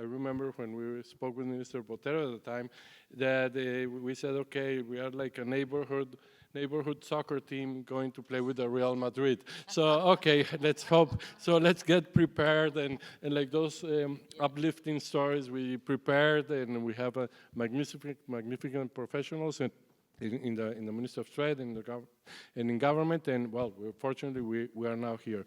remember when we spoke with Minister Botero at the time, that we said, okay, we are like a neighborhood soccer team going to play with the Real Madrid. So, okay, let's hope. So let's get prepared and like those uplifting stories, we prepared and we have a magnificent professionals in the Ministry of Trade and in government, and well, fortunately we are now here.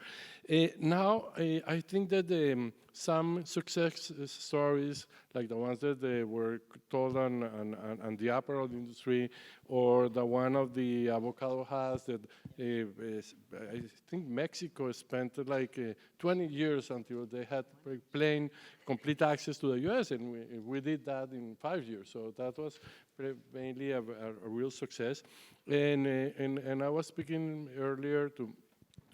Now, I think that some success stories, like the ones that were told on the apparel industry, or the one of the avocado has that I think Mexico spent like 20 years until they had plain complete access to the U.S., and we did that in 5 years. So that was mainly a real success. And I was speaking earlier to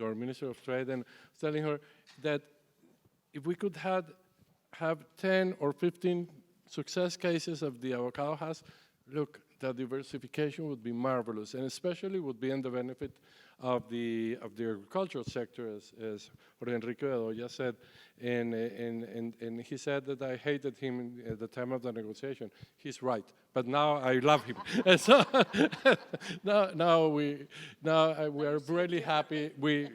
our Minister of Trade and telling her that if we could have 10 or 15 success cases of the avocado has, look, the diversification would be marvelous, and especially would be in the benefit of the agricultural sector, as Jorgendrich Vedoya said, and he said that I hated him at the time of the negotiation. He's right, but now I love him. And so now we are really happy. We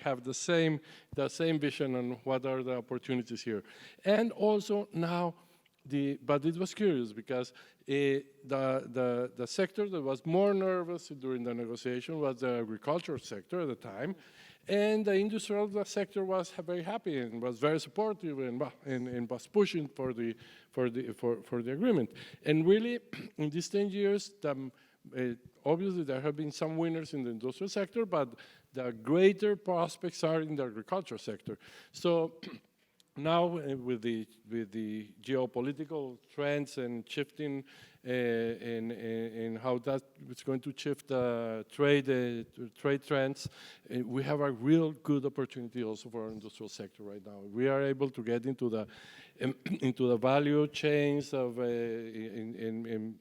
have the same vision on what are the opportunities here, and also now. But it was curious because the sector that was more nervous during the negotiation was the agricultural sector at the time, and the industrial sector was very happy and was very supportive and was pushing for the agreement. And really, in these 10 years, obviously there have been some winners in the industrial sector, but the greater prospects are in the agricultural sector. So. Now, with the geopolitical trends and shifting and how that is going to shift trade trends, we have a real good opportunity also for our industrial sector right now. We are able to get into the value chains of and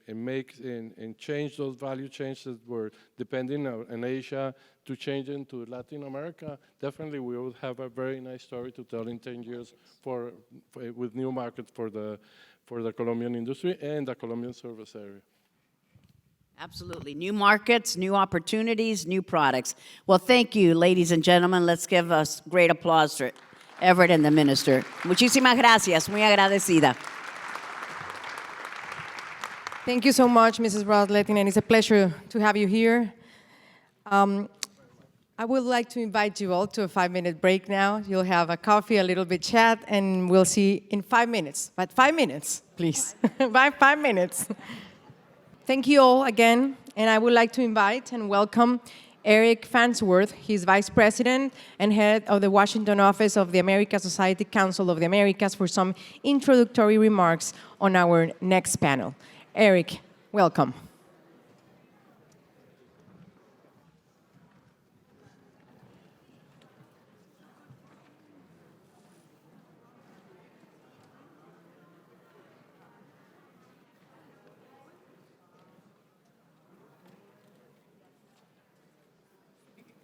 change those value chains that were depending on Asia to change into Latin America. Definitely, we will have a very nice story to tell in 10 years with new markets for the Colombian industry and the Colombian service area. Absolutely. New markets, new opportunities, new products. Well, thank you, ladies and gentlemen. Let's give us great applause for Everett and the Minister. Muchísimas gracias. Muy agradecida. Thank you so much, Mrs. Ross-Letting, and it's a pleasure to have you here. I would like to invite you all to a 5-minute break now. You'll have a coffee, a little bit chat, and we'll see in 5 minutes. But 5 minutes, please. By 5 minutes. Thank you all again, and I would like to invite and welcome Eric Farnsworth. He's Vice President and Head of the Washington Office of the American Society Council of the Americas, for some introductory remarks on our next panel. Eric, welcome.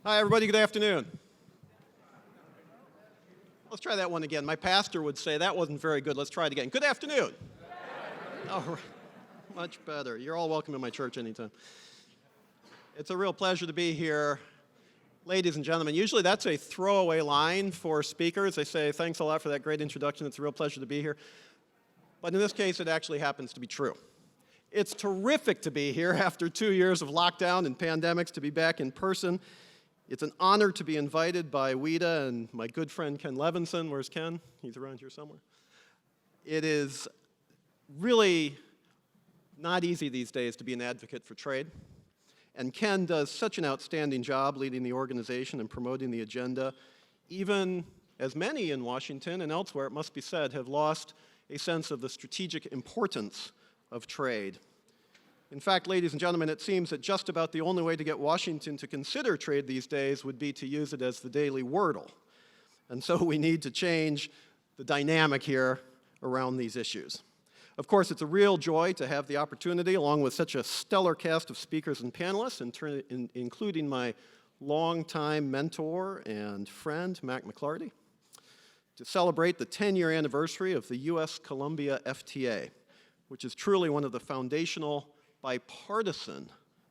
Hi, everybody. Good afternoon. Let's try that one again. My pastor would say that wasn't very good. Let's try it again. Good afternoon. All right. Much better. You're all welcome in my church anytime. It's a real pleasure to be here. Ladies and gentlemen, usually that's a throwaway line for speakers. They say, thanks a lot for that great introduction. It's a real pleasure to be here. But in this case, it actually happens to be true. It's terrific to be here after 2 years of lockdown and pandemics, to be back in person. It's an honor to be invited by WIDA and my good friend Ken Levinson. Where's Ken? He's around here somewhere. It is really not easy these days to be an advocate for trade. And Ken does such an outstanding job leading the organization and promoting the agenda, even as many in Washington and elsewhere, it must be said, have lost a sense of the strategic importance of trade. In fact, ladies and gentlemen, it seems that just about the only way to get Washington to consider trade these days would be to use it as the daily wordle. And so we need to change the dynamic here around these issues. Of course, it's a real joy to have the opportunity, along with such a stellar cast of speakers and panelists, including my longtime mentor and friend, Mac McLarty, to celebrate the 10-year anniversary of the U.S.-Colombia FTA, which is truly one of the foundational bipartisan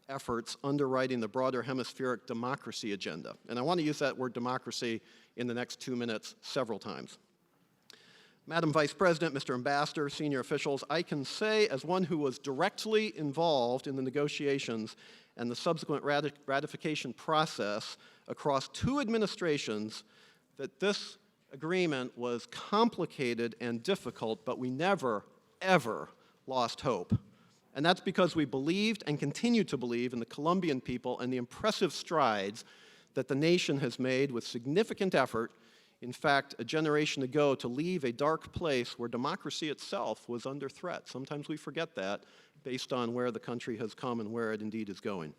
efforts underwriting the broader hemispheric democracy agenda. And I want to use that word democracy in the next 2 minutes several times. Madam Vice President, Mr. Ambassador, senior officials, I can say as one who was directly involved in the negotiations and the subsequent ratification process across 2 administrations that this agreement was complicated and difficult, but we never, ever lost hope. And that's because we believed and continue to believe in the Colombian people and the impressive strides that the nation has made with significant effort, in fact, a generation ago, to leave a dark place where democracy itself was under threat. Sometimes we forget that based on where the country has come and where it indeed is going.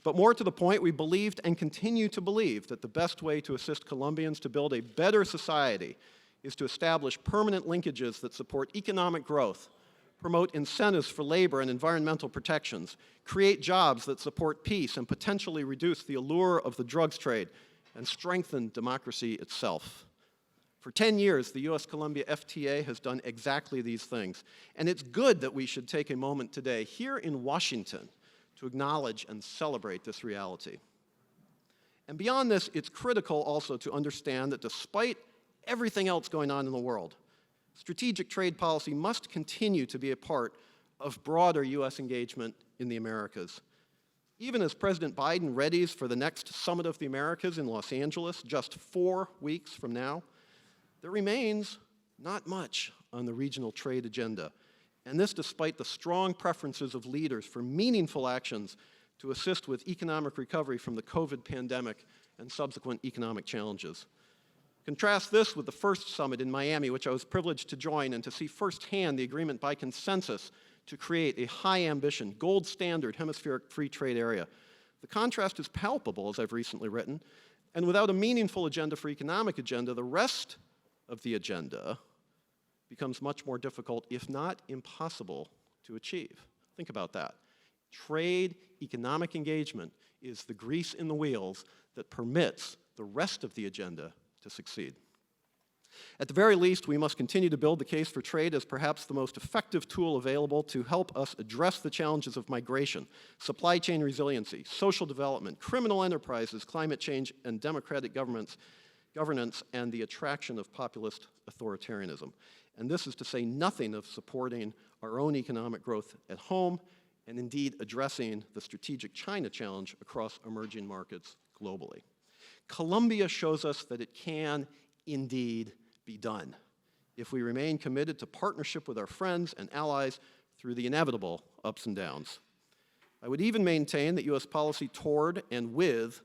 But more to the point, we believed and continue to believe that the best way to assist Colombians to build a better society is to establish permanent linkages that support economic growth, promote incentives for labor and environmental protections, create jobs that support peace and potentially reduce the allure of the drugs trade, and strengthen democracy itself. For 10 years, the U.S.-Colombia FTA has done exactly these things. And it's good that we should take a moment today here in Washington to acknowledge and celebrate this reality. And beyond this, it's critical also to understand that despite everything else going on in the world, strategic trade policy must continue to be a part of broader U.S. engagement in the Americas. Even as President Biden readies for the next Summit of the Americas in Los Angeles just 4 weeks from now, there remains not much on the regional trade agenda. And this despite the strong preferences of leaders for meaningful actions to assist with economic recovery from the COVID pandemic and subsequent economic challenges. Contrast this with the first summit in Miami, which I was privileged to join and to see firsthand the agreement by consensus to create a high-ambition, gold standard hemispheric free trade area. The contrast is palpable, as I've recently written, and without a meaningful agenda for economic agenda, the rest of the agenda becomes much more difficult, if not impossible, to achieve. Think about that. Trade, economic engagement is the grease in the wheels that permits the rest of the agenda to succeed. At the very least, we must continue to build the case for trade as perhaps the most effective tool available to help us address the challenges of migration, supply chain resiliency, social development, criminal enterprises, climate change, and democratic governance, and the attraction of populist authoritarianism. And this is to say nothing of supporting our own economic growth at home and indeed addressing the strategic China challenge across emerging markets globally. Colombia shows us that it can indeed be done if we remain committed to partnership with our friends and allies through the inevitable ups and downs. I would even maintain that U.S. policy toward and with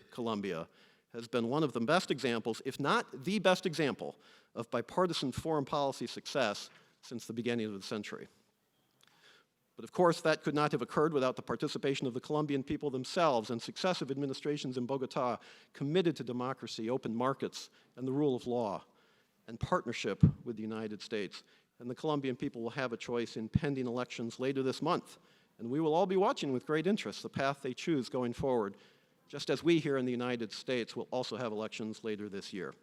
Colombia has been one of the best examples, if not the best example, of bipartisan foreign policy success since the beginning of the century. But of course, that could not have occurred without the participation of the Colombian people themselves and successive administrations in Bogota committed to democracy, open markets, and the rule of law, and partnership with the United States. And the Colombian people will have a choice in pending elections later this month. And we will all be watching with great interest the path they choose going forward, just as we here in the United States will also have elections later this year.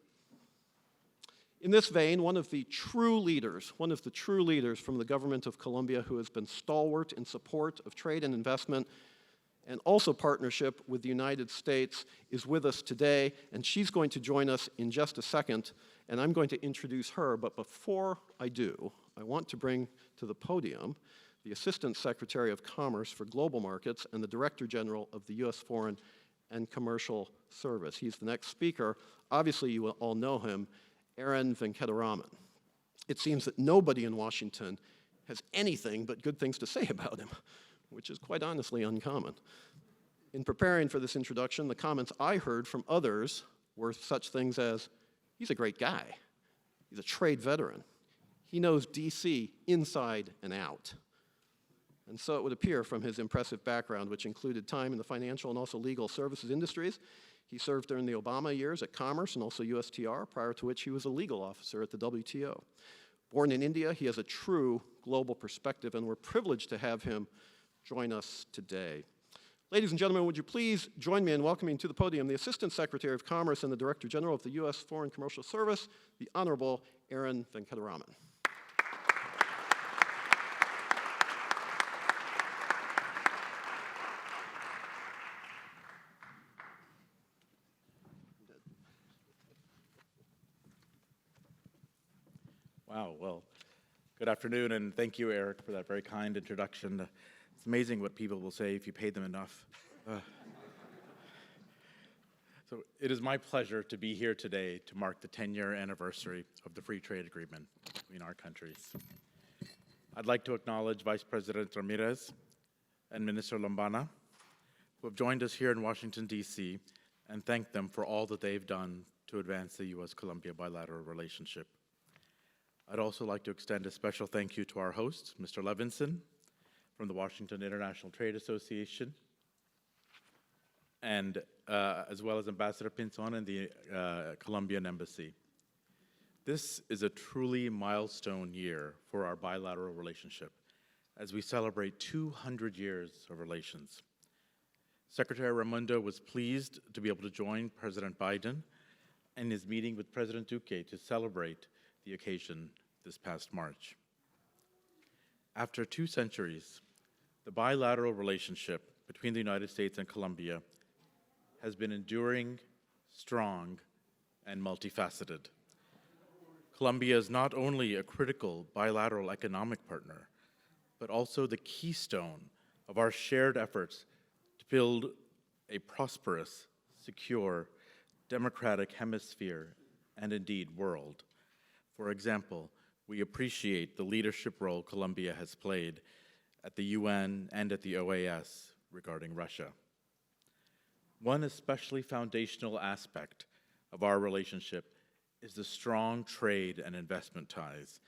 In this vein, one of the true leaders from the government of Colombia who has been stalwart in support of trade and investment and also partnership with the United States is with us today, and she's going to join us in just a second, and I'm going to introduce her. But before I do, I want to bring to the podium the Assistant Secretary of Commerce for Global Markets and the Director General of the U.S. Foreign and Commercial Service. He's the next speaker. Obviously, you will all know him, Aaron Venkataraman. It seems that nobody in Washington has anything but good things to say about him, which is quite honestly uncommon. In preparing for this introduction, the comments I heard from others were such things as, he's a great guy, he's a trade veteran, he knows DC inside and out. And so it would appear from his impressive background, which included time in the financial and also legal services industries. He served during the Obama years at Commerce and also USTR, prior to which he was a legal officer at the WTO. Born in India, he has a true global perspective, and we're privileged to have him join us today. Ladies and gentlemen, would you please join me in welcoming to the podium the Assistant Secretary of Commerce and the Director General of the U.S. Foreign Commercial Service, the Honorable Aaron Venkataraman. Wow, well, good afternoon, and thank you, Eric, for that very kind introduction. It's amazing what people will say if you pay them enough. So it is my pleasure to be here today to mark the 10-year anniversary of the Free Trade Agreement between our countries. I'd like to acknowledge Vice President Ramirez and Minister Lombana, who have joined us here in Washington, D.C., and thank them for all that they've done to advance the U.S.-Colombia bilateral relationship. I'd also like to extend a special thank you to our host, Mr. Levinson, from the Washington International Trade Association, and as well as Ambassador Pinzon and the Colombian Embassy. This is a truly milestone year for our bilateral relationship as we celebrate 200 years of relations. Secretary Raimondo was pleased to be able to join President Biden in his meeting with President Duque to celebrate the occasion this past March. After 2 centuries, the bilateral relationship between the United States and Colombia has been enduring, strong, and multifaceted. Colombia is not only a critical bilateral economic partner, but also the keystone of our shared efforts to build a prosperous, secure, democratic hemisphere and indeed world. For example, we appreciate the leadership role Colombia has played at the UN and at the OAS regarding Russia. One especially foundational aspect of our relationship is the strong trade and investment ties,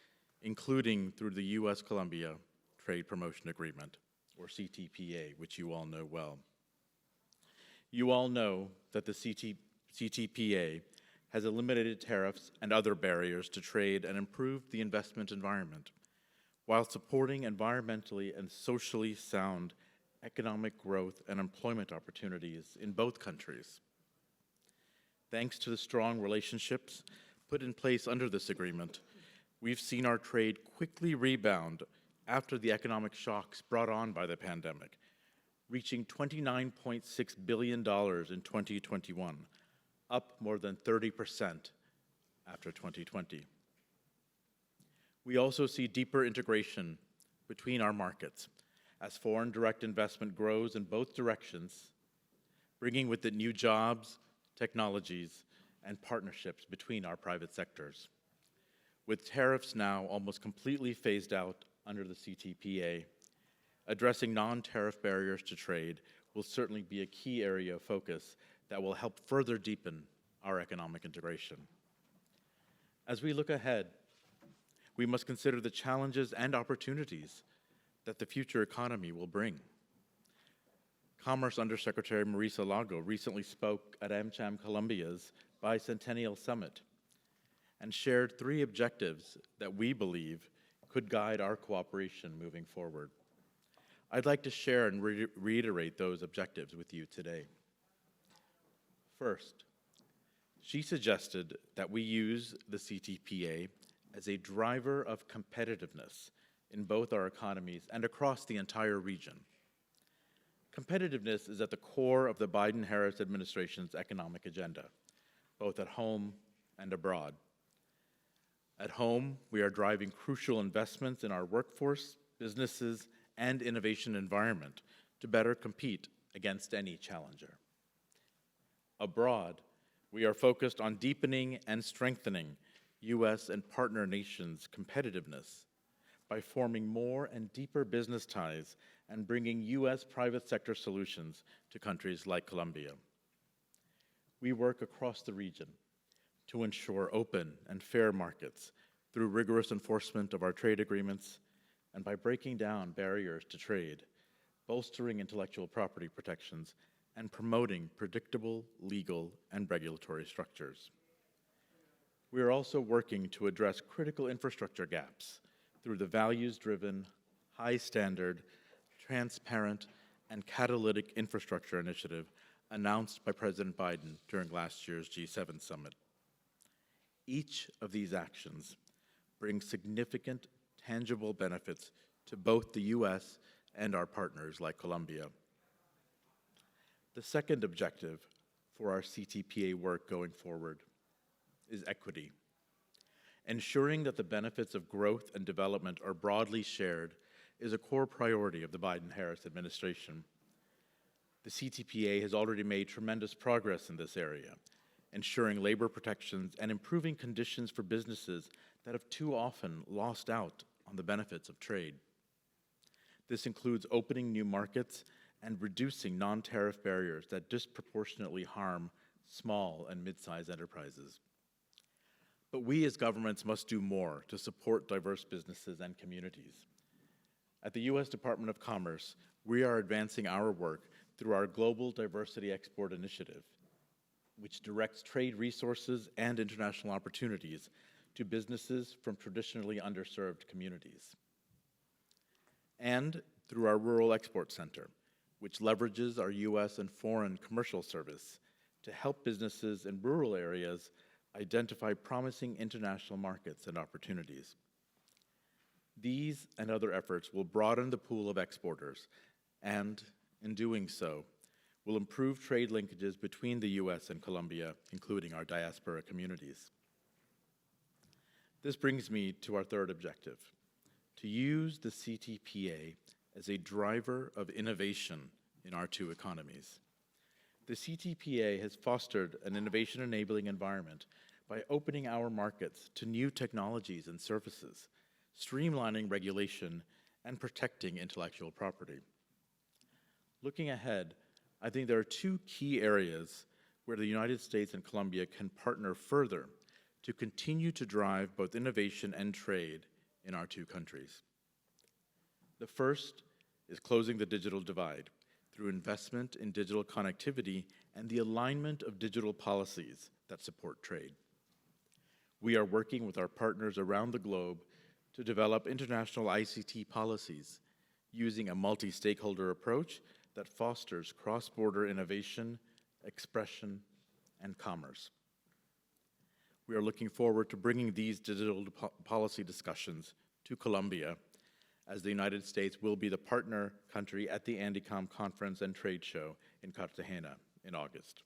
including through the U.S.-Colombia Trade Promotion Agreement, or Ctpa, which you all know well. You all know that the Ctpa has eliminated tariffs and other barriers to trade and improved the investment environment, while supporting environmentally and socially sound economic growth and employment opportunities in both countries. Thanks to the strong relationships put in place under this agreement, we've seen our trade quickly rebound after the economic shocks brought on by the pandemic, reaching $29.6 billion in 2021, up more than 30% after 2020. We also see deeper integration between our markets as foreign direct investment grows in both directions, bringing with it new jobs, technologies, and partnerships between our private sectors. With tariffs now almost completely phased out under the Ctpa, Addressing non-tariff barriers to trade will certainly be a key area of focus that will help further deepen our economic integration. As we look ahead, we must consider the challenges and opportunities that the future economy will bring. Commerce Undersecretary Marisa Lago recently spoke at AmCham Colombia's Bicentennial Summit and shared 3 objectives that we believe could guide our cooperation moving forward. I'd like to share and reiterate those objectives with you today. First, she suggested that we use the Ctpa as a driver of competitiveness in both our economies and across the entire region. Competitiveness is at the core of the Biden-Harris administration's economic agenda, both at home and abroad. At home, we are driving crucial investments in our workforce, businesses, and innovation environment to better compete against any challenger. Abroad, we are focused on deepening and strengthening U.S. and partner nations' competitiveness by forming more and deeper business ties and bringing U.S. private sector solutions to countries like Colombia. We work across the region to ensure open and fair markets through rigorous enforcement of our trade agreements and by breaking down barriers to trade, bolstering intellectual property protections, and promoting predictable legal and regulatory structures. We are also working to address critical infrastructure gaps through the values-driven, high-standard, transparent, and catalytic infrastructure initiative announced by President Biden during last year's G7 summit. Each of these actions brings significant, tangible benefits to both the U.S. and our partners like Colombia. The second objective for our Ctpa work going forward is equity. Ensuring that the benefits of growth and development are broadly shared is a core priority of the Biden-Harris administration. The Ctpa has already made tremendous progress in this area, ensuring labor protections and improving conditions for businesses that have too often lost out on the benefits of trade. This includes opening new markets and reducing non-tariff barriers that disproportionately harm small and mid-sized enterprises. But we as governments must do more to support diverse businesses and communities. At the U.S. Department of Commerce, we are advancing our work through our Global Diversity Export Initiative, which directs trade resources and international opportunities to businesses from traditionally underserved communities. And through our Rural Export Center, which leverages our U.S. and foreign commercial service to help businesses in rural areas identify promising international markets and opportunities. These and other efforts will broaden the pool of exporters and, in doing so, will improve trade linkages between the U.S. and Colombia, including our diaspora communities. This brings me to our third objective, to use the Ctpa as a driver of innovation in our 2 economies. The Ctpa has fostered an innovation-enabling environment by opening our markets to new technologies and services, streamlining regulation, and protecting intellectual property. Looking ahead, I think there are 2 key areas where the United States and Colombia can partner further to continue to drive both innovation and trade in our 2 countries. The first is closing the digital divide through investment in digital connectivity and the alignment of digital policies that support trade. We are working with our partners around the globe to develop international ICT policies using a multi-stakeholder approach that fosters cross-border innovation, expression, and commerce. We are looking forward to bringing these digital policy discussions to Colombia, as the United States will be the partner country at the ANDICOM Conference and Trade Show in Cartagena in August.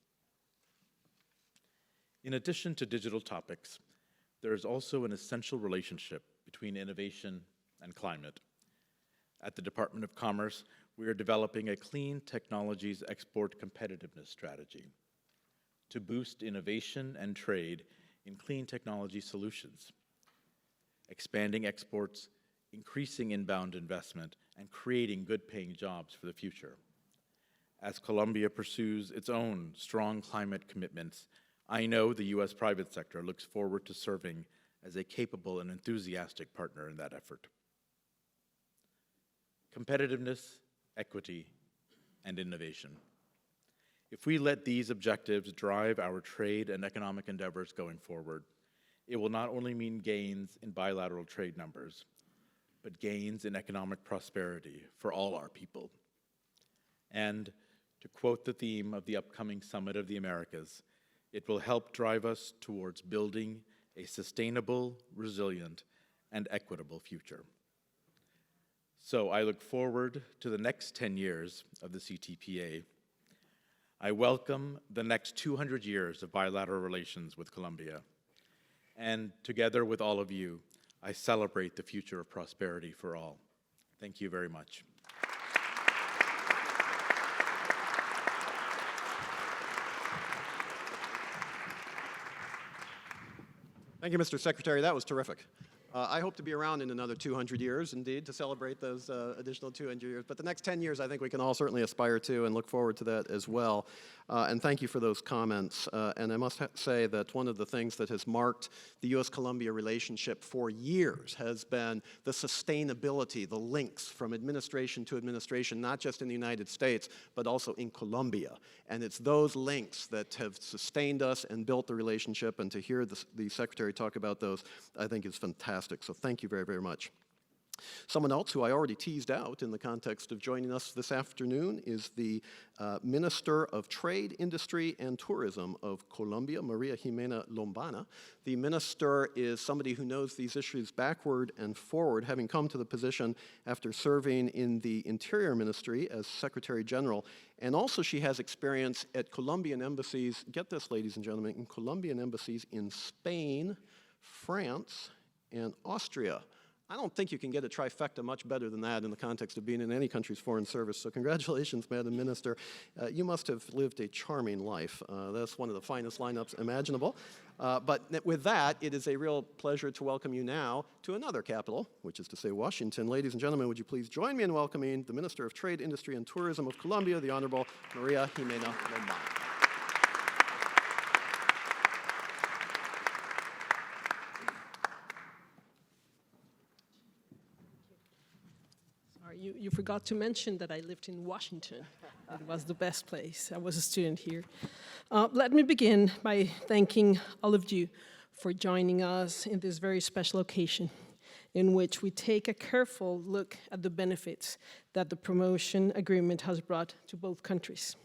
In addition to digital topics, there is also an essential relationship between innovation and climate. At the Department of Commerce, we are developing a clean technologies export competitiveness strategy to boost innovation and trade in clean technology solutions, expanding exports increasing inbound investment, and creating good-paying jobs for the future. As Colombia pursues its own strong climate commitments, I know the U.S. private sector looks forward to serving as a capable and enthusiastic partner in that effort. Competitiveness, equity, and innovation. If we let these objectives drive our trade and economic endeavors going forward, it will not only mean gains in bilateral trade numbers, but gains in economic prosperity for all our people. And to quote the theme of the upcoming Summit of the Americas, it will help drive us towards building a sustainable, resilient, and equitable future. So I look forward to the next 10 years of the Ctpa. I welcome the next 200 years of bilateral relations with Colombia. And together with all of you, I celebrate the future of prosperity for all. Thank you very much. Thank you, Mr. Secretary. That was terrific. I hope to be around in another 200 years, indeed, to celebrate those additional 200 years. But the next 10 years, I think we can all certainly aspire to and look forward to that as well. And thank you for those comments. And I must say that one of the things that has marked the U.S.-Colombia relationship for years has been the sustainability, the links from administration to administration, not just in the United States, but also in Colombia. And it's those links that have sustained us and built the relationship. And to hear the Secretary talk about those, I think is fantastic. So thank you very, very much. Someone else who I already teased out in the context of joining us this afternoon is the Minister of Trade, Industry, and Tourism of Colombia, Maria Ximena Lombana. The minister is somebody who knows these issues backward and forward, having come to the position after serving in the Interior Ministry as Secretary General. And also she has experience at Colombian embassies, get this, ladies and gentlemen, in Colombian embassies in Spain, France, and Austria. I don't think you can get a trifecta much better than that in the context of being in any country's foreign service. So congratulations, Madam Minister. You must have lived a charming life. That's one of the finest lineups imaginable. But with that, it is a real pleasure to welcome you now to another capital, which is to say Washington. Ladies and gentlemen, would you please join me in welcoming the Minister of Trade, Industry, and Tourism of Colombia, the Honorable Maria Ximena Lombana. You forgot to mention that I lived in Washington. It was the best place. I was a student here. Let me begin by thanking all of you for joining us in this very special occasion in which we take a careful look at the benefits that the promotion agreement has brought to both countries.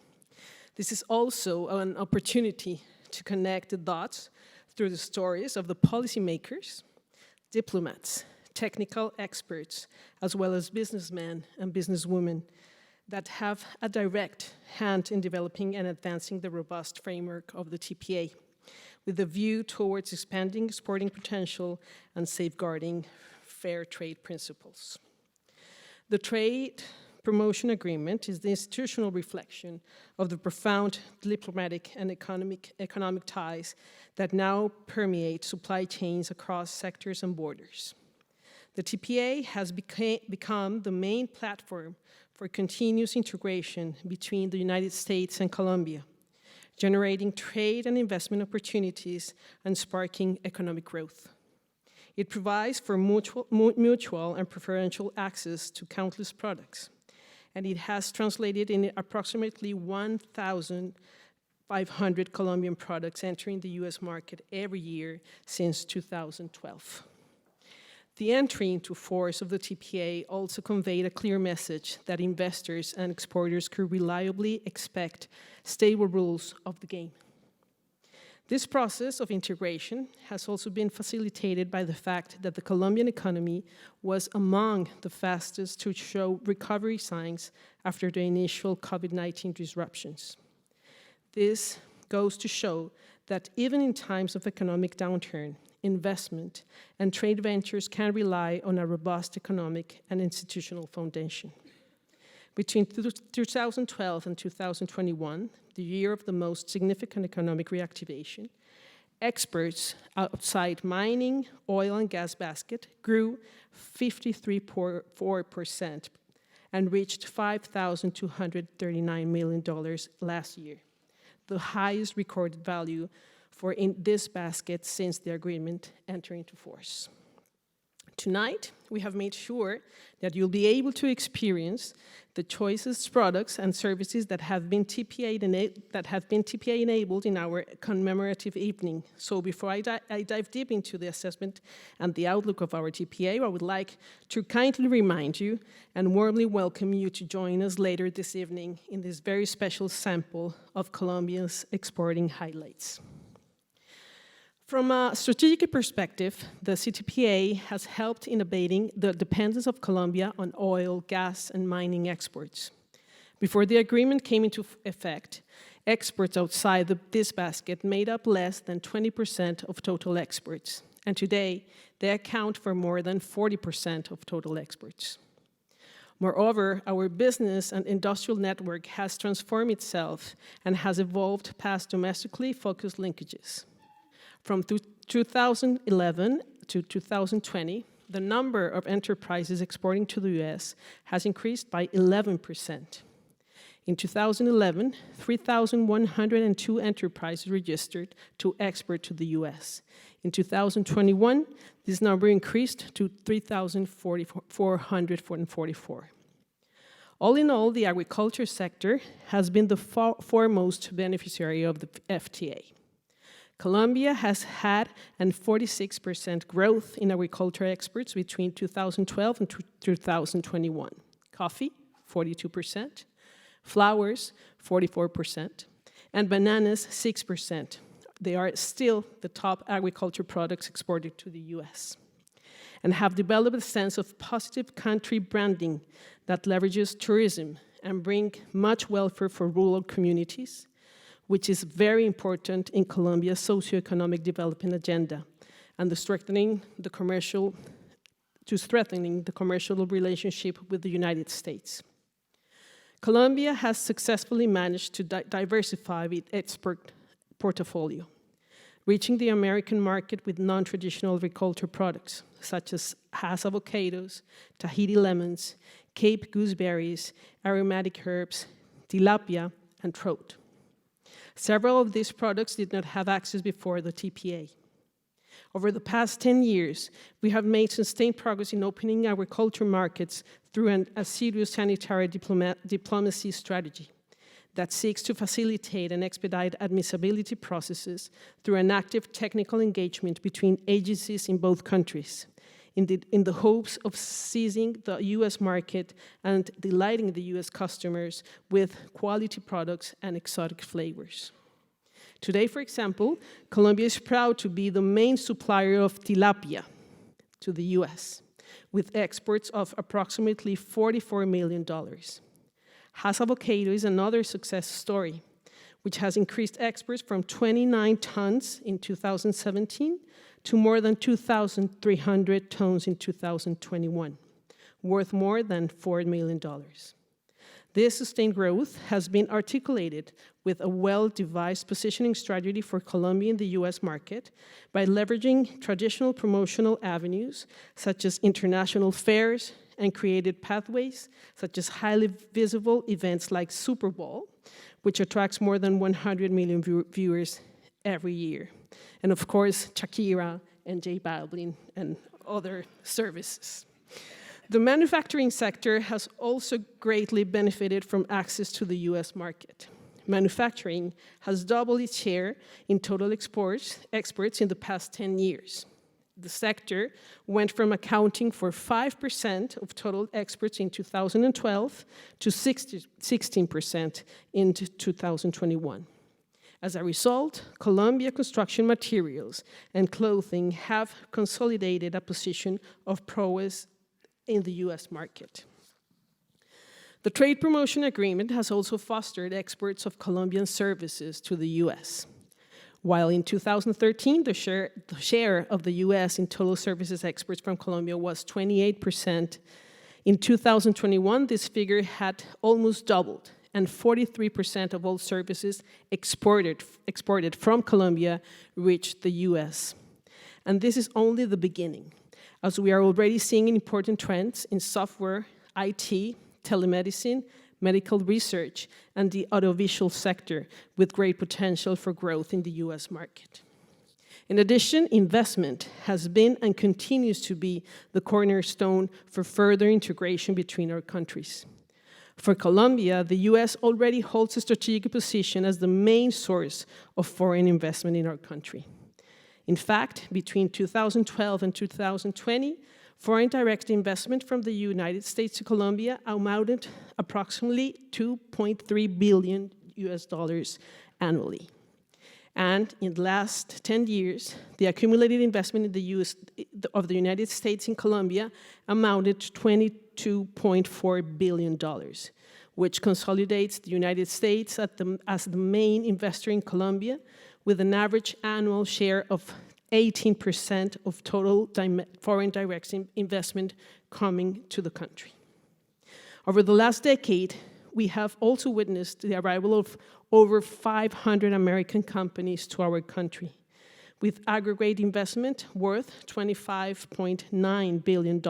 This is also an opportunity to connect the dots through the stories of the policymakers, diplomats, technical experts, as well as businessmen and businesswomen that have a direct hand in developing and advancing the robust framework of the TPA, with a view towards expanding exporting potential and safeguarding fair trade principles. The Trade Promotion Agreement is the institutional reflection of the profound diplomatic and economic ties that now permeate supply chains across sectors and borders. The TPA has become the main platform for continuous integration between the United States and Colombia, generating trade and investment opportunities and sparking economic growth. It provides for mutual and preferential access to countless products, and it has translated in approximately 1,500 Colombian products entering the US market every year since 2012. The entry into force of the TPA also conveyed a clear message that investors and exporters could reliably expect stable rules of the game. This process of integration has also been facilitated by the fact that the Colombian economy was among the fastest to show recovery signs after the initial COVID-19 disruptions. This goes to show that even in times of economic downturn, investment and trade ventures can rely on a robust economic and institutional foundation. Between 2012 and 2021, the year of the most significant economic reactivation, exports outside mining, oil and gas basket grew 53.4% and reached $5,239 million last year, the highest recorded value for in this basket since the agreement entered into force. Tonight, we have made sure that you'll be able to experience the choicest products and services that have been TPA enabled in our commemorative evening. So before I dive deep into the assessment and the outlook of our TPA, I would like to kindly remind you and warmly welcome you to join us later this evening in this very special sample of Colombia's exporting highlights. From a strategic perspective, the Ctpa has helped in abating the dependence of Colombia on oil, gas, and mining exports. Before the agreement came into effect, exports outside this basket made up less than 20% of total exports, and today they account for more than 40% of total exports. Moreover, our business and industrial network has transformed itself and has evolved past domestically focused linkages. From 2011 to 2020, the number of enterprises exporting to the US has increased by 11%. In 2011, 3,102 enterprises registered to export to the US. In 2021, this number increased to 3,444. All in all, the agriculture sector has been the foremost beneficiary of the FTA. Colombia has had a 46% growth in agriculture exports between 2012 and 2021. Coffee, 42%, flowers, 44%, and bananas, 6%. They are still the top agriculture products exported to the US and have developed a sense of positive country branding that leverages tourism and bring much welfare for rural communities, which is very important in Colombia's socioeconomic development agenda and strengthening the commercial relationship with the United States. Colombia has successfully managed to diversify its export portfolio, reaching the American market with non-traditional agriculture products, such as Hass avocados, Tahiti lemons, Cape gooseberries, aromatic herbs, tilapia, and trout. Several of these products did not have access before the TPA. Over the past 10 years, we have made sustained progress in opening agriculture markets through an assiduous sanitary diplomacy strategy that seeks to facilitate and expedite admissibility processes through an active technical engagement between agencies in both countries, in the hopes of seizing the US market and delighting the US customers with quality products and exotic flavors. Today, for example, Colombia is proud to be the main supplier of tilapia to the US, with exports of approximately $44 million. Hass avocado is another success story, which has increased exports from 29 tons in 2017 to more than 2,300 tons in 2021, worth more than $4 million. This sustained growth has been articulated with a well-devised positioning strategy for Colombia in the US market by leveraging traditional promotional avenues such as international fairs and created pathways such as highly visible events like Super Bowl, which attracts more than 100 million viewers every year. And of course, Shakira and J Balvin and other services. The manufacturing sector has also greatly benefited from access to the US market. Manufacturing has doubled its share in total exports in the past 10 years. The sector went from accounting for 5% of total exports in 2012 to 16% in 2021. As a result, Colombia construction materials and clothing have consolidated a position of prowess in the US market. The trade promotion agreement has also fostered exports of Colombian services to the US. While in 2013, the share of the US in total services exports from Colombia was 28%, in 2021, this figure had almost doubled and 43% of all services exported from Colombia reach the US. And this is only the beginning, as we are already seeing important trends in software, IT, telemedicine, medical research, and the audiovisual sector with great potential for growth in the US market. In addition, investment has been and continues to be the cornerstone for further integration between our countries. For Colombia, the US already holds a strategic position as the main source of foreign investment in our country. In fact, between 2012 and 2020, foreign direct investment from the United States to Colombia amounted approximately $2.3 billion annually. And in the last 10 years, the accumulated investment in of the United States in Colombia amounted to $22.4 billion, which consolidates the United States as the main investor in Colombia, with an average annual share of 18% of total foreign direct investment coming to the country. Over the last decade, we have also witnessed the arrival of over 500 American companies to our country, with aggregate investment worth $25.9 billion,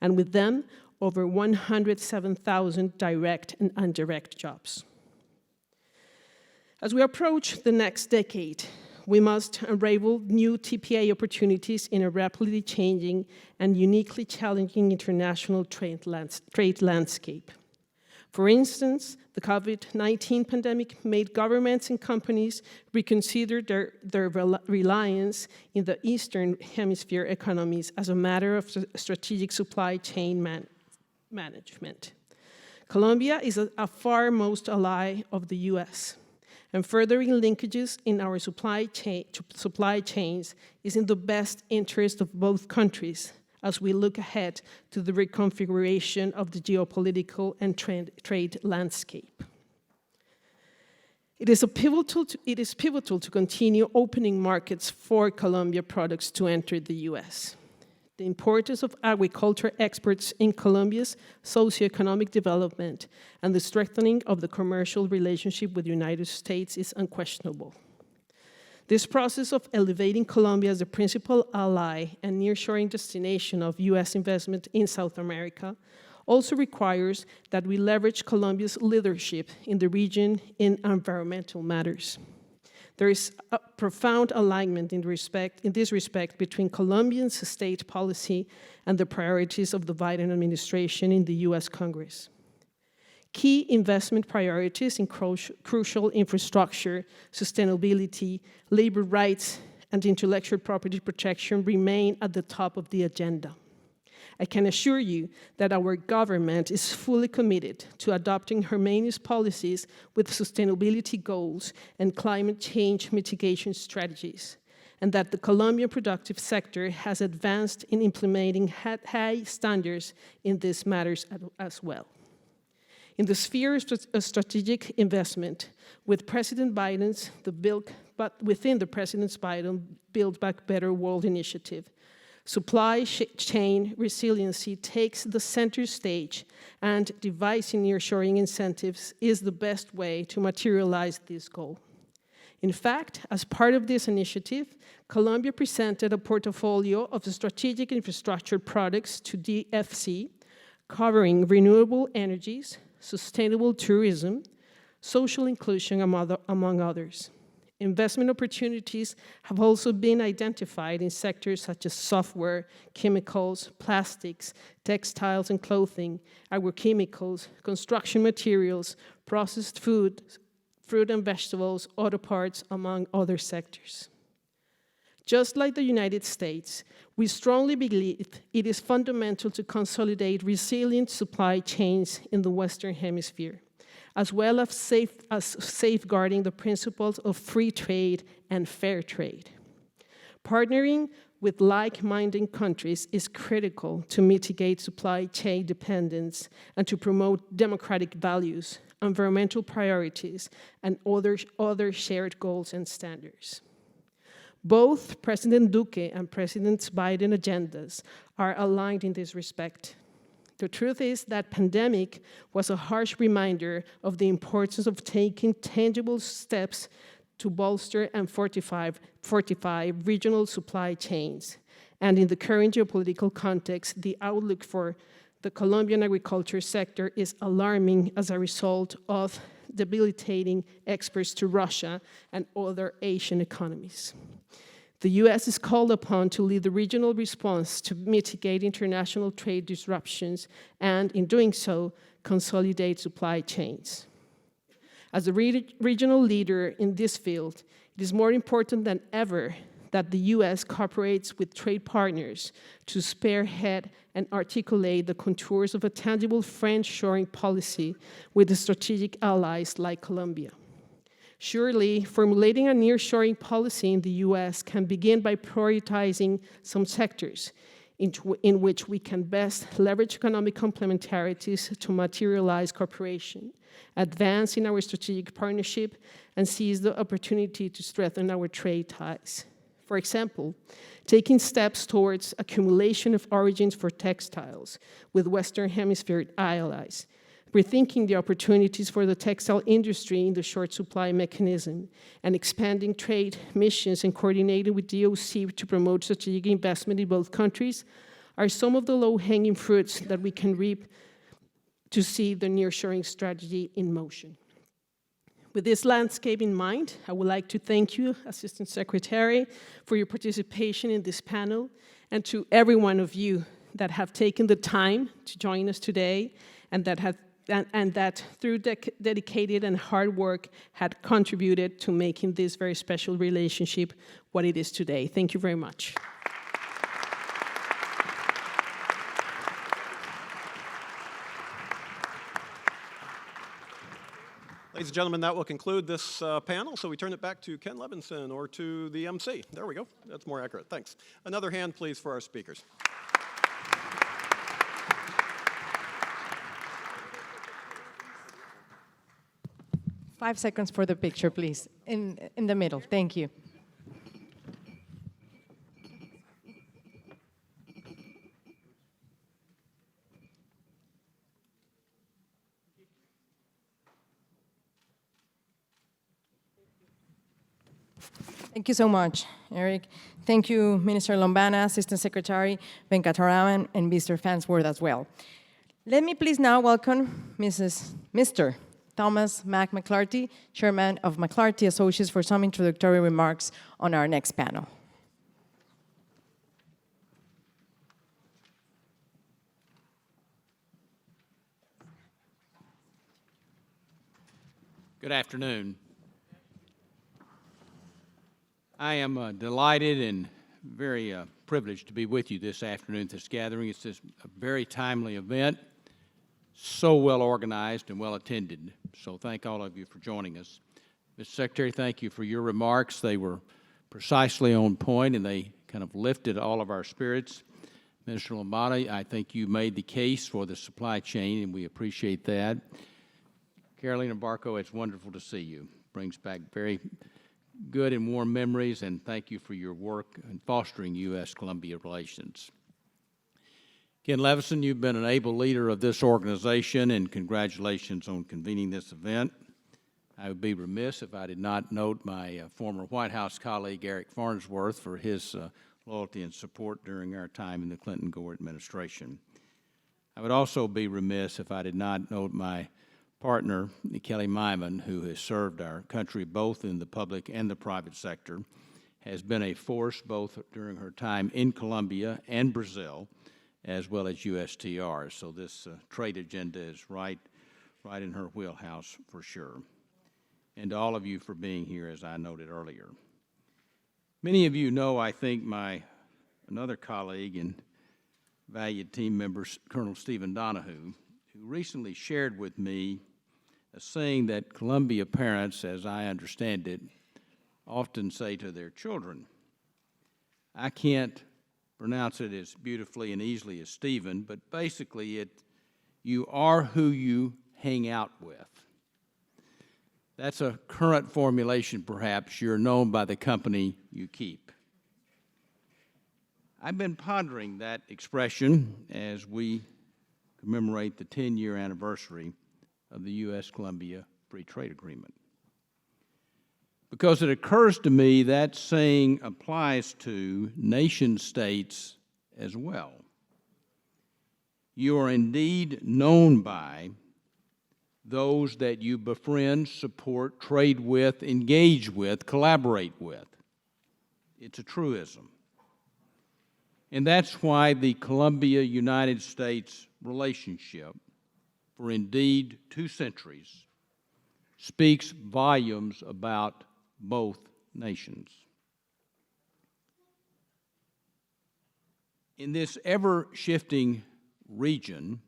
and with them, over 107,000 direct and indirect jobs. As we approach the next decade, we must unravel new Ctpa opportunities in a rapidly changing and uniquely challenging international trade landscape. For instance, the COVID-19 pandemic made governments and companies reconsider their reliance in the Eastern Hemisphere economies as a matter of strategic supply chain management. Colombia is a foremost ally of the US, and furthering linkages in our supply chains is in the best interest of both countries as we look ahead to the reconfiguration of the geopolitical and trade landscape. It is pivotal to continue opening markets for Colombia products to enter the US. The importance of agriculture exports in Colombia's socioeconomic development and the strengthening of the commercial relationship with the United States is unquestionable. This process of elevating Colombia as the principal ally and nearshoring destination of US investment in South America also requires that we leverage Colombia's leadership in the region in environmental matters. There is a profound alignment in this respect between Colombia's state policy and the priorities of the Biden administration in the US Congress. Key investment priorities in crucial infrastructure, sustainability, labor rights, and intellectual property protection remain at the top of the agenda. I can assure you that our government is fully committed to adopting harmonious policies with sustainability goals and climate change mitigation strategies, and that the Colombian productive sector has advanced in implementing high standards in these matters as well. In the sphere of strategic investment, with President Biden's within the President Biden Build Back Better World initiative, supply chain resiliency takes the center stage, and devising nearshoring incentives is the best way to materialize this goal. In fact, as part of this initiative, Colombia presented a portfolio of strategic infrastructure products to DFC, covering renewable energies, sustainable tourism, social inclusion, among others. Investment opportunities have also been identified in sectors such as software, chemicals, plastics, textiles and clothing, agrochemicals, construction materials, processed food, fruit and vegetables, auto parts, among other sectors. Just like the United States, we strongly believe it is fundamental to consolidate resilient supply chains in the Western Hemisphere, as well as safeguarding the principles of free trade and fair trade. Partnering with like-minded countries is critical to mitigate supply chain dependence and to promote democratic values, environmental priorities, and other shared goals and standards. Both President Duque and President Biden agendas are aligned in this respect. The truth is that pandemic was a harsh reminder of the importance of taking tangible steps to bolster and fortify regional supply chains. And in the current geopolitical context, the outlook for the Colombian agriculture sector is alarming as a result of debilitating exports to Russia and other Asian economies. The U.S. is called upon to lead the regional response to mitigate international trade disruptions and, in doing so, consolidate supply chains. As a regional leader in this field, it is more important than ever that the U.S. cooperates with trade partners to spearhead and articulate the contours of a tangible friend-shoring policy with the strategic allies like Colombia. Surely, formulating a nearshoring policy in the U.S. can begin by prioritizing some sectors in which we can best leverage economic complementarities to materialize cooperation, advance in our strategic partnership, and seize the opportunity to strengthen our trade ties. For example, taking steps towards accumulation of origins for textiles with Western Hemisphere allies, rethinking the opportunities for the textile industry in the short supply mechanism, and expanding trade missions and coordinating with DOC to promote strategic investment in both countries are some of the low-hanging fruits that we can reap to see the nearshoring strategy in motion. With this landscape in mind, I would like to thank you, Assistant Secretary, for your participation in this panel, and to every one of you that have taken the time to join us today and that through dedicated and hard work had contributed to making this very special relationship what it is today. Thank you very much. Ladies and gentlemen, that will conclude this panel. So we turn it back to Ken Levinson or to the MC. There we go. That's more accurate. Thanks. Another hand, please, for our speakers. Five seconds for the picture, please. In the middle. Thank you. Thank you so much, Eric. Thank you, Minister Lombana, Assistant Secretary Venkataraman, and Mr. Farnsworth as well. Let me please now welcome Mr. Thomas Mac McClarty, Chairman of McClarty Associates, for some introductory remarks on our next panel. Good afternoon. I am delighted and very privileged to be with you this afternoon at this gathering. It's just a very timely event, so well organized and well attended. So thank all of you for joining us. Mr. Secretary, thank you for your remarks. They were precisely on point and they kind of lifted all of our spirits. Minister Lombana, I think you made the case for the supply chain and we appreciate that. Carolina Barco, it's wonderful to see you. Brings back very good and warm memories, and thank you for your work in fostering U.S.-Colombia relations. Ken Levinson, you've been an able leader of this organization, and congratulations on convening this event. I would be remiss if I did not note my former White House colleague, Eric Farnsworth, for his loyalty and support during our time in the Clinton-Gore administration. I would also be remiss if I did not note my partner, Kelly Myman, who has served our country both in the public and the private sector, has been a force both during her time in Colombia and Brazil, as well as USTR. So this trade agenda is right in her wheelhouse for sure. And to all of you for being here, as I noted earlier. Many of you know, I think, another colleague and valued team member, Colonel Stephen Donahue, who recently shared with me a saying that Columbia parents, as I understand it, often say to their children. I can't pronounce it as beautifully and easily as Stephen, but basically you are who you hang out with. That's a current formulation, perhaps. You're known by the company you keep. I've been pondering that expression as we commemorate the 10-year anniversary of the U.S.-Colombia Free Trade Agreement. Because it occurs to me that saying applies to nation states as well. You are indeed known by those that you befriend, support, trade with, engage with, collaborate with. It's a truism. And that's why the Colombia-United States relationship, for indeed 2 centuries, speaks volumes about both nations. In this ever-shifting region,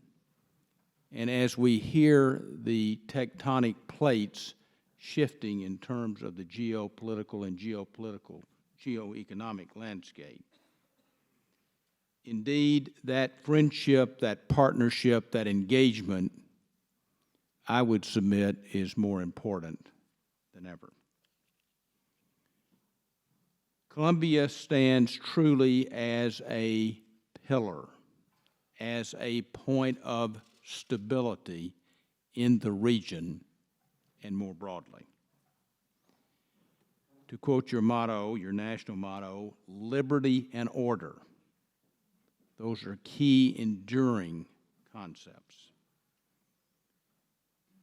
and as we hear the tectonic plates shifting in terms of the geopolitical and geoeconomic landscape, indeed, that friendship, that partnership, that engagement, I would submit, is more important than ever. Colombia stands truly as a pillar, as a point of stability in the region and more broadly. To quote your motto, your national motto, liberty and order. Those are key enduring concepts.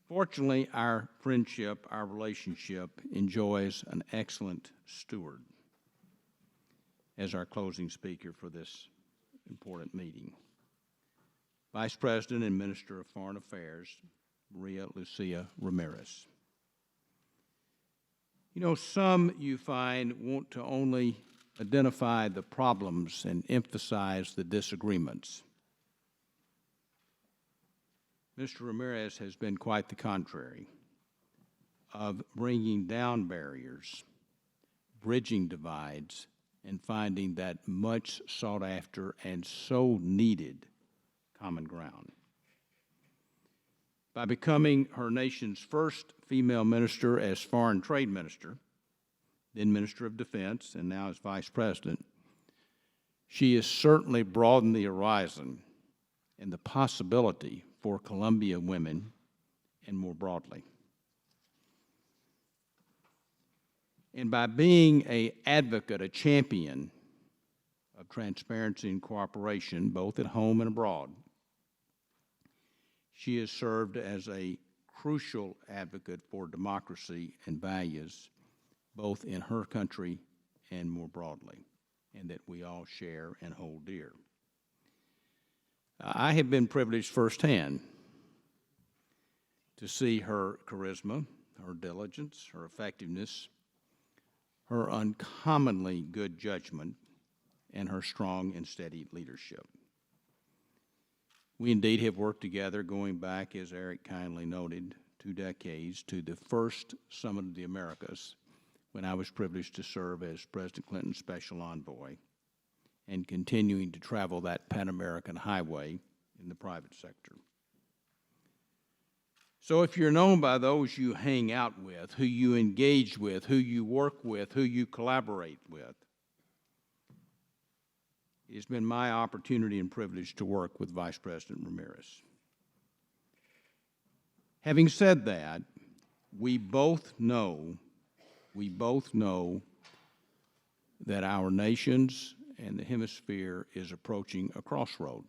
Fortunately, our friendship, our relationship enjoys an excellent steward as our closing speaker for this important meeting. Vice President and Minister of Foreign Affairs, Maria Lucia Ramirez. You know, some you find want to only identify the problems and emphasize the disagreements. Mr. Ramirez has been quite the contrary, of bringing down barriers, bridging divides, and finding that much sought after and so needed common ground. By becoming her nation's first female minister as Foreign Trade Minister, then Minister of Defense, and now as Vice President, she has certainly broadened the horizon and the possibility for Colombian women and more broadly. And by being an advocate, a champion of transparency and cooperation, both at home and abroad, she has served as a crucial advocate for democracy and values, both in her country and more broadly, and that we all share and hold dear. I have been privileged firsthand to see her charisma, her diligence, her effectiveness, her uncommonly good judgment, and her strong and steady leadership. We indeed have worked together going back, as Eric kindly noted, 2 decades to the first Summit of the Americas, when I was privileged to serve as President Clinton's special envoy, and continuing to travel that Pan-American highway in the private sector. So if you're known by those you hang out with, who you engage with, who you work with, who you collaborate with, it's been my opportunity and privilege to work with Vice President Ramirez. Having said that, we both know that our nations and the hemisphere is approaching a crossroad.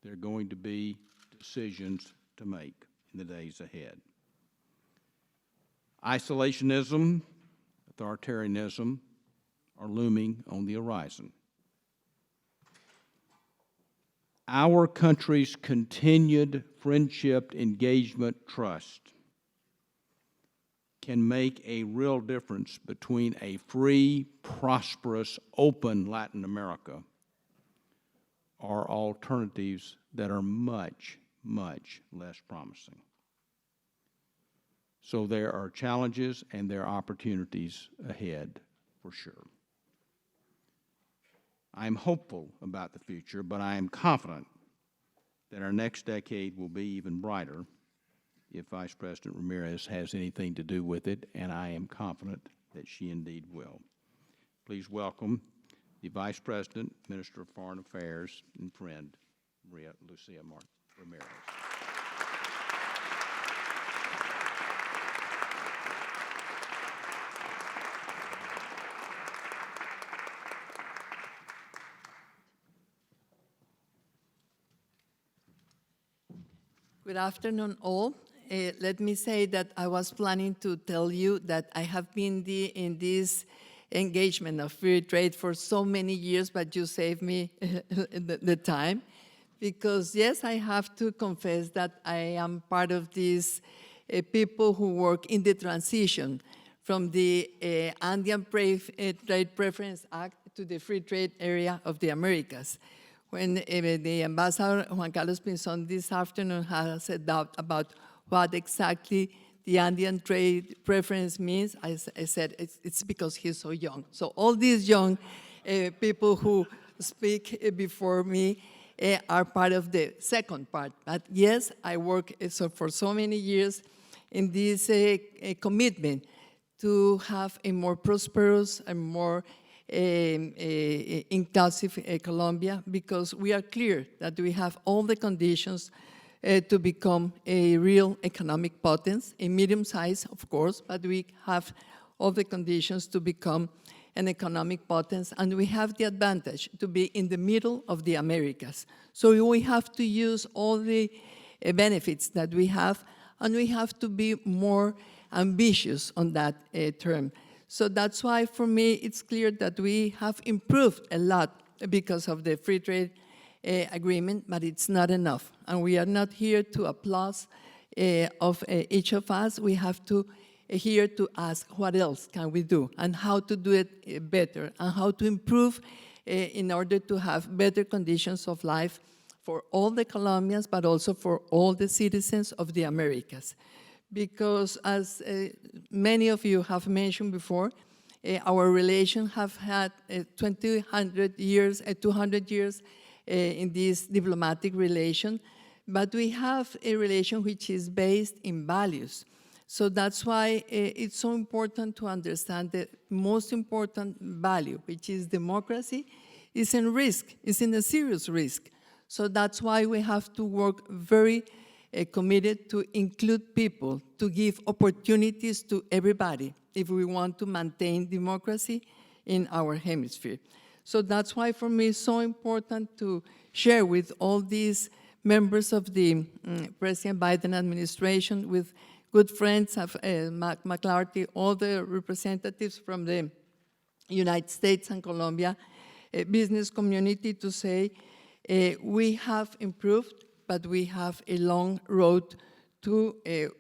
There are going to be decisions to make in the days ahead. Isolationism, authoritarianism are looming on the horizon. Our country's continued friendship, engagement, trust can make a real difference between a free, prosperous, open Latin America or alternatives that are much, much less promising. So there are challenges and there are opportunities ahead for sure. I am hopeful about the future, but I am confident that our next decade will be even brighter if Vice President Ramirez has anything to do with it, and I am confident that she indeed will. Please welcome the Vice President, Minister of Foreign Affairs, and friend, Maria Lucia Martin. Ramirez. Good afternoon, all. Let me say that I was planning to tell you that I have been in this engagement of free trade for so many years, but you saved me the time. Because yes, I have to confess that I am part of these people who work in the transition from the Andean Trade Preference Act to the Free Trade Area of the Americas. When the Ambassador Juan Carlos Pinzón this afternoon has a doubt about what exactly the Andean trade preference means, I said it's because he's so young. So all these young people who speak before me are part of the second part. But yes, I work for so many years in this commitment to have a more prosperous and more inclusive Colombia, because we are clear that we have all the conditions to become a real economic potence, a medium size, of course, but we have all the conditions to become an economic potence, and we have the advantage to be in the middle of the Americas. So we have to use all the benefits that we have, and we have to be more ambitious on that term. So that's why, for me, it's clear that we have improved a lot because of the free trade agreement, but it's not enough. And we are not here to applaud of each of us. We have to here to ask what else can we do and how to do it better and how to improve in order to have better conditions of life for all the Colombians, but also for all the citizens of the Americas. Because as many of you have mentioned before, our relations have had 200 years in this diplomatic relation, but we have a relation which is based in values. So that's why it's so important to understand the most important value, which is democracy, is in risk, is in a serious risk. So that's why we have to work very committed to include people, to give opportunities to everybody if we want to maintain democracy in our hemisphere. So that's why for me it's so important to share with all these members of the President Biden administration, with good friends of McClarty, all the representatives from the United States and Colombia business community, to say we have improved, but we have a long road to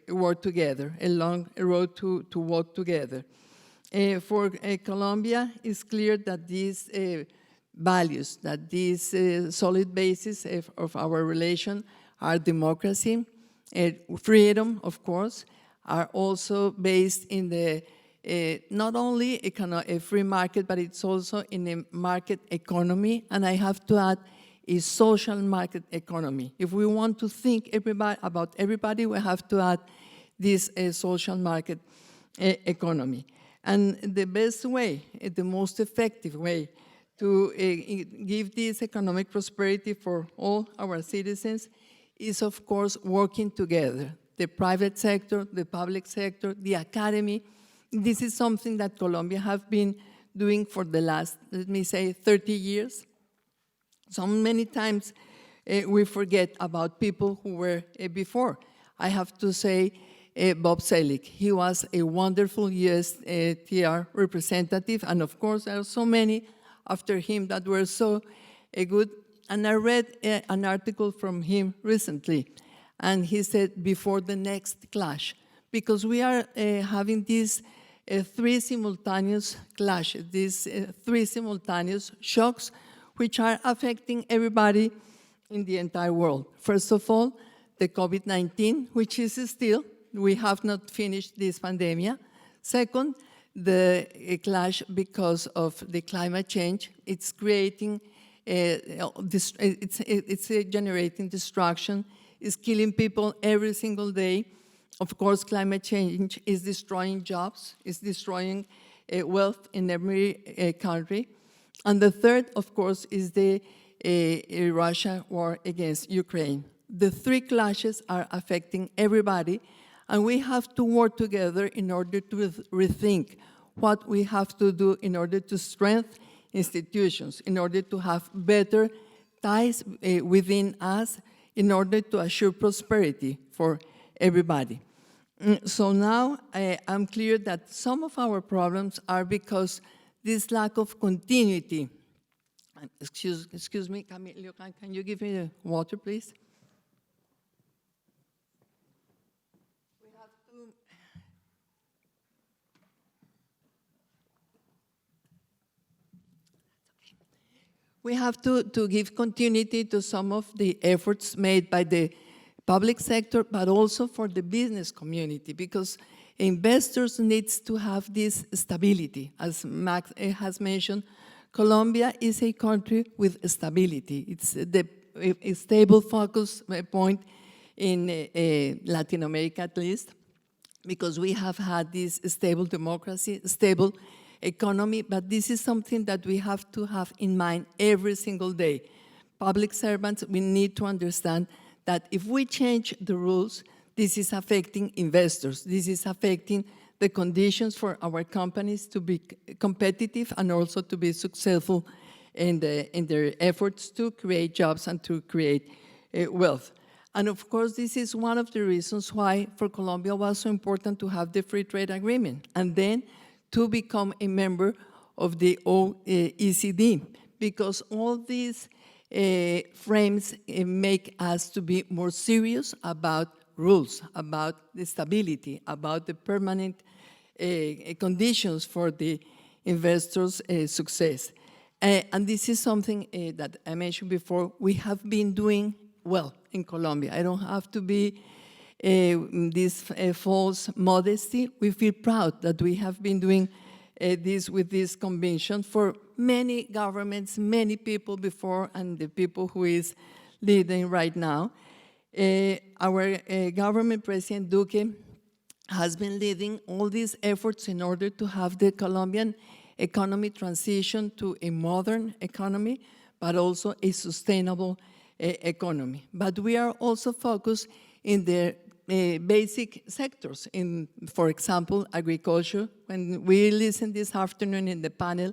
work together, a long road to walk together. For Colombia, it's clear that these values, that these solid basis of our relation are democracy, freedom, of course, are also based in the not only a free market, but it's also in a market economy, and I have to add, is social market economy. If we want to think about everybody, we have to add this social market economy. And the best way, the most effective way to give this economic prosperity for all our citizens is, of course, working together. The private sector, the public sector, the academy. This is something that Colombia have been doing for the last, let me say, 30 years. So many times we forget about people who were before. I have to say Bob Selig. He was a wonderful USTR representative, and of course there are so many after him that were so good. And I read an article from him recently, and he said, before the next clash, because we are having these three simultaneous clashes, these three simultaneous shocks, which are affecting everybody in the entire world. First of all, the COVID-19, which is still, we have not finished this pandemic. Second, the clash because of the climate change. It's creating, it's generating destruction, it's killing people every single day. Of course, climate change is destroying jobs, it's destroying wealth in every country. And the third, of course, is the Russia war against Ukraine. the three clashes are affecting everybody, and we have to work together in order to rethink what we have to do in order to strengthen institutions, in order to have better ties within us, in order to assure prosperity for everybody. So now I'm clear that some of our problems are because this lack of continuity. Excuse me, Camilo, can you give me the water, please? We have to give continuity to some of the efforts made by the public sector, but also for the business community, because investors need to have this stability. As Max has mentioned, Colombia is a country with stability. It's a stable focus point in Latin America, at least, because we have had this stable democracy, stable economy, but this is something that we have to have in mind every single day. Public servants, we need to understand that if we change the rules, this is affecting investors. This is affecting the conditions for our companies to be competitive and also to be successful in their efforts to create jobs and to create wealth. And of course, this is one of the reasons why for Colombia was so important to have the free trade agreement and then to become a member of the OECD, because all these frames make us to be more serious about rules, about the stability, about the permanent conditions for the investors' success. And this is something that I mentioned before, we have been doing well in Colombia. I don't have to be this false modesty. We feel proud that we have been doing this with this convention for many governments, many people before, and the people who is leading right now. Our government, President Duque, has been leading all these efforts in order to have the Colombian economy transition to a modern economy, but also a sustainable economy. But we are also focused in the basic sectors, in, for example, agriculture. When we listened this afternoon in the panel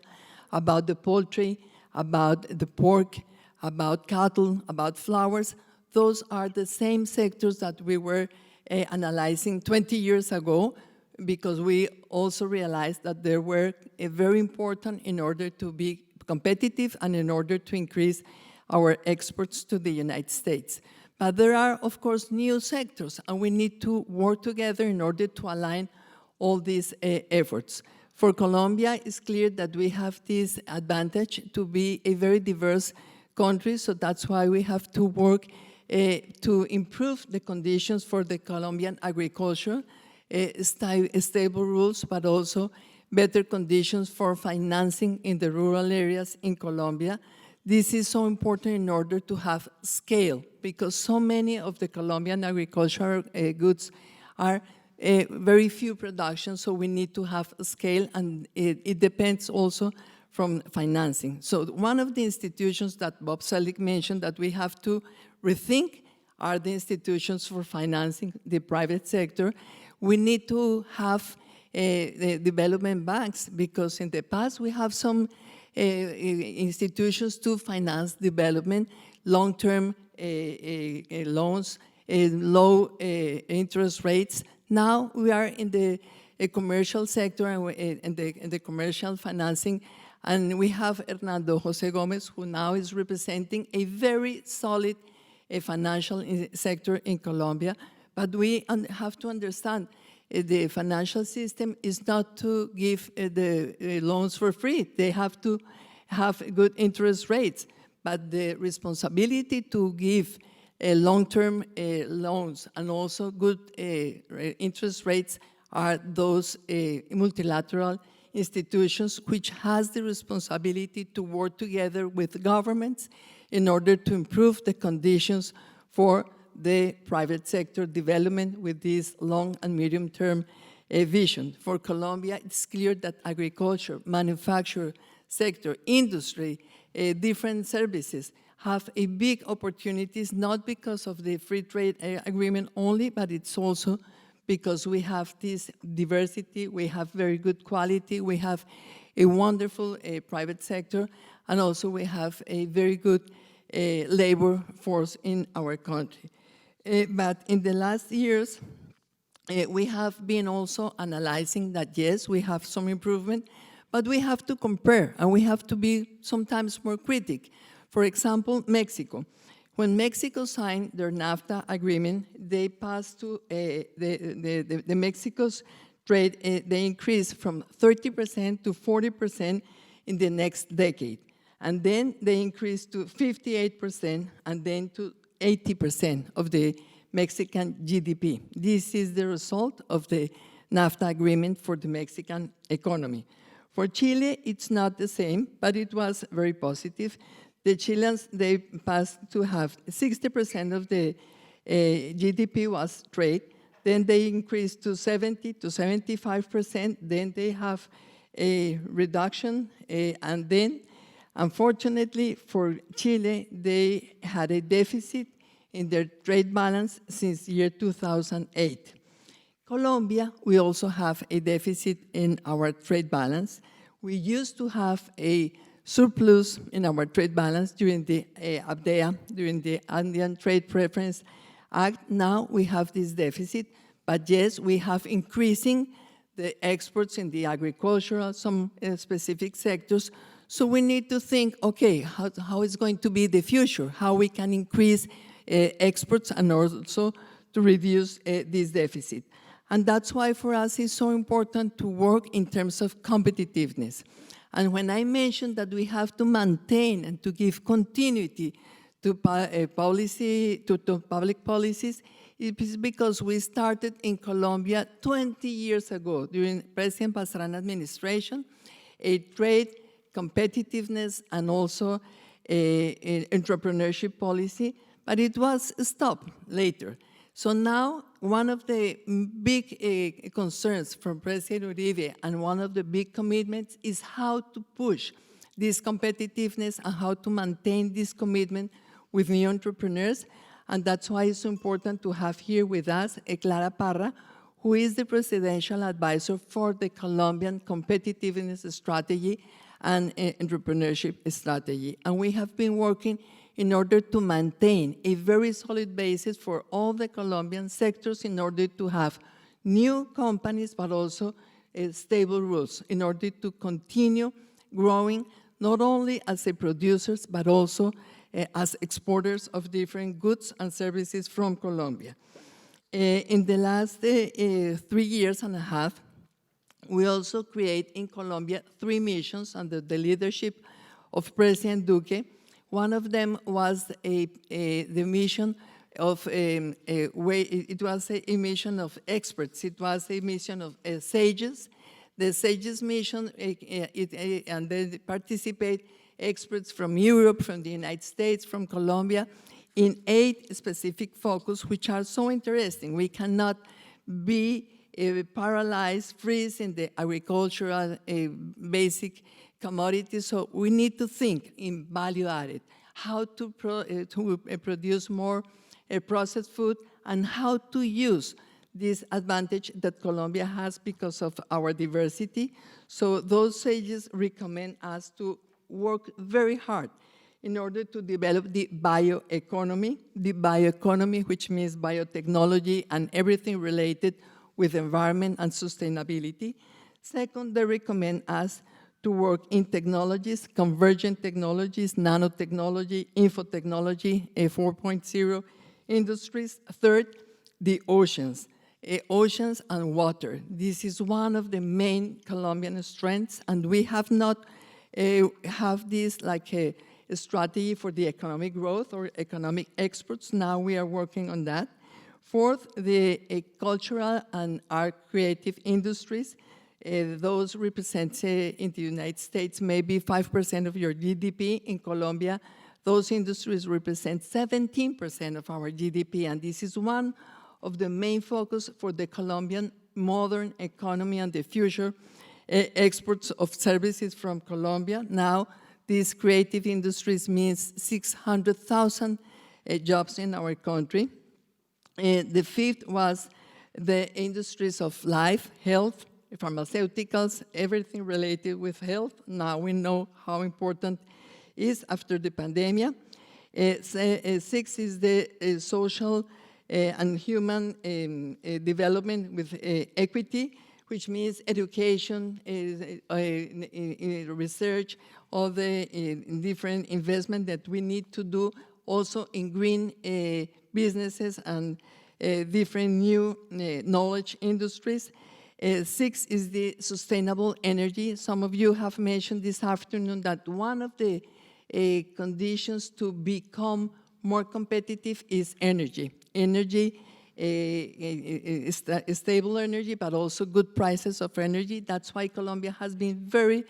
about the poultry, about the pork, about cattle, about flowers, those are the same sectors that we were analyzing 20 years ago, because we also realized that they were very important in order to be competitive and in order to increase our exports to the United States. But there are, of course, new sectors, and we need to work together in order to align all these efforts. For Colombia, it's clear that we have this advantage to be a very diverse country, so that's why we have to work to improve the conditions for the Colombian agriculture, stable rules, but also better conditions for financing in the rural areas in Colombia. This is so important in order to have scale, because so many of the Colombian agricultural goods are very few production, so we need to have scale, and it depends also from financing. So one of the institutions that Bob Selig mentioned that we have to rethink are the institutions for financing the private sector. We need to have the development banks, because in the past we have some institutions to finance development, long-term loans, low interest rates. Now we are in the commercial sector and in the commercial financing, and we have Hernando Jose Gomez, who now is representing a very solid financial sector in Colombia. But we have to understand the financial system is not to give the loans for free. They have to have good interest rates. But the responsibility to give long-term loans and also good interest rates are those multilateral institutions which has the responsibility to work together with governments in order to improve the conditions for the private sector development with this long and medium-term vision. For Colombia, it's clear that agriculture, manufacture sector, industry, different services have a big opportunities, not because of the free trade agreement only, but it's also because we have this diversity, we have very good quality, we have a wonderful private sector, and also we have a very good labor force in our country. But in the last years, we have been also analyzing that, yes, we have some improvement, but we have to compare, and we have to be sometimes more critic. For example, Mexico. When Mexico signed their NAFTA agreement, they passed to the Mexico's trade, they increased from 30% to 40% in the next decade. And then they increased to 58% and then to 80% of the Mexican GDP. This is the result of the NAFTA agreement for the Mexican economy. For Chile, it's not the same, but it was very positive. The Chileans, they passed to have 60% of the GDP was trade. Then they increased to 70 to 75%. Then they have a reduction. And then, unfortunately, for Chile, they had a deficit in their trade balance since year 2008. Colombia, we also have a deficit in our trade balance. We used to have a surplus in our trade balance during the FTA, during the Andean Trade Preference Act. Now we have this deficit, but yes, we have increasing the exports in the agricultural, some specific sectors. So we need to think, okay, how is going to be the future, how we can increase exports and also to reduce this deficit. And that's why for us it's so important to work in terms of competitiveness. And when I mentioned that we have to maintain and to give continuity to policy, to public policies, it is because we started in Colombia 20 years ago during President Pastrana's administration, a trade competitiveness and also an entrepreneurship policy, but it was stopped later. So now, one of the big concerns from President Uribe and one of the big commitments is how to push this competitiveness and how to maintain this commitment with new entrepreneurs. And that's why it's so important to have here with us Clara Parra, who is the presidential advisor for the Colombian competitiveness strategy and entrepreneurship strategy. And we have been working in order to maintain a very solid basis for all the Colombian sectors in order to have new companies, but also stable rules in order to continue growing not only as a producers, but also as exporters of different goods and services from Colombia. In the last 3 years and a half, we also create in Colombia 3 missions under the leadership of President Duque. One of them was the mission of it was a mission of experts. It was a mission of SAGES. The SAGES mission, and they participate experts from Europe, from the United States, from Colombia, in 8 specific focus, which are so interesting. We cannot be paralyzed, freeze in the agricultural basic commodities, so we need to think in value added, how to produce more processed food and how to use this advantage that Colombia has because of our diversity. So those SAGES recommend us to work very hard in order to develop the bioeconomy which means biotechnology and everything related with environment and sustainability. Second, they recommend us to work in technologies, convergent technologies, nanotechnology, infotechnology, 4.0 industries. Third, the oceans and water. This is one of the main Colombian strengths, and we have not have this like a strategy for the economic growth or economic exports. Now we are working on that. Fourth, the cultural and art creative industries. Those represent, in the United States, maybe 5% of your GDP. In Colombia, those industries represent 17% of our GDP, and this is one of the main focus for the Colombian modern economy and the future exports of services from Colombia. Now, These creative industries means 600,000 jobs in our country. The fifth was the industries of life, health, pharmaceuticals, everything related with health. Now we know how important it is after the pandemic. Six is the social and human development with equity, which means education, research, all the different investment that we need to do also in green businesses and different new knowledge industries. Six is the sustainable energy. Some of you have mentioned this afternoon that one of the conditions to become more competitive is energy. Energy, stable energy, but also good prices of energy. That's why Colombia has been very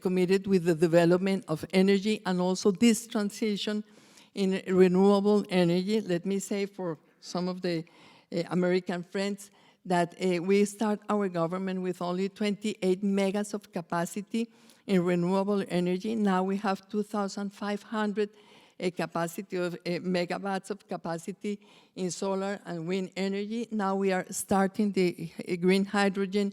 committed with the development of energy and also this transition in renewable energy. Let me say for some of the American friends that we start our government with only 28 megas of capacity in renewable energy. Now we have 2,500 capacity of megawatts of capacity in solar and wind energy. Now we are starting the green hydrogen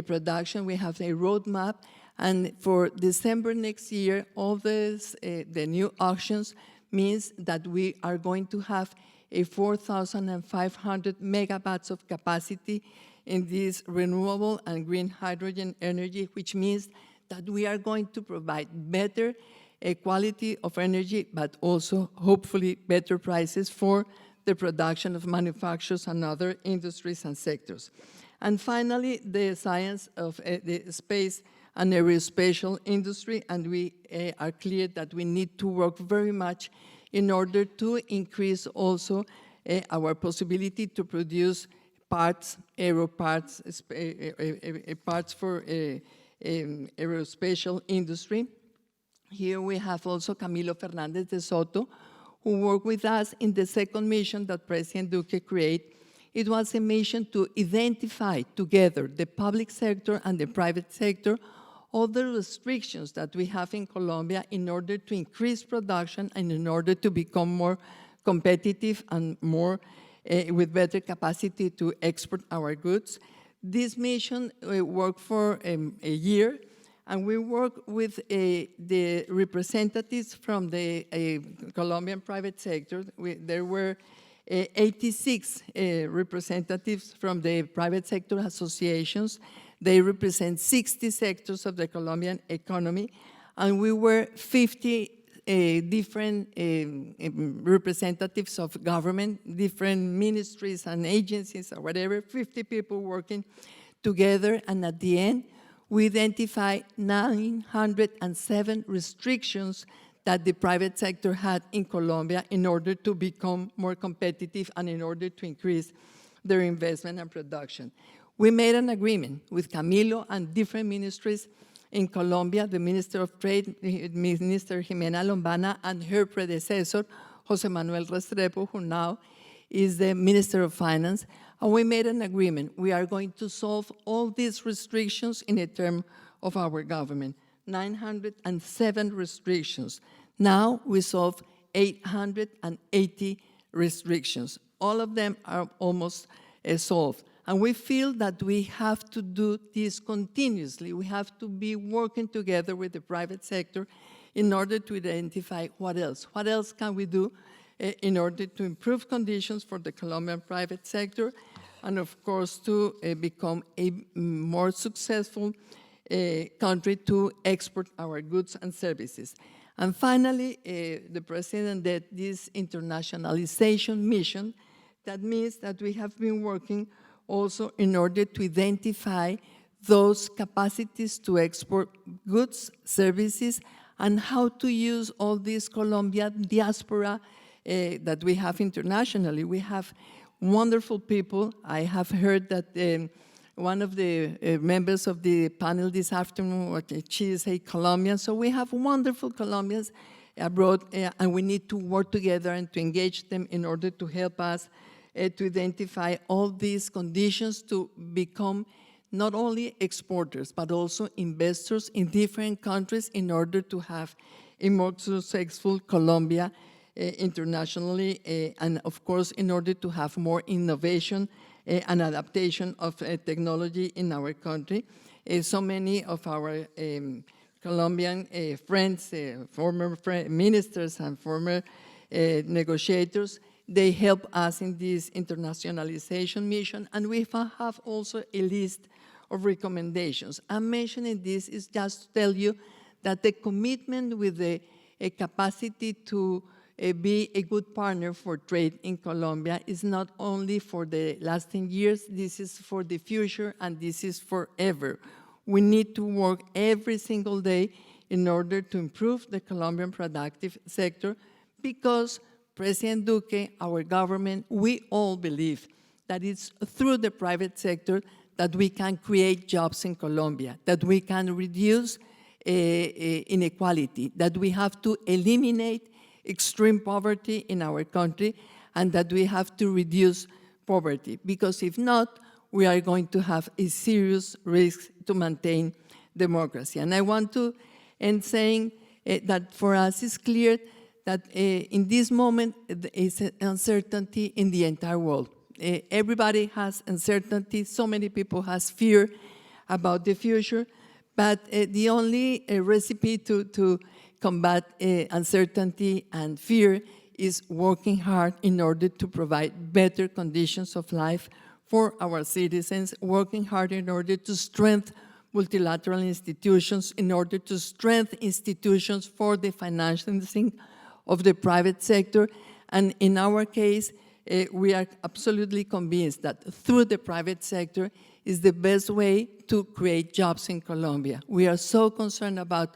production. We have a roadmap, and for December next year, all this, the new auctions means that we are going to have a 4,500 megawatts of capacity in this renewable and green hydrogen energy, which means that we are going to provide better quality of energy, but also hopefully better prices for the production of manufacturers and other industries and sectors. And finally, the science of the space and aerospatial industry, and we are clear that we need to work very much in order to increase also our possibility to produce parts, aero parts, parts for aerospatial industry. Here we have also Camilo Fernandez de Soto, who worked with us in the second mission that President Duque created. It was a mission to identify together the public sector and the private sector all the restrictions that we have in Colombia in order to increase production and in order to become more competitive and more with better capacity to export our goods. This mission worked for a year, and we worked with the representatives from the Colombian private sector. There were 86 representatives from the private sector associations. They represent 60 sectors of the Colombian economy, and we were 50 different representatives of government, different ministries and agencies or whatever, 50 people working together, and at the end, we identified 907 restrictions that the private sector had in Colombia in order to become more competitive and in order to increase their investment and production. We made an agreement with Camilo and different ministries in Colombia, the Minister of Trade, Minister Ximena Lombana, and her predecessor, Jose Manuel Restrepo, who now is the Minister of Finance, and we made an agreement. We are going to solve all these restrictions in a term of our government, 907 restrictions. Now we solve 880 restrictions. All of them are almost solved. And we feel that we have to do this continuously. We have to be working together with the private sector in order to identify what else. What else can we do in order to improve conditions for the Colombian private sector and, of course, to become a more successful country to export our goods and services. And finally, the President did this internationalization mission. That means that we have been working also in order to identify those capacities to export goods, services, and how to use all this Colombian diaspora that we have internationally. We have wonderful people. I have heard that one of the members of the panel this afternoon, she is a Colombian, so we have wonderful Colombians abroad, and we need to work together and to engage them in order to help us to identify all these conditions to become not only exporters, but also investors in different countries in order to have a more successful Colombia internationally, and of course, in order to have more innovation and adaptation of technology in our country. So many of our Colombian friends, former ministers and former negotiators, they help us in this internationalization mission, and we have also a list of recommendations. I'm mentioning this is just to tell you that the commitment with the capacity to be a good partner for trade in Colombia is not only for the last 10 years, this is for the future, and this is forever. We need to work every single day in order to improve the Colombian productive sector, because President Duque, our government, we all believe that it's through the private sector that we can create jobs in Colombia, that we can reduce inequality, that we have to eliminate extreme poverty in our country, and that we have to reduce poverty, because if not, we are going to have a serious risk to maintain democracy. And I want to end saying that for us it's clear that in this moment there is uncertainty in the entire world. Everybody has uncertainty, so many people has fear about the future, but the only recipe to combat uncertainty and fear is working hard in order to provide better conditions of life for our citizens, working hard in order to strengthen multilateral institutions, in order to strengthen institutions for the financing of the private sector. And in our case, we are absolutely convinced that through the private sector is the best way to create jobs in Colombia. We are so concerned about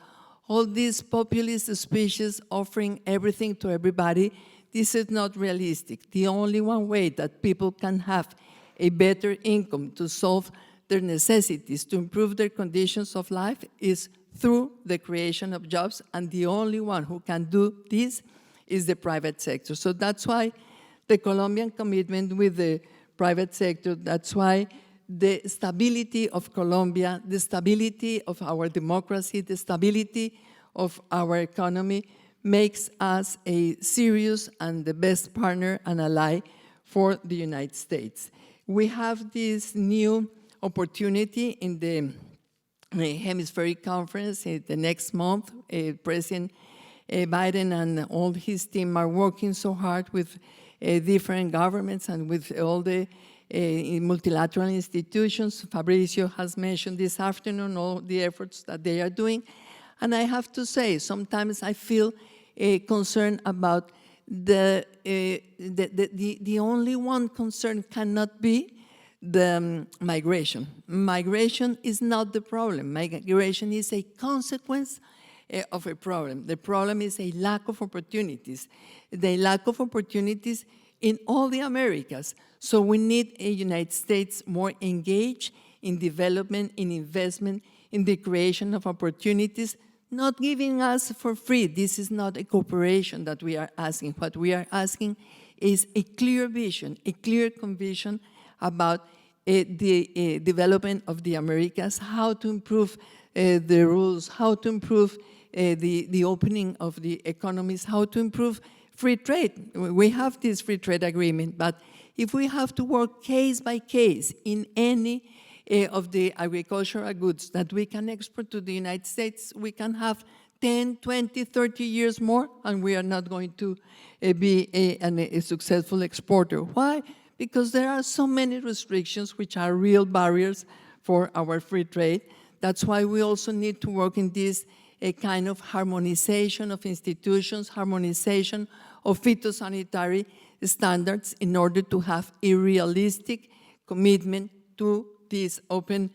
all these populist speeches offering everything to everybody. This is not realistic. The only one way that people can have a better income to solve their necessities, to improve their conditions of life, is through the creation of jobs, and the only one who can do this is the private sector. So that's why the Colombian commitment with the private sector, that's why the stability of Colombia, the stability of our democracy, the stability of our economy makes us a serious and the best partner and ally for the United States. We have this new opportunity in the Hemispheric Conference the next month. President Biden and all his team are working so hard with different governments and with all the multilateral institutions. Fabricio has mentioned this afternoon all the efforts that they are doing. And I have to say, sometimes I feel concerned about the only one concern cannot be the migration. Migration is not the problem. Migration is a consequence of a problem. The problem is a lack of opportunities. The lack of opportunities in all the Americas. So we need a United States more engaged in development, in investment, in the creation of opportunities, not giving us for free. This is not a cooperation that we are asking. What we are asking is a clear vision, a clear conviction about the development of the Americas, how to improve the rules, how to improve the opening of the economies, how to improve free trade. We have this free trade agreement, but if we have to work case by case in any of the agricultural goods that we can export to the United States, we can have 10, 20, 30 years more, and we are not going to be a successful exporter. Why? Because there are so many restrictions which are real barriers for our free trade. That's why we also need to work in this kind of harmonization of institutions, harmonization of phytosanitary standards in order to have a realistic commitment to this open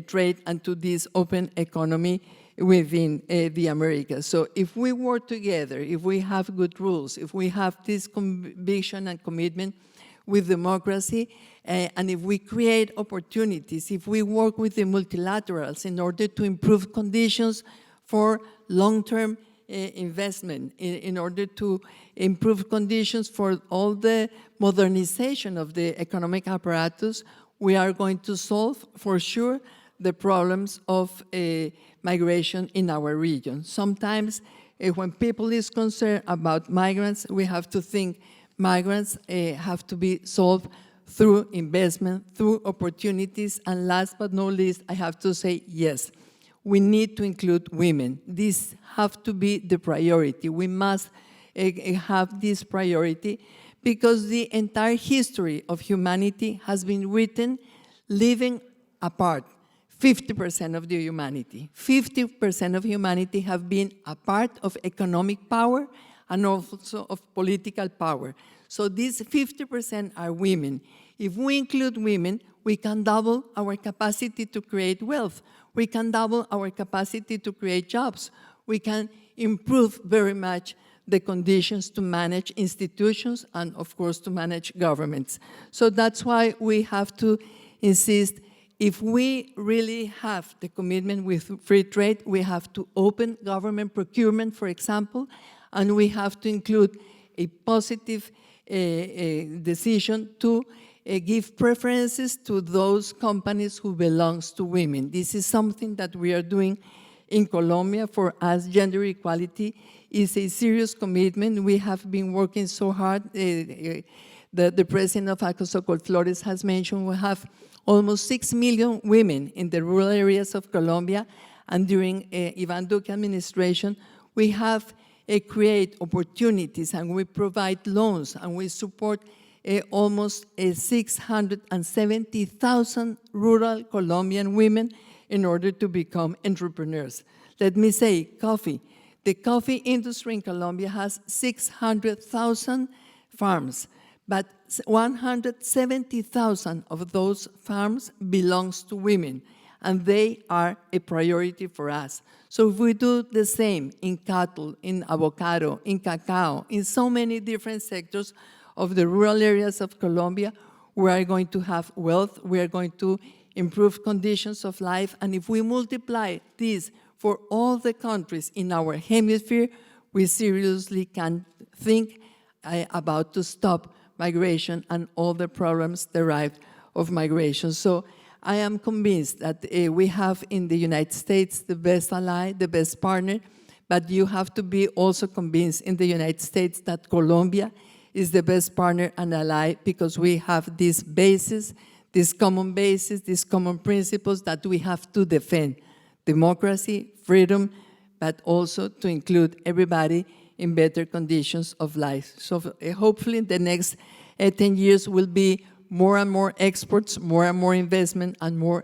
trade and to this open economy within the Americas. So if we work together, if we have good rules, if we have this conviction and commitment with democracy, and if we create opportunities, if we work with the multilaterals in order to improve conditions for long-term investment, in order to improve conditions for all the modernization of the economic apparatus, we are going to solve, for sure, the problems of migration in our region. Sometimes when people is concerned about migrants, we have to think migrants have to be solved through investment, through opportunities, and last but not least, I have to say, yes, we need to include women. This have to be the priority. We must have this priority because the entire history of humanity has been written living apart. 50% of the humanity. 50% of humanity have been a part of economic power and also of political power. So these 50% are women. If we include women, we can double our capacity to create wealth. We can double our capacity to create jobs. We can improve very much the conditions to manage institutions and, of course, to manage governments. So that's why we have to insist, if we really have the commitment with free trade, we have to open government procurement, for example, and we have to include a positive decision to give preferences to those companies who belongs to women. This is something that we are doing in Colombia. For us, gender equality is a serious commitment. We have been working so hard. The president of Acosocol Flores has mentioned we have almost 6 million women in the rural areas of Colombia, and during Ivan Duque administration, we have create opportunities and we provide loans and we support almost 670,000 rural Colombian women in order to become entrepreneurs. Let me say, coffee. The coffee industry in Colombia has 600,000 farms, but 170,000 of those farms belongs to women, and they are a priority for us. So if we do the same in cattle, in avocado, in cacao, in so many different sectors of the rural areas of Colombia, we are going to have wealth, we are going to improve conditions of life, and if we multiply this for all the countries in our hemisphere, we seriously can think about to stop migration and all the problems derived of migration. So I am convinced that we have in the United States the best ally, the best partner, but you have to be also convinced in the United States that Colombia is the best partner and ally because we have these bases, these common bases, these common principles that we have to defend. Democracy, freedom, but also to include everybody in better conditions of life. So hopefully in the next 10 years will be more and more exports, more and more investment, and more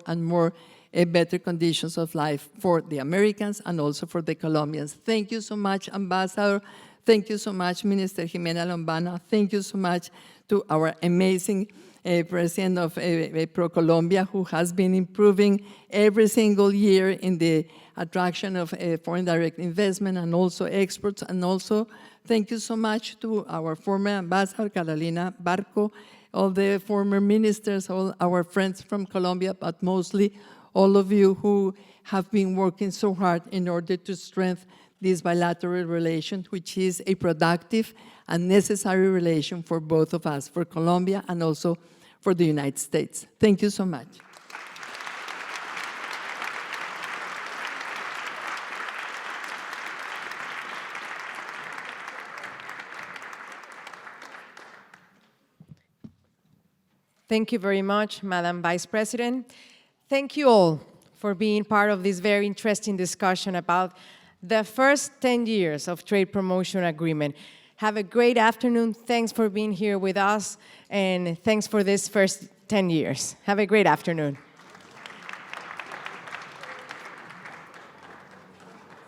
better conditions of life for the Americans and also for the Colombians. Thank you so much, Ambassador. Thank you so much, Minister Ximena Lombana. Thank you so much to our amazing President of ProColombia, who has been improving every single year in the attraction of foreign direct investment and also exports. And also, thank you so much to our former Ambassador, Carolina Barco, all the former ministers, all our friends from Colombia, but mostly all of you who have been working so hard in order to strengthen this bilateral relation, which is a productive and necessary relation for both of us, for Colombia and also for the United States. Thank you so much. Thank you very much, Madam Vice President. Thank you all for being part of this very interesting discussion about the first 10 years of Trade Promotion Agreement. Have a great afternoon. Thanks for being here with us, and thanks for this first 10 years. Have a great afternoon.